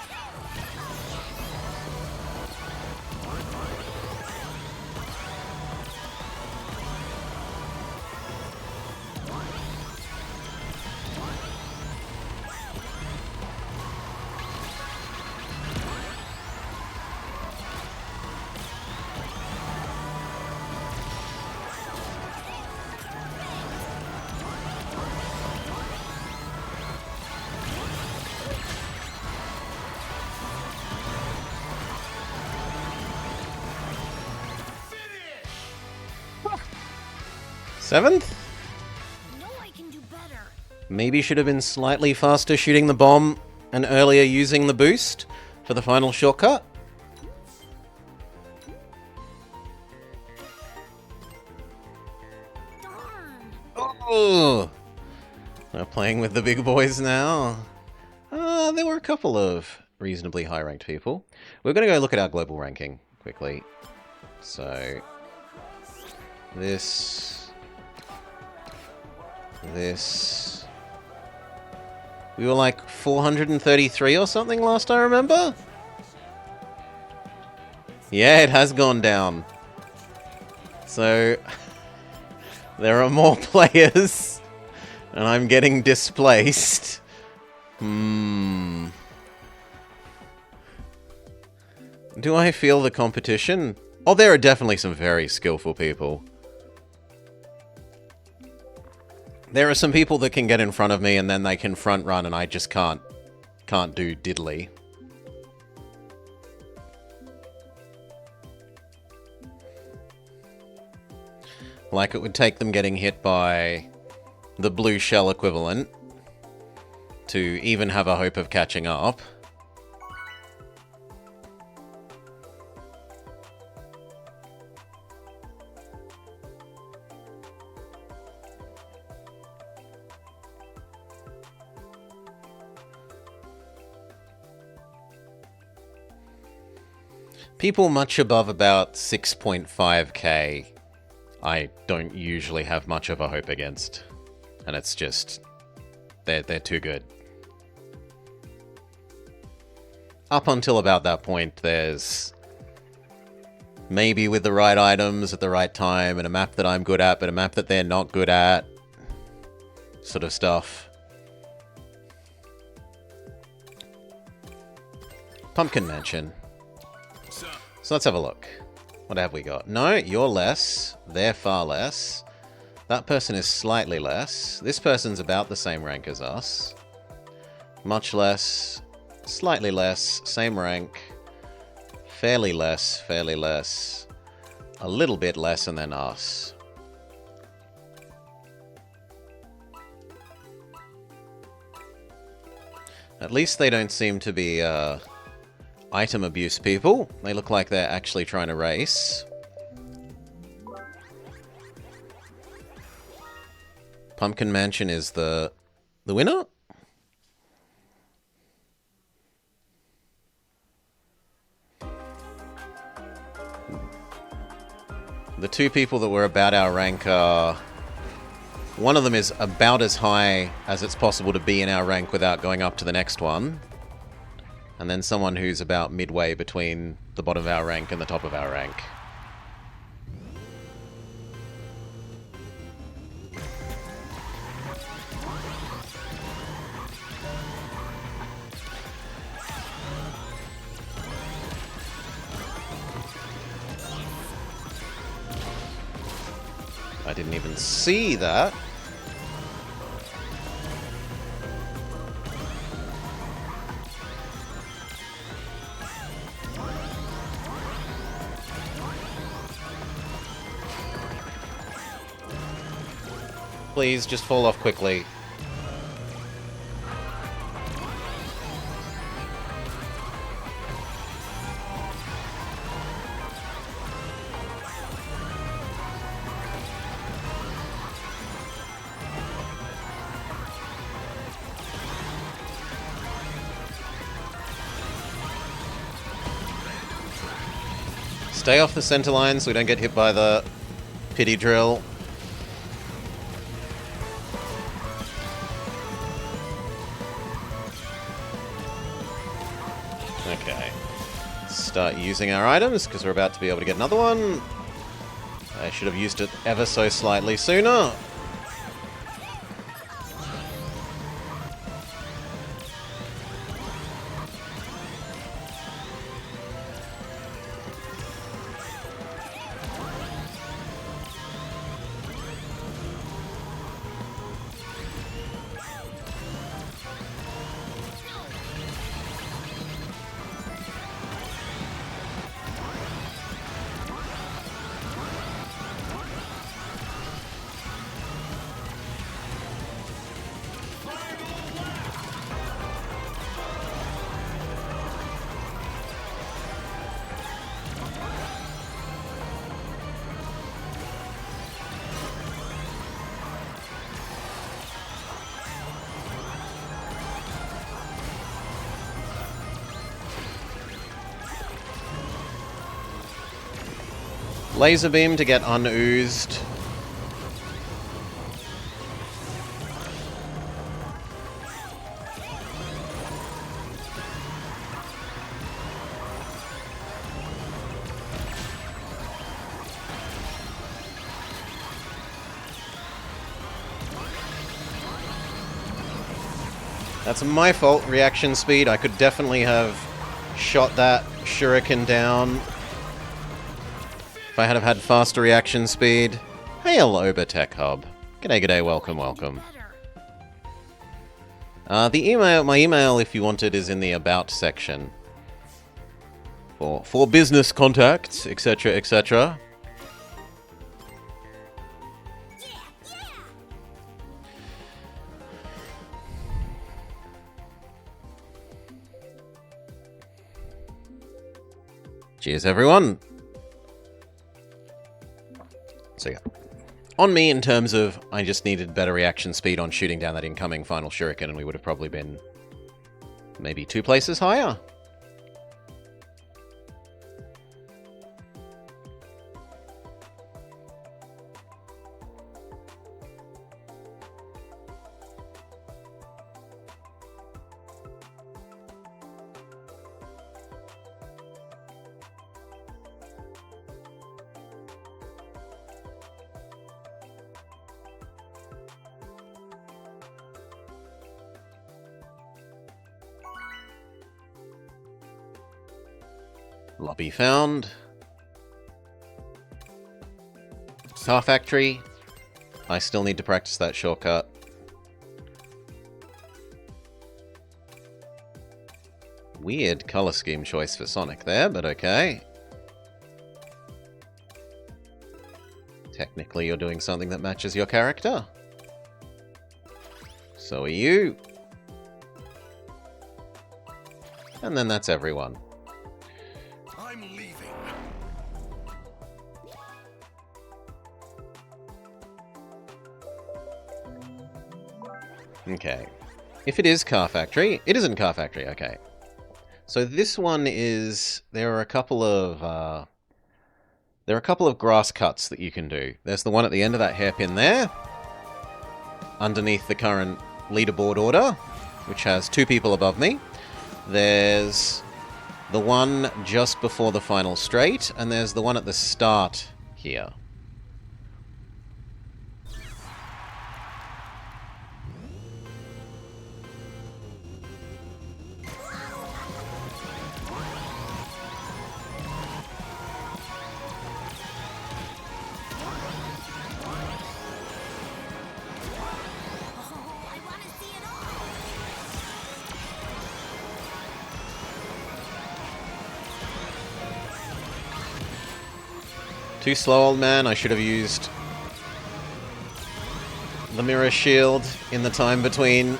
Speaker 1: 7th?
Speaker 3: I know I can do better.
Speaker 1: Maybe should have been slightly faster shooting the bomb and earlier using the boost for the final shortcut.
Speaker 3: Darn.
Speaker 1: Oh! We're playing with the big boys now. There were a couple of reasonably high-ranked people. We're going to go look at our global ranking quickly. So, this... We were like 433 or something last I remember? Yeah, it has gone down. So, there are more players, and I'm getting displaced. Do I feel the competition? Oh, there are definitely some very skillful people. There are some people that can get in front of me and then they can front run and I just can't do diddly. Like it would take them getting hit by the blue shell equivalent to even have a hope of catching up. People much above about 6.5k, I don't usually have much of a hope against. And it's just... They're too good. Up until about that point, there's... maybe with the right items at the right time, and a map that I'm good at, but a map that they're not good at. Sort of stuff. Pumpkin Mansion. So let's have a look. What have we got? No, you're less. They're far less. That person is slightly less. This person's about the same rank as us. Much less. Slightly less. Same rank. Fairly less. Fairly less. A little bit less, and then us. At least they don't seem to be, item abuse people. They look like they're actually trying to race. Pumpkin Mansion is the winner? The two people that were about our rank are... One of them is about as high as it's possible to be in our rank without going up to the next one. And then someone who's about midway between the bottom of our rank and the top of our rank. I didn't even see that. Please, just fall off quickly. Stay off the center line so we don't get hit by the pity drill. Okay. Start using our items, because we're about to be able to get another one. I should have used it ever so slightly sooner. Laser beam to get unoozed. That's my fault, reaction speed. I could definitely have shot that shuriken down if I had have had faster reaction speed. Hail, Obertech Hub. G'day, g'day, welcome, welcome. My email, if you want it, is in the About section. For business contacts, etc., etc. Cheers, everyone. So yeah, on me in terms of I just needed better reaction speed on shooting down that incoming final shuriken, and we would have probably been maybe 2 places higher. Lobby found. Car factory. I still need to practice that shortcut. Weird color scheme choice for Sonic there, but okay. Technically, you're doing something that matches your character. So are you. And then that's everyone.
Speaker 4: I'm leaving.
Speaker 1: Okay. If it is Car Factory, it isn't Car Factory, okay. So this one is, there are a couple of grass cuts that you can do. There's the one at the end of that hairpin there, underneath the current leaderboard order, which has 2 people above me. There's the one just before the final straight, and there's the one at the start here.
Speaker 3: Oh, I want to see it all.
Speaker 1: Too slow, old man. I should have used the mirror shield in the time between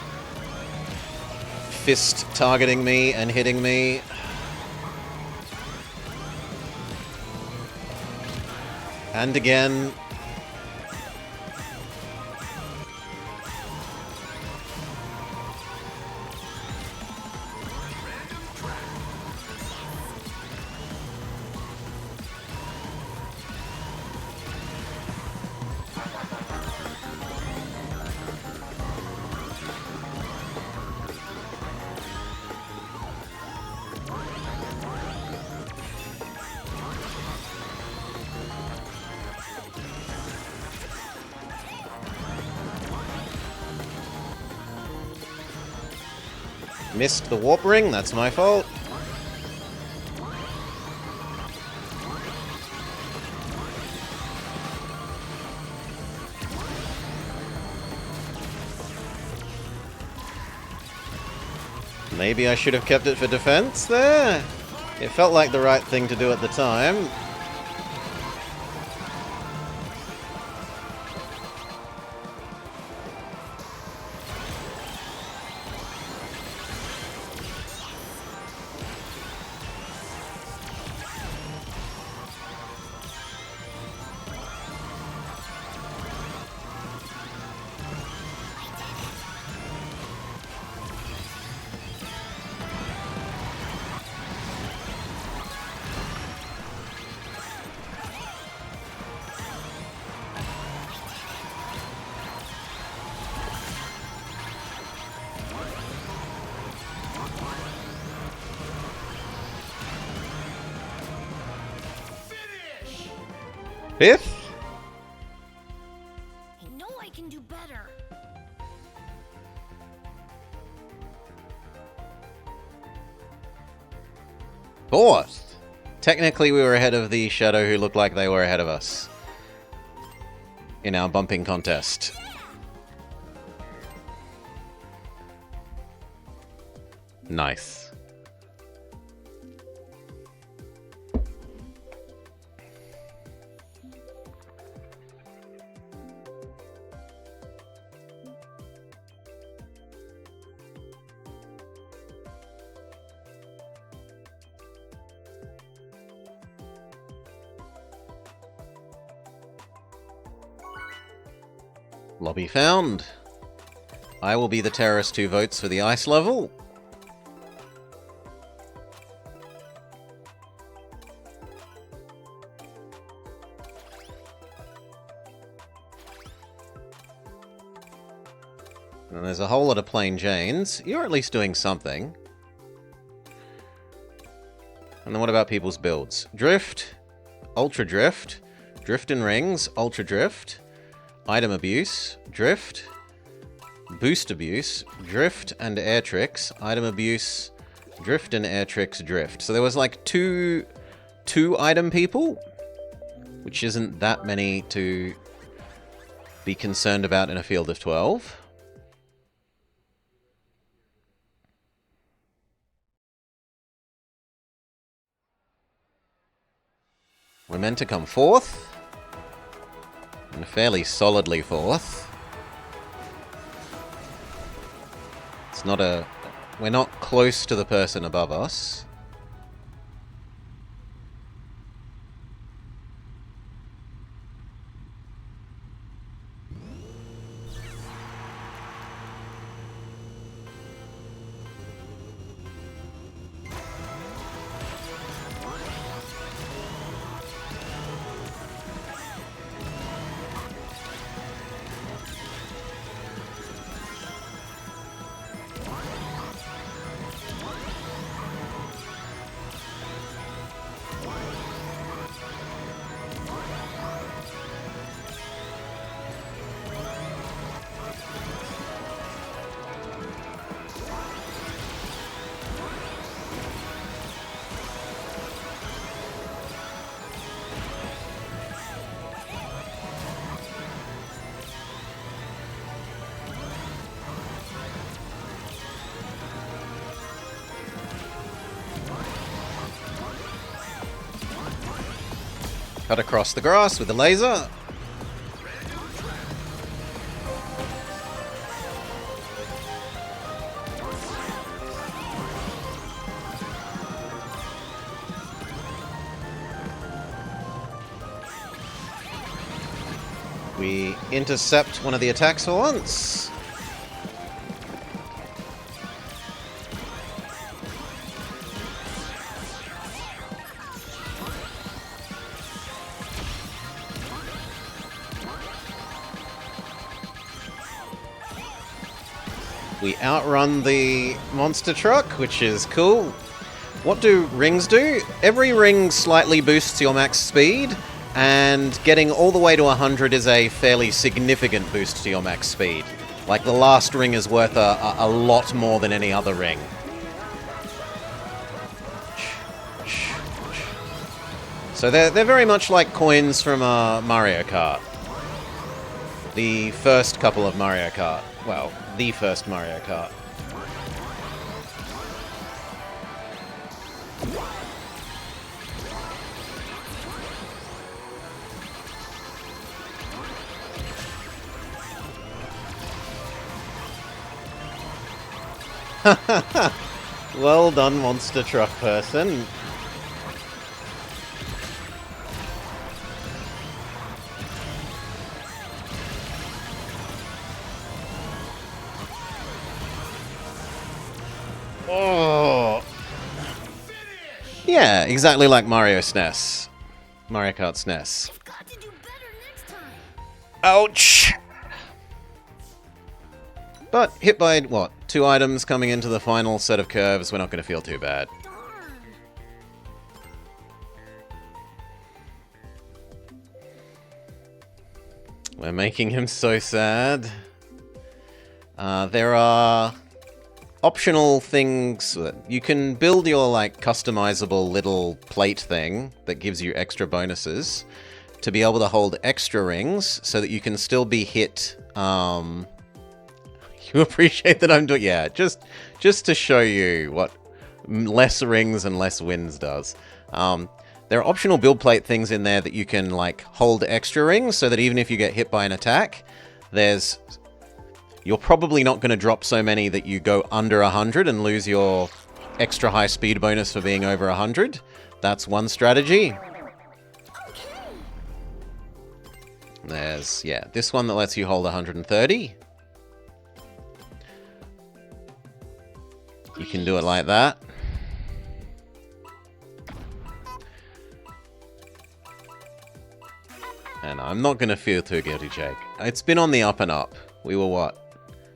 Speaker 1: fist targeting me and hitting me. And again. Missed the warp ring, that's my fault. Maybe I should have kept it for defense there. It felt like the right thing to do at the time. 5th?
Speaker 3: I know I can do better.
Speaker 1: 4th. Technically, we were ahead of the Shadow who looked like they were ahead of us in our bumping contest. Nice. Lobby found. I will be the terrorist who votes for the ice level. And there's a whole lot of plain Janes. You're at least doing something. And then what about people's builds? Drift, Ultra Drift, Drift and Rings, Ultra Drift, Item Abuse, Drift, Boost Abuse, Drift and Air Tricks, Item Abuse, Drift and Air Tricks, Drift. So there was like two item people, which isn't that many to be concerned about in a field of 12. We're meant to come 4th. And fairly solidly 4th. It's not a... We're not close to the person above us. Cut across the grass with the laser. We intercept one of the attacks for once. We outrun the monster truck, which is cool. What do rings do? Every ring slightly boosts your max speed, and getting all the way to 100 is a fairly significant boost to your max speed. Like, the last ring is worth a lot more than any other ring. So they're very much like coins from Mario Kart. The first couple of Mario Kart. Well, the first Mario Kart. Well done, monster truck person. Oh. Yeah, exactly like Mario SNES. Mario Kart SNES.
Speaker 3: I've got to do better next time.
Speaker 1: Ouch! But hit by, what, 2 items coming into the final set of curves, we're not going to feel too bad.
Speaker 3: Darn.
Speaker 1: We're making him so sad. There are optional things. You can build your, like, customizable little plate thing that gives you extra bonuses to be able to hold extra rings so that you can still be hit. You appreciate that I'm doing... Yeah, just to show you what less rings and less wins does. There are optional build plate things in there that you can, like, hold extra rings so that even if you get hit by an attack, you're probably not going to drop so many that you go under 100 and lose your extra high speed bonus for being over 100. That's one strategy. There's, yeah, this one that lets you hold 130. You can do it like that. And I'm not going to feel too guilty, Jake. It's been on the up and up. We were what?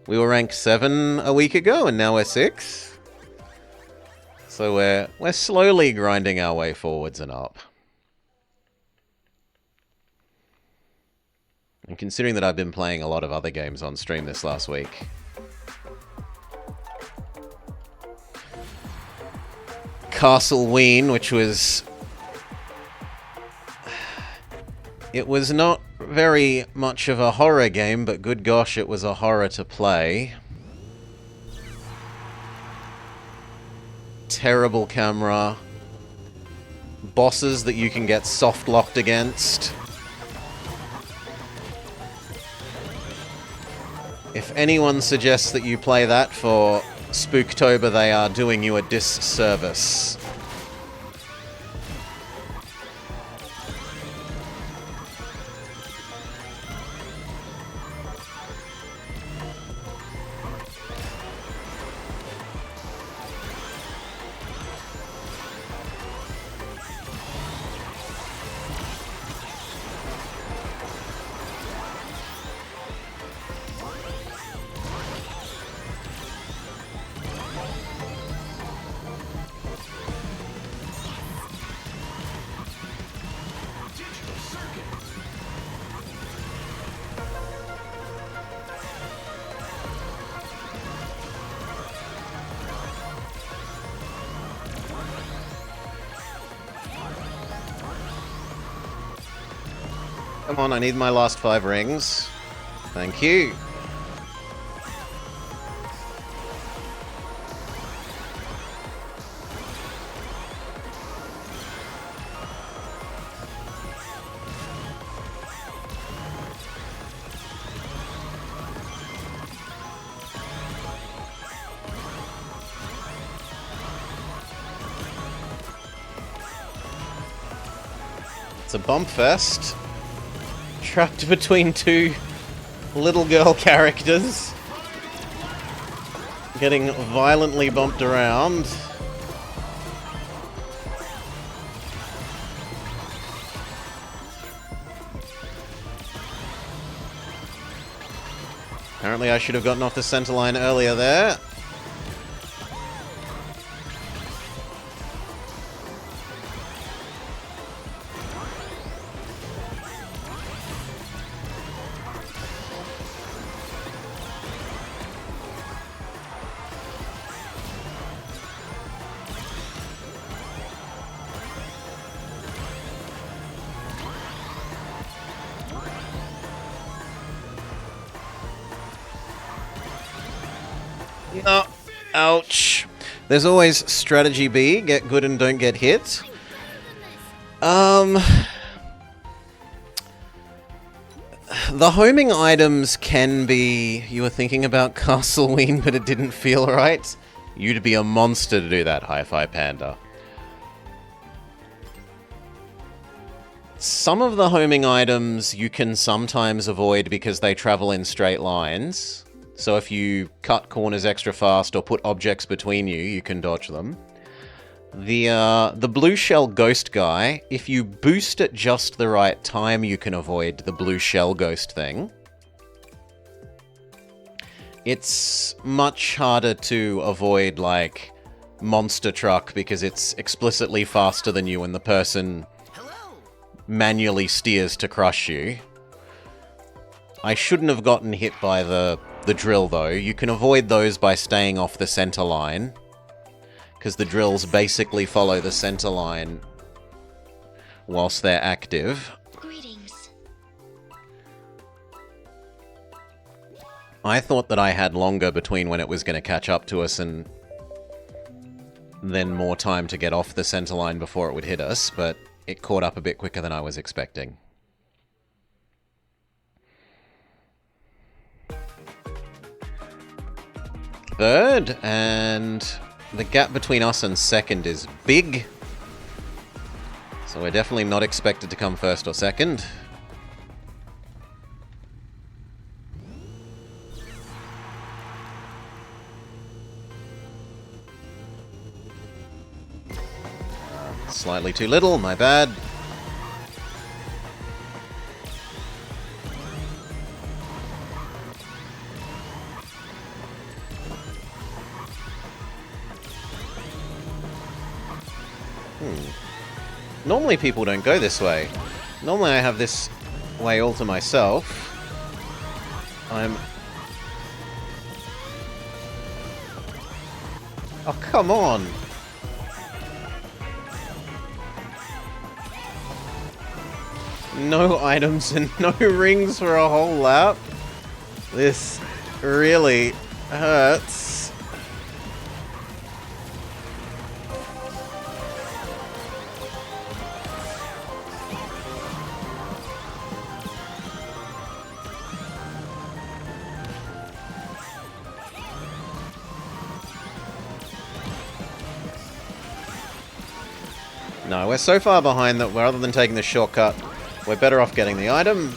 Speaker 1: We were ranked 7 a week ago, and now we're 6. So we're slowly grinding our way forwards and up. And considering that I've been playing a lot of other games on stream this last week, Castle Ween, which was... It was not very much of a horror game, but good gosh, it was a horror to play. Terrible camera. Bosses that you can get soft-locked against. If anyone suggests that you play that for Spooktober, they are doing you a disservice. Come on, I need my last 5 rings. Thank you. It's a bump fest. Trapped between 2 little girl characters. Getting violently bumped around. Apparently I should have gotten off the center line earlier there. No. Ouch. There's always strategy B, get good and don't get hit. The homing items can be... You were thinking about Castle Ween, but it didn't feel right. You'd be a monster to do that, Hi-Fi Panda. Some of the homing items you can sometimes avoid because they travel in straight lines. So if you cut corners extra fast or put objects between you, you can dodge them. The blue shell ghost guy, if you boost at just the right time, you can avoid the blue shell ghost thing. It's much harder to avoid, like, monster truck because it's explicitly faster than you and the person manually steers to crush you. I shouldn't have gotten hit by the drill, though. You can avoid those by staying off the center line, because the drills basically follow the center line whilst they're active.
Speaker 3: Greetings.
Speaker 1: I thought that I had longer between when it was going to catch up to us and then more time to get off the center line before it would hit us, but it caught up a bit quicker than I was expecting. Third, and the gap between us and second is big. So we're definitely not expected to come first or second. Slightly too little, my bad. Normally people don't go this way. Normally I have this way all to myself. Oh, come on! No items and no rings for a whole lap? This really hurts. No, we're so far behind that rather than taking the shortcut, we're better off getting the item.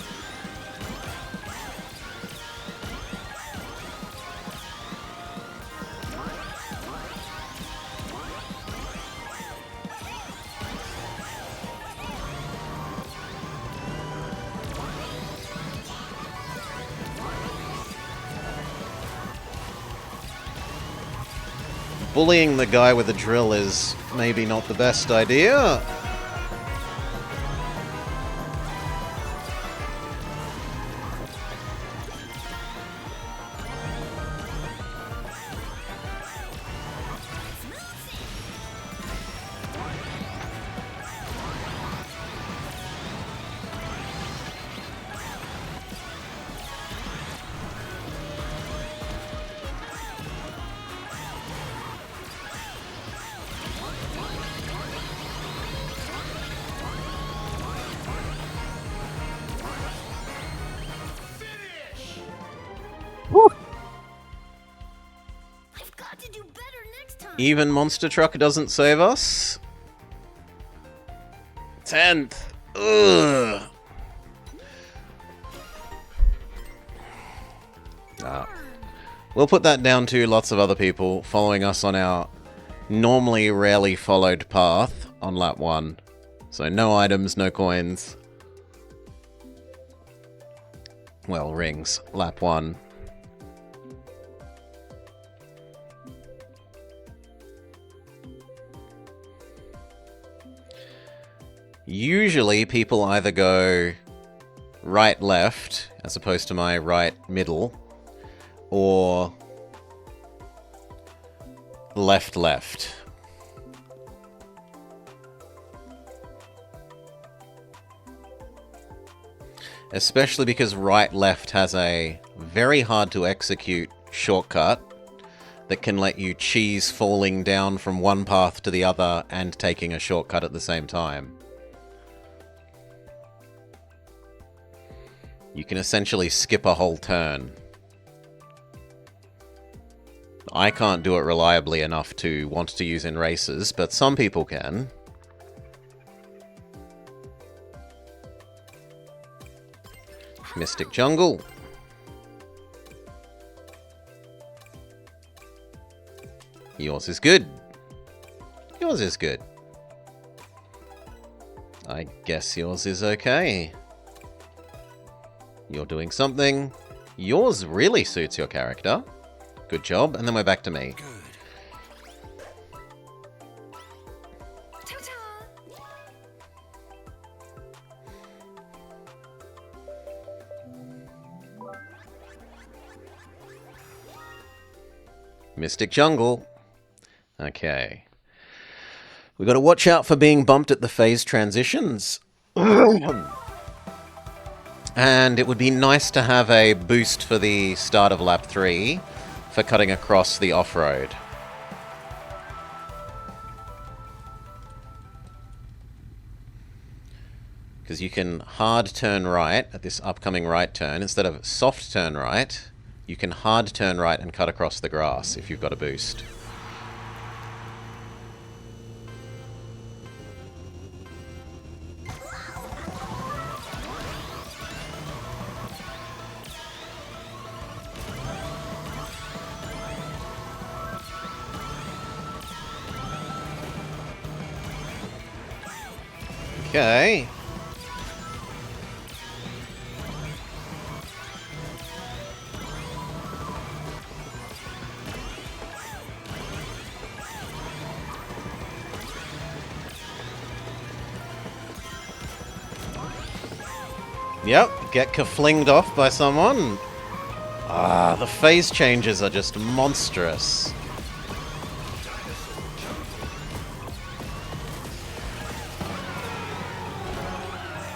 Speaker 1: Bullying the guy with the drill is maybe not the best idea.
Speaker 3: I've got to do better next time.
Speaker 1: Even Monster Truck doesn't save us. 10th. Ugh. We'll put that down to lots of other people following us on our normally rarely followed path on lap 1. So no items, no coins. Well, rings. Lap 1. Usually people either go right left as opposed to my right middle, or left left. Especially because right left has a very hard to execute shortcut that can let you cheese falling down from one path to the other and taking a shortcut at the same time. You can essentially skip a whole turn. I can't do it reliably enough to want to use in races, but some people can. Mystic Jungle. Yours is good. Yours is good. I guess yours is okay. You're doing something. Yours really suits your character. Good job. And then we're back to me.
Speaker 3: Ta-ta!
Speaker 1: Mystic Jungle. Okay. We got to watch out for being bumped at the phase transitions. And it would be nice to have a boost for the start of lap 3 for cutting across the off-road. Because you can hard turn right at this upcoming right turn. Instead of soft turn right, you can hard turn right and cut across the grass if you've got a boost. Okay. Yep, get kaflinged off by someone. Ah, the phase changes are just monstrous.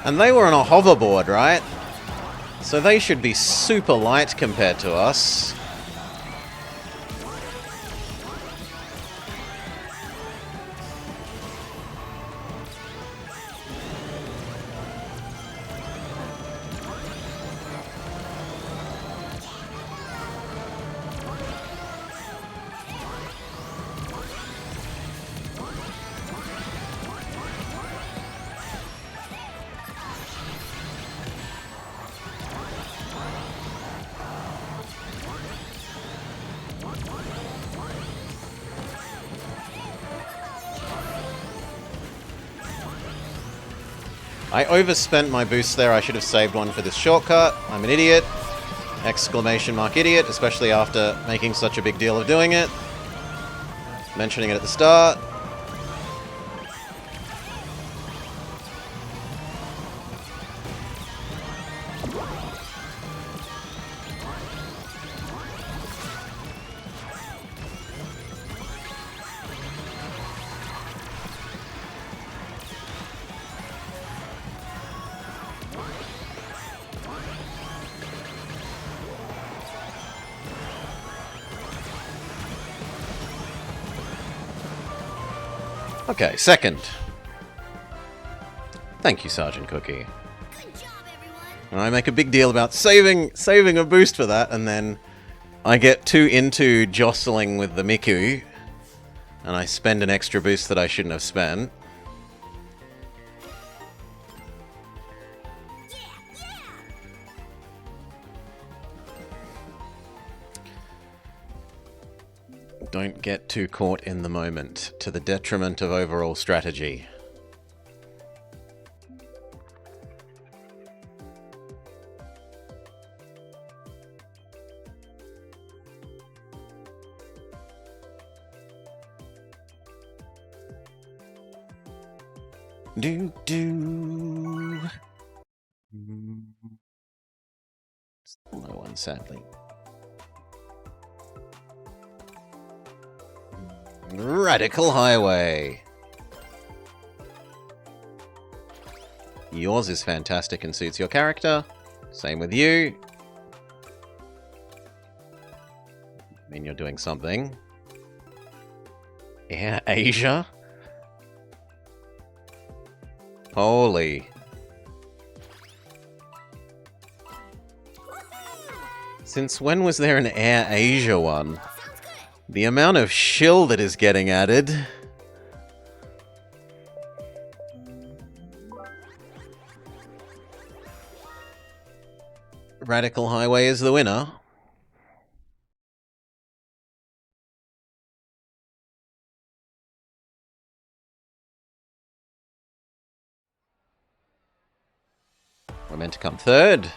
Speaker 1: And they were on a hoverboard, right? So they should be super light compared to us. I overspent my boost there. I should have saved one for this shortcut. I'm an idiot. Exclamation mark idiot, especially after making such a big deal of doing it. Mentioning it at the start. Okay, second. Thank you, Sergeant Cookie.
Speaker 3: Good job, everyone.
Speaker 1: And I make a big deal about saving a boost for that, and then I get too into jostling with the Miku, and I spend an extra boost that I shouldn't have spent. Don't get too caught in the moment, to the detriment of overall strategy. Do do. Still no one, sadly. Radical Highway. Yours is fantastic and suits your character. Same with you. I mean, you're doing something. Air Asia? Holy. Since when was there an Air Asia one? The amount of shill that is getting added. Radical Highway is the winner. We're meant to come third.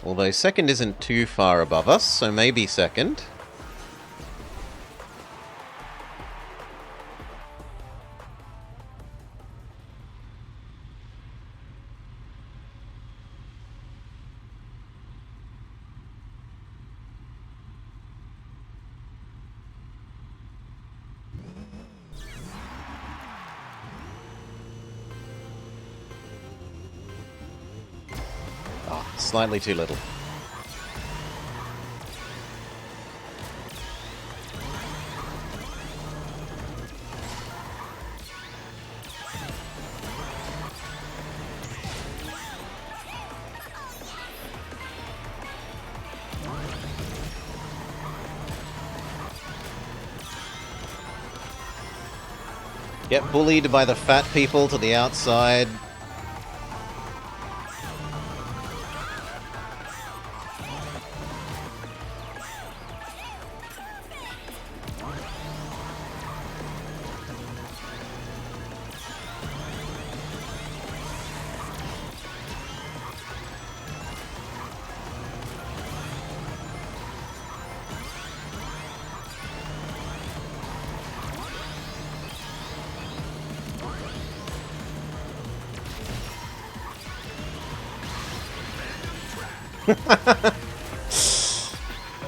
Speaker 1: Although second isn't too far above us, so maybe second. Oh, slightly too little. Get bullied by the fat people to the outside.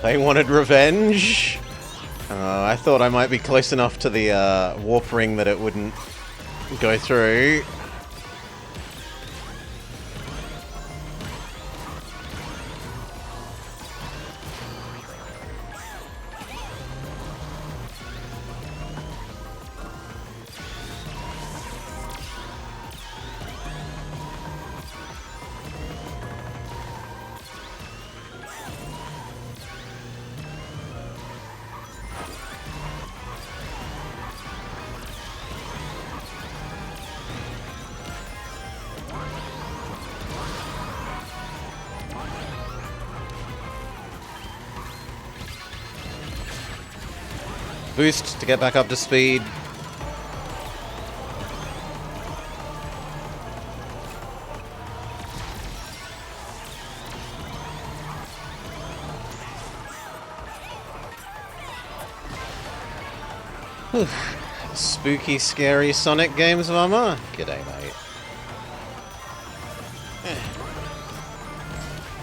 Speaker 1: They wanted revenge. I thought I might be close enough to the warp ring that it wouldn't go through. Boost to get back up to speed. Whew. Spooky, scary Sonic games, mama? G'day, mate.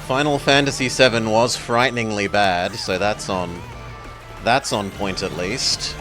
Speaker 1: Final Fantasy VII was frighteningly bad, so that's on point at least.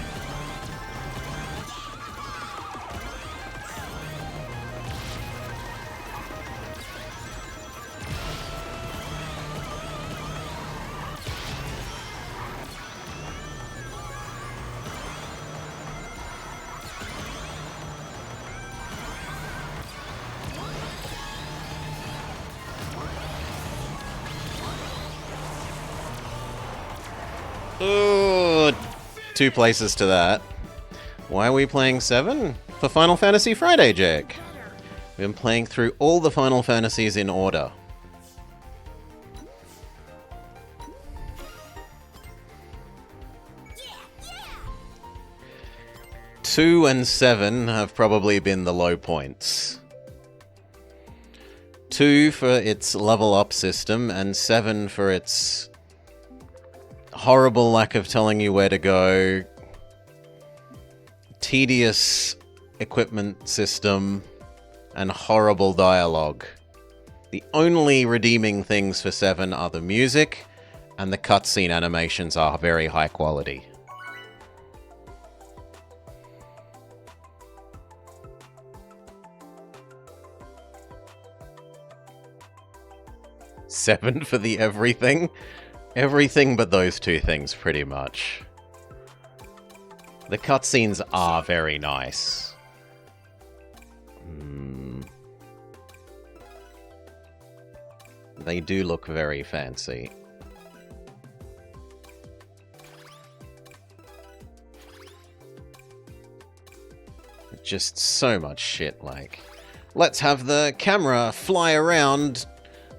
Speaker 1: Ooh, 2 places to that. Why are we playing 7? For Final Fantasy Friday, Jake. We've been playing through all the Final Fantasies in order. Two and 7 have probably been the low points. 2 for its level up system, and 7 for its horrible lack of telling you where to go, tedious equipment system, and horrible dialogue. The only redeeming things for 7 are the music, and the cutscene animations are very high quality. Seven for the everything? Everything but those 2 things, pretty much. The cutscenes are very nice. They do look very fancy. Just so much shit, like... Let's have the camera fly around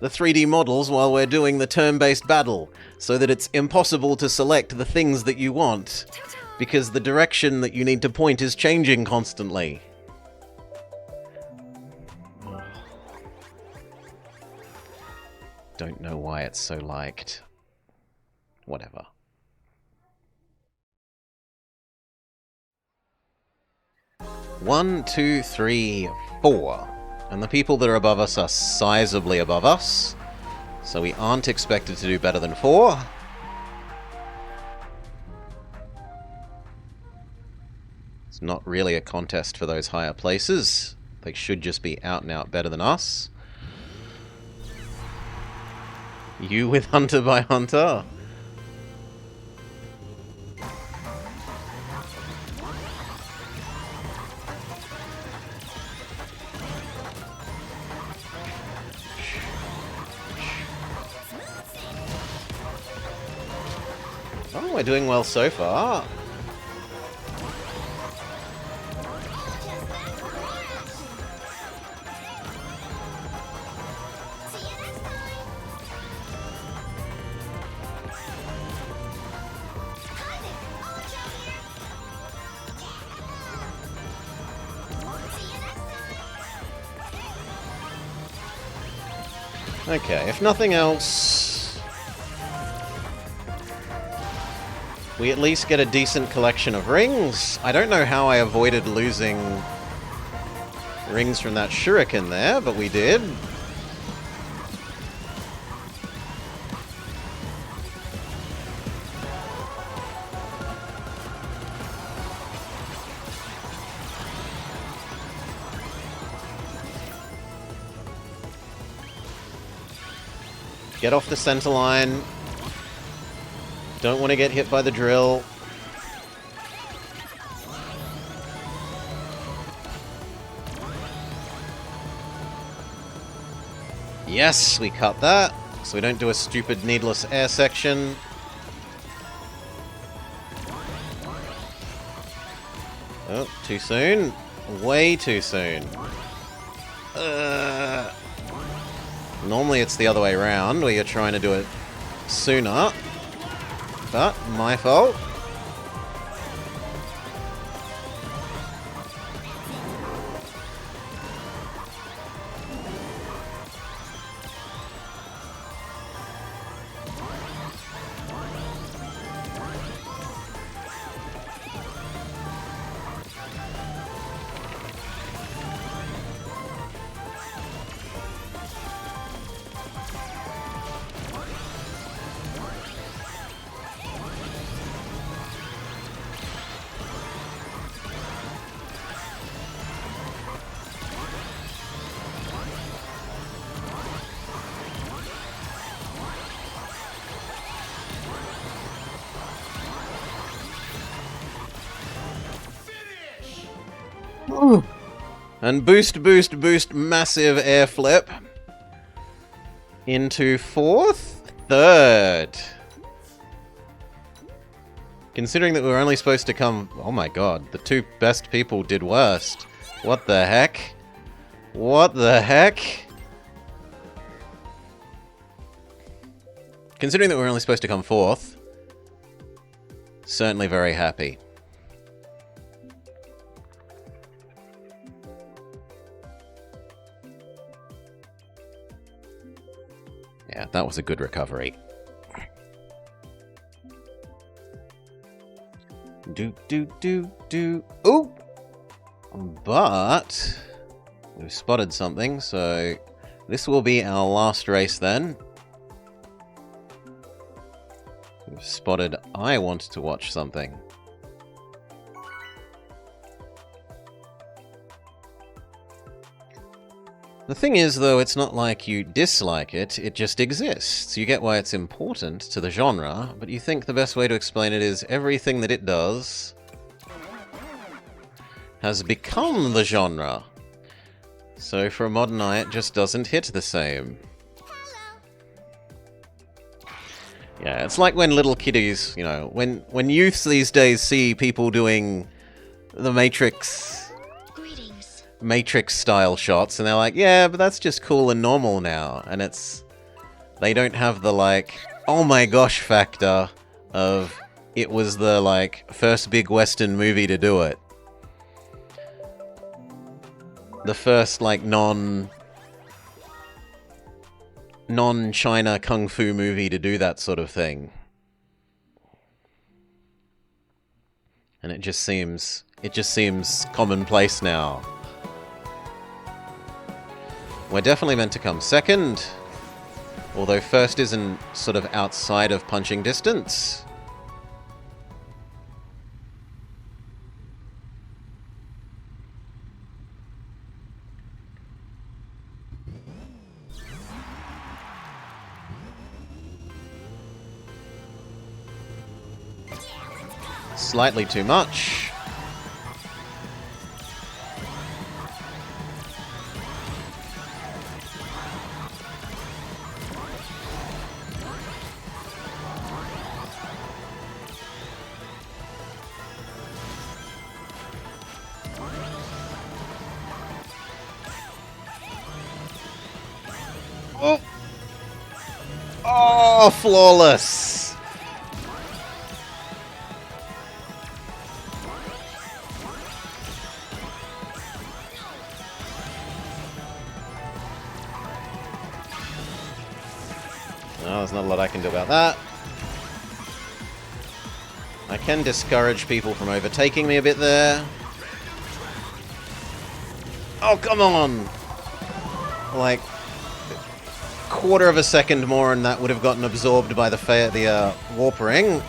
Speaker 1: the 3D models while we're doing the turn-based battle, so that it's impossible to select the things that you want, because the direction that you need to point is changing constantly. Don't know why it's so liked. Whatever. One, two, three, 4. And the people that are above us are sizably above us, so we aren't expected to do better than 4. It's not really a contest for those higher places. They should just be out and out better than us. You with Hunter by Hunter? Oh, we're doing well so far. Okay, if nothing else, we at least get a decent collection of rings. I don't know how I avoided losing rings from that shuriken there, but we did. Get off the center line. Don't want to get hit by the drill. Yes, we cut that, so we don't do a stupid needless air section. Oh, too soon. Way too soon. Normally it's the other way around, where you're trying to do it sooner. But, my fault. And boost, boost, boost, massive air flip. Into fourth? Third. Considering that we were only supposed to come... Oh my god, the two best people did worst. What the heck? What the heck? Considering that we were only supposed to come fourth, certainly very happy. Yeah, that was a good recovery. Do. Ooh! But we've spotted something, so this will be our last race then. We've spotted I want to watch something. The thing is, though, it's not like you dislike it, it just exists. You get why it's important to the genre, but you think the best way to explain it is everything that it does has become the genre. So for a modern eye, it just doesn't hit the same. Yeah, it's like when little kiddies, you know, when youths these days see people doing the Matrix style shots, and they're like, yeah, but that's just cool and normal now. And they don't have the, like, oh my gosh factor of it was the, like, first big Western movie to do it. The first, like, non-China kung fu movie to do that sort of thing. And it just seems commonplace now. We're definitely meant to come second, although first isn't sort of outside of punching distance. slightly too much. Oh! Oh, flawless! No, there's not a lot I can do about that. I can discourage people from overtaking me a bit there. Oh, come on! Like, quarter of a second more and that would have gotten absorbed by the warp ring.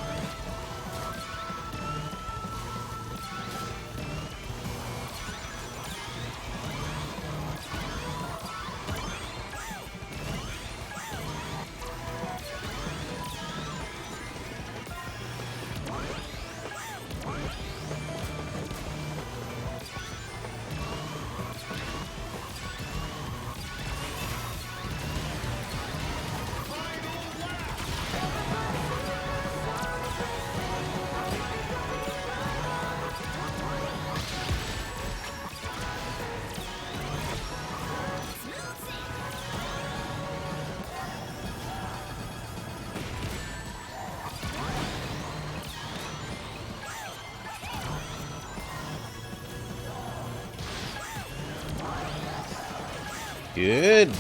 Speaker 1: Good.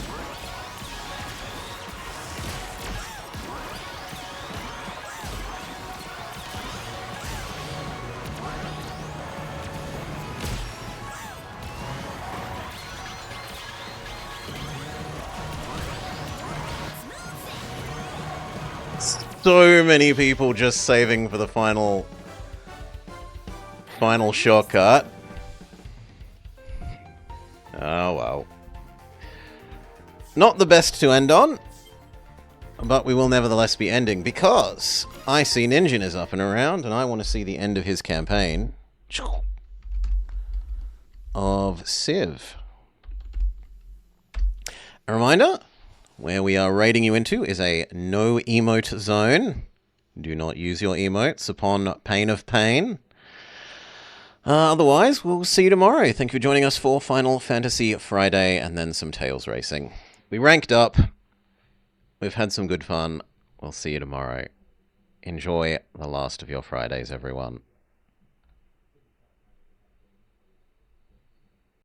Speaker 1: So many people just saving for the final shortcut. Oh well. Not the best to end on, but we will nevertheless be ending because I see Ninjin is up and around and I want to see the end of his campaign of Civ. A reminder, where we are raiding you into is a no emote zone. Do not use your emotes upon pain of pain. Otherwise, we'll see you tomorrow. Thank you for joining us for Final Fantasy Friday and then some Tails Racing. We ranked up. We've had some good fun. We'll see you tomorrow. Enjoy the last of your Fridays, everyone.